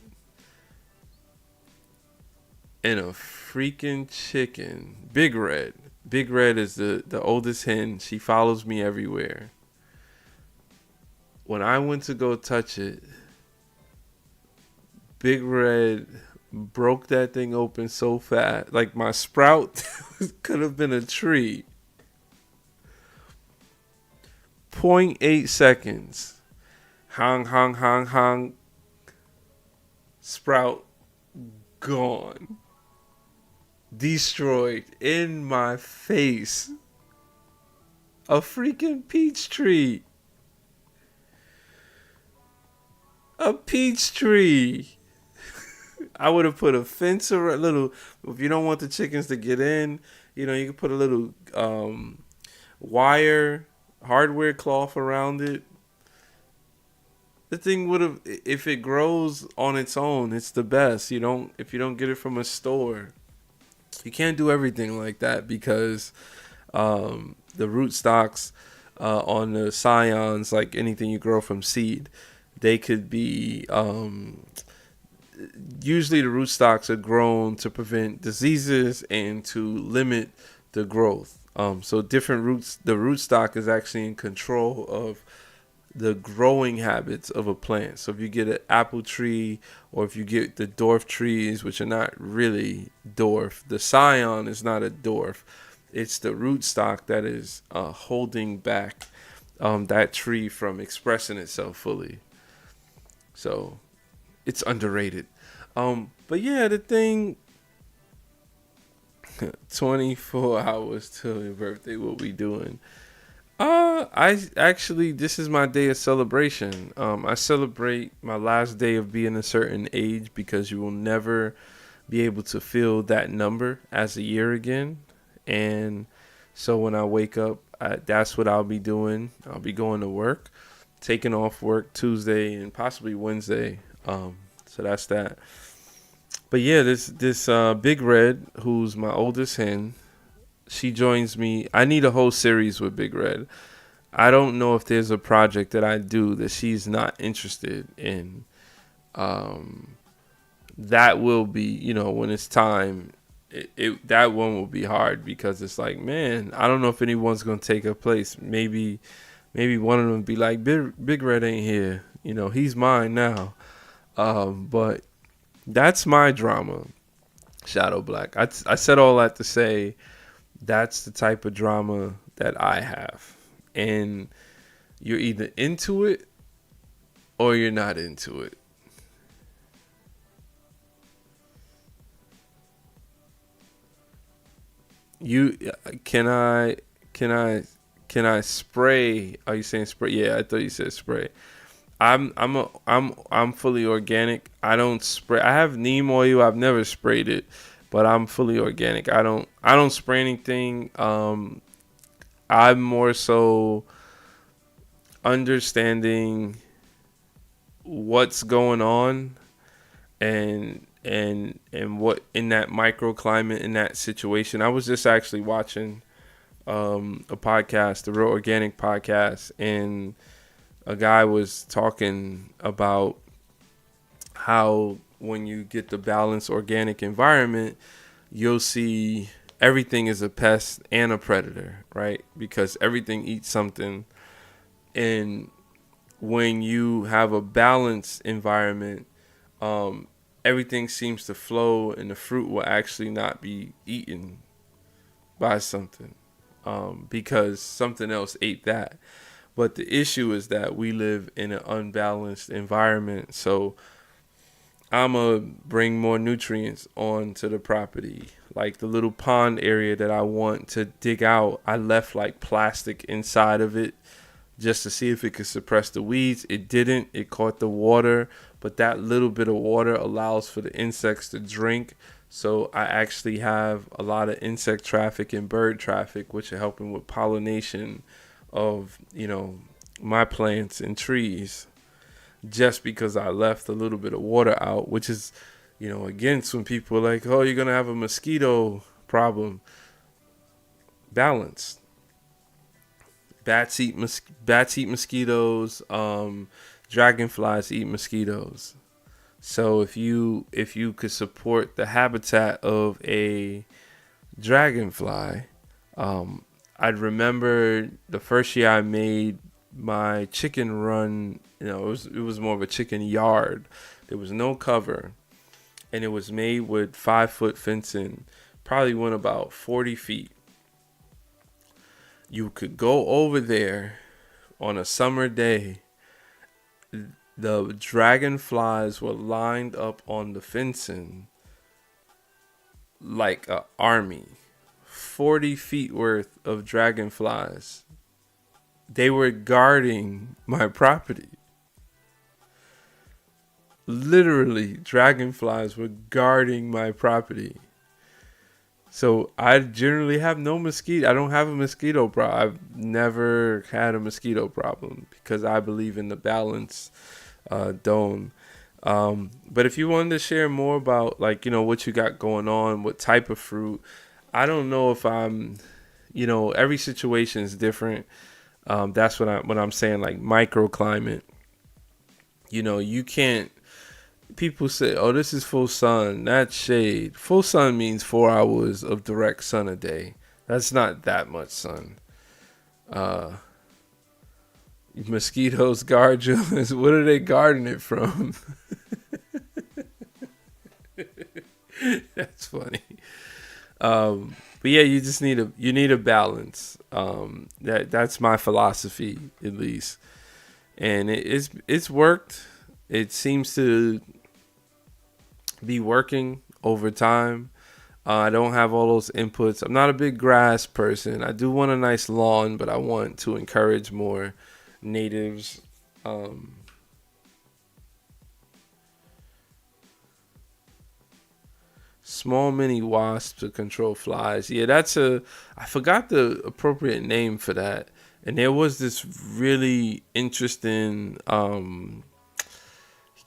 and a freaking chicken, Big Red. Big Red is the oldest hen. She follows me everywhere. When I went to go touch it, Big Red broke that thing open so fast. Like my sprout could have been a tree. Point 0.8 seconds. Hang, hang, hang, hang. Sprout gone. Destroyed in my face. A freaking peach tree. A peach tree. I would have put a fence or a little. If you don't want the chickens to get in, you can put a little wire, hardware cloth around it. The thing would have, if it grows on its own, it's the best. If you don't get it from a store, you can't do everything like that, because the rootstocks on the scions, like anything you grow from seed, they could be. Usually the rootstocks are grown to prevent diseases and to limit the growth. So different roots, the rootstock is actually in control of the growing habits of a plant. So if you get an apple tree, or if you get the dwarf trees, which are not really dwarf, the scion is not a dwarf. It's the rootstock that is holding back that tree from expressing itself fully. So it's underrated. But yeah, the thing, 24 hours till your birthday, what we doing? This is my day of celebration. I celebrate my last day of being a certain age, because you will never be able to feel that number as a year again. And so when I wake up, that's what I'll be doing. I'll be going to work, taking off work Tuesday and possibly Wednesday. So that's that. But yeah, this Big Red, who's my oldest hen, she joins me. I need a whole series with Big Red. I don't know if there's a project that I do that she's not interested in. That will be, when it's time, that one will be hard, because it's like, man, I don't know if anyone's going to take her place. Maybe one of them be like, Big Red ain't here. He's mine now. But that's my drama, Shadow Black. I said all that to say that's the type of drama that I have. And you're either into it or you're not into it. You can I spray? Are you saying spray? Yeah, I thought you said spray. I'm fully organic. I don't spray. I have neem oil. I've never sprayed it, but I'm fully organic. I don't spray anything. I'm more so understanding what's going on, and what in that microclimate, in that situation. I was just actually watching a podcast, the Real Organic podcast, and a guy was talking about how when you get the balanced organic environment, you'll see everything is a pest and a predator, right? Because everything eats something. And when you have a balanced environment, um, everything seems to flow and the fruit will actually not be eaten by something, because something else ate that. But the issue is that we live in an unbalanced environment. So I'm going to bring more nutrients onto the property. Like the little pond area that I want to dig out, I left like plastic inside of it just to see if it could suppress the weeds. It didn't. It caught the water, but that little bit of water allows for the insects to drink. So I actually have a lot of insect traffic and bird traffic, which are helping with pollination of, my plants and trees, just because I left a little bit of water out, which is, against when people are like, oh, you're going to have a mosquito problem. Balance. Bats eat mosquitoes. Dragonflies eat mosquitoes. So if you could support the habitat of a dragonfly, I'd remember the first year I made my chicken run. It was more of a chicken yard. There was no cover, and it was made with 5-foot fencing. Probably went about 40 feet. You could go over there on a summer day. The dragonflies were lined up on the fencing like an army. 40 feet worth of dragonflies. They were guarding my property. Literally, dragonflies were guarding my property. So I generally have no mosquito. I don't have a mosquito problem. I've never had a mosquito problem because I believe in the balance dome. But if you wanted to share more about what you got going on, what type of fruit, I don't know if I'm, every situation is different. That's what I'm saying, like microclimate. You can't. People say, oh, this is full sun, that's shade. Full sun means 4 hours of direct sun a day. That's not that much sun. Mosquitoes guard you. What are they guarding it from? That's funny. But yeah, you just need a balance. That's my philosophy, at least, and it's worked. It seems to be working over time. I don't have all those inputs. I'm not a big grass person. I do want a nice lawn, but I want to encourage more natives. Small mini wasps to control flies. Yeah, I forgot the appropriate name for that. And there was this really interesting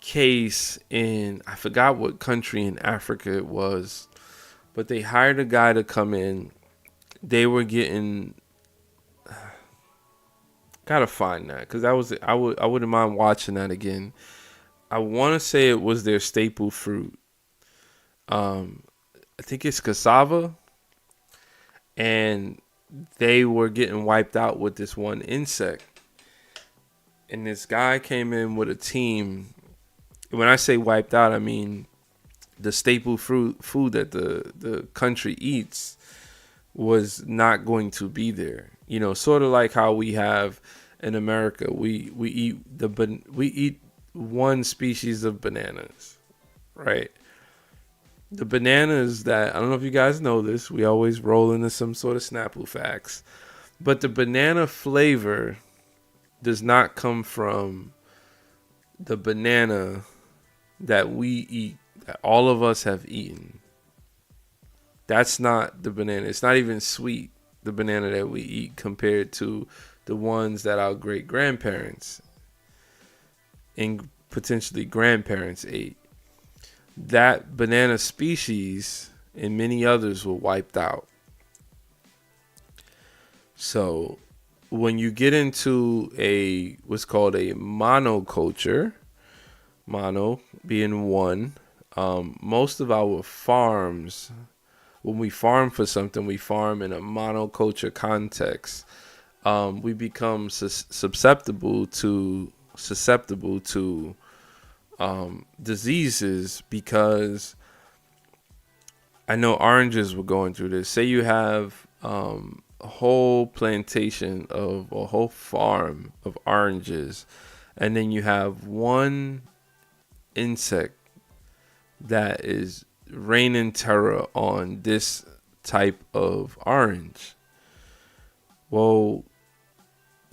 case in, I forgot what country in Africa it was, but they hired a guy to come in. They were getting, gotta find that, because I wouldn't mind watching that again. I want to say it was their staple fruit. I think it's cassava, and they were getting wiped out with this one insect. And this guy came in with a team. When I say wiped out, I mean the staple food that the country eats was not going to be there. Sort of like how we have in America, we eat one species of bananas, right? The bananas that, I don't know if you guys know this, we always roll into some sort of Snapple facts, but the banana flavor does not come from the banana that we eat, that all of us have eaten. That's not the banana. It's not even sweet, the banana that we eat, compared to the ones that our great grandparents and potentially grandparents ate. That banana species and many others were wiped out. So when you get into a what's called a monoculture, mono being one, most of our farms, when we farm for something, we farm in a monoculture context. We become susceptible to diseases because I know oranges were going through this. Say you have a whole plantation of a whole farm of oranges, and then you have one insect that is raining terror on this type of orange. Well,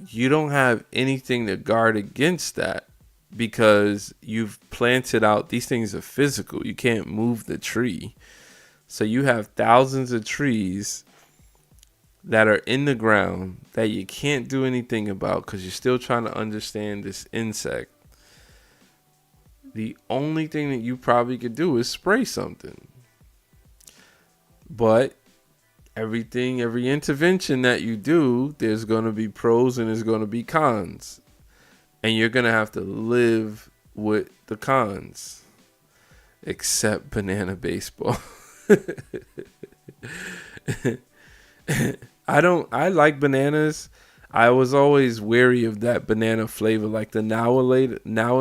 you don't have anything to guard against that because you've planted out. These things are physical. You can't move the tree. So you have thousands of trees that are in the ground that you can't do anything about because you're still trying to understand this insect. The only thing that you probably could do is spray something. But every intervention that you do, there's going to be pros and there's going to be cons. And you're going to have to live with the cons. Except banana baseball. I like bananas. I was always wary of that banana flavor, like the now and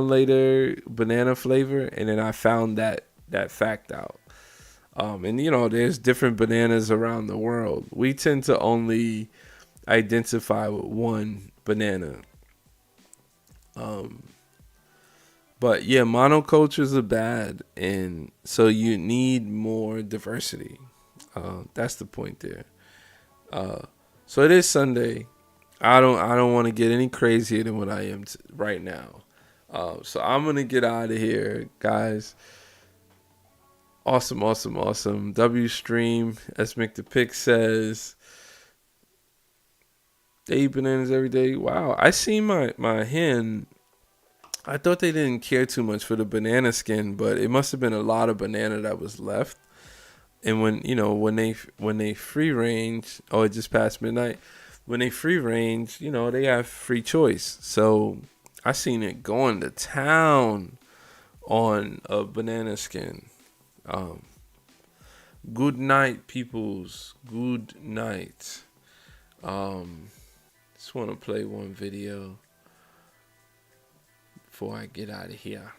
later banana flavor, and then I found that fact out. And there's different bananas around the world. We tend to only identify with one banana. But yeah, monocultures are bad, and so you need more diversity. That's the point there. So it is Sunday. I don't want to get any crazier than what I am right now. So I'm gonna get out of here, guys. Awesome, awesome, awesome. W stream, as Mick the Pick says. They eat bananas every day. Wow, I see my hen. I thought they didn't care too much for the banana skin, but it must have been a lot of banana that was left. And when they free range, oh, it just passed midnight. When they free range, they have free choice. So I seen it going to town on a banana skin. Good night, peoples. Good night. Just want to play one video before I get out of here.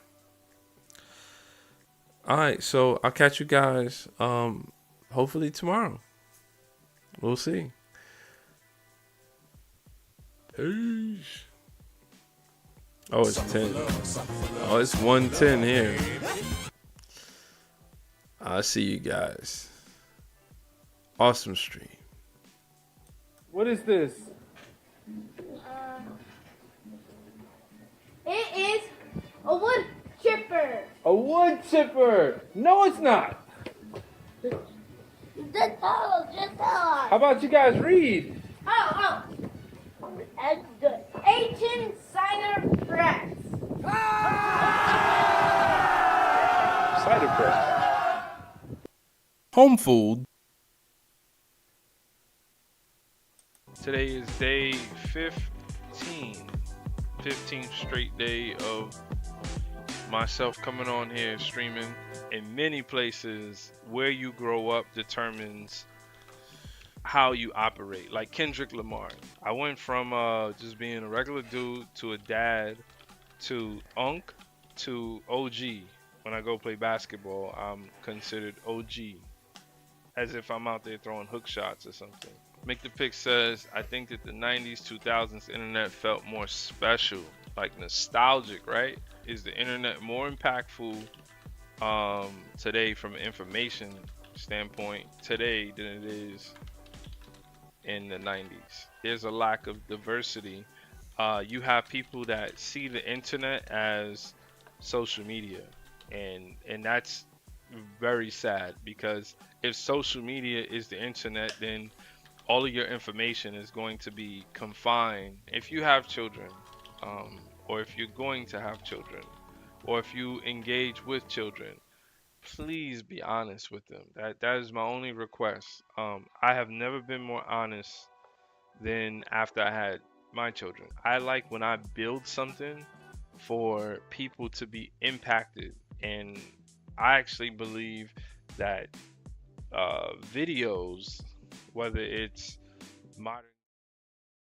All right, so I'll catch you guys hopefully tomorrow. We'll see. Peace. Oh, it's 10. Oh, it's 1:10 here. I'll see you guys. Awesome stream. What is this? It is a wood chipper. A wood chipper. No, it's not. Just tell us. How about you guys read? Oh. That's good. Ancient cider press. Cider press. Home food. Today is day 15. 15th straight day of myself coming on here streaming. In many places, where you grow up determines how you operate. Like Kendrick Lamar. I went from just being a regular dude to a dad to Unk to OG. When I go play basketball, I'm considered OG. As if I'm out there throwing hook shots or something. Make the Pick says, I think that the 90s, 2000s internet felt more special, like nostalgic, right? Is the internet more impactful today from an information standpoint today than it is in the 90s? There's a lack of diversity. You have people that see the internet as social media, and that's very sad, because if social media is the internet, then all of your information is going to be confined. If you have children, or if you're going to have children, or if you engage with children, please be honest with them. That is my only request. I have never been more honest than after I had my children. I like when I build something for people to be impacted, and I actually believe that videos, whether it's modern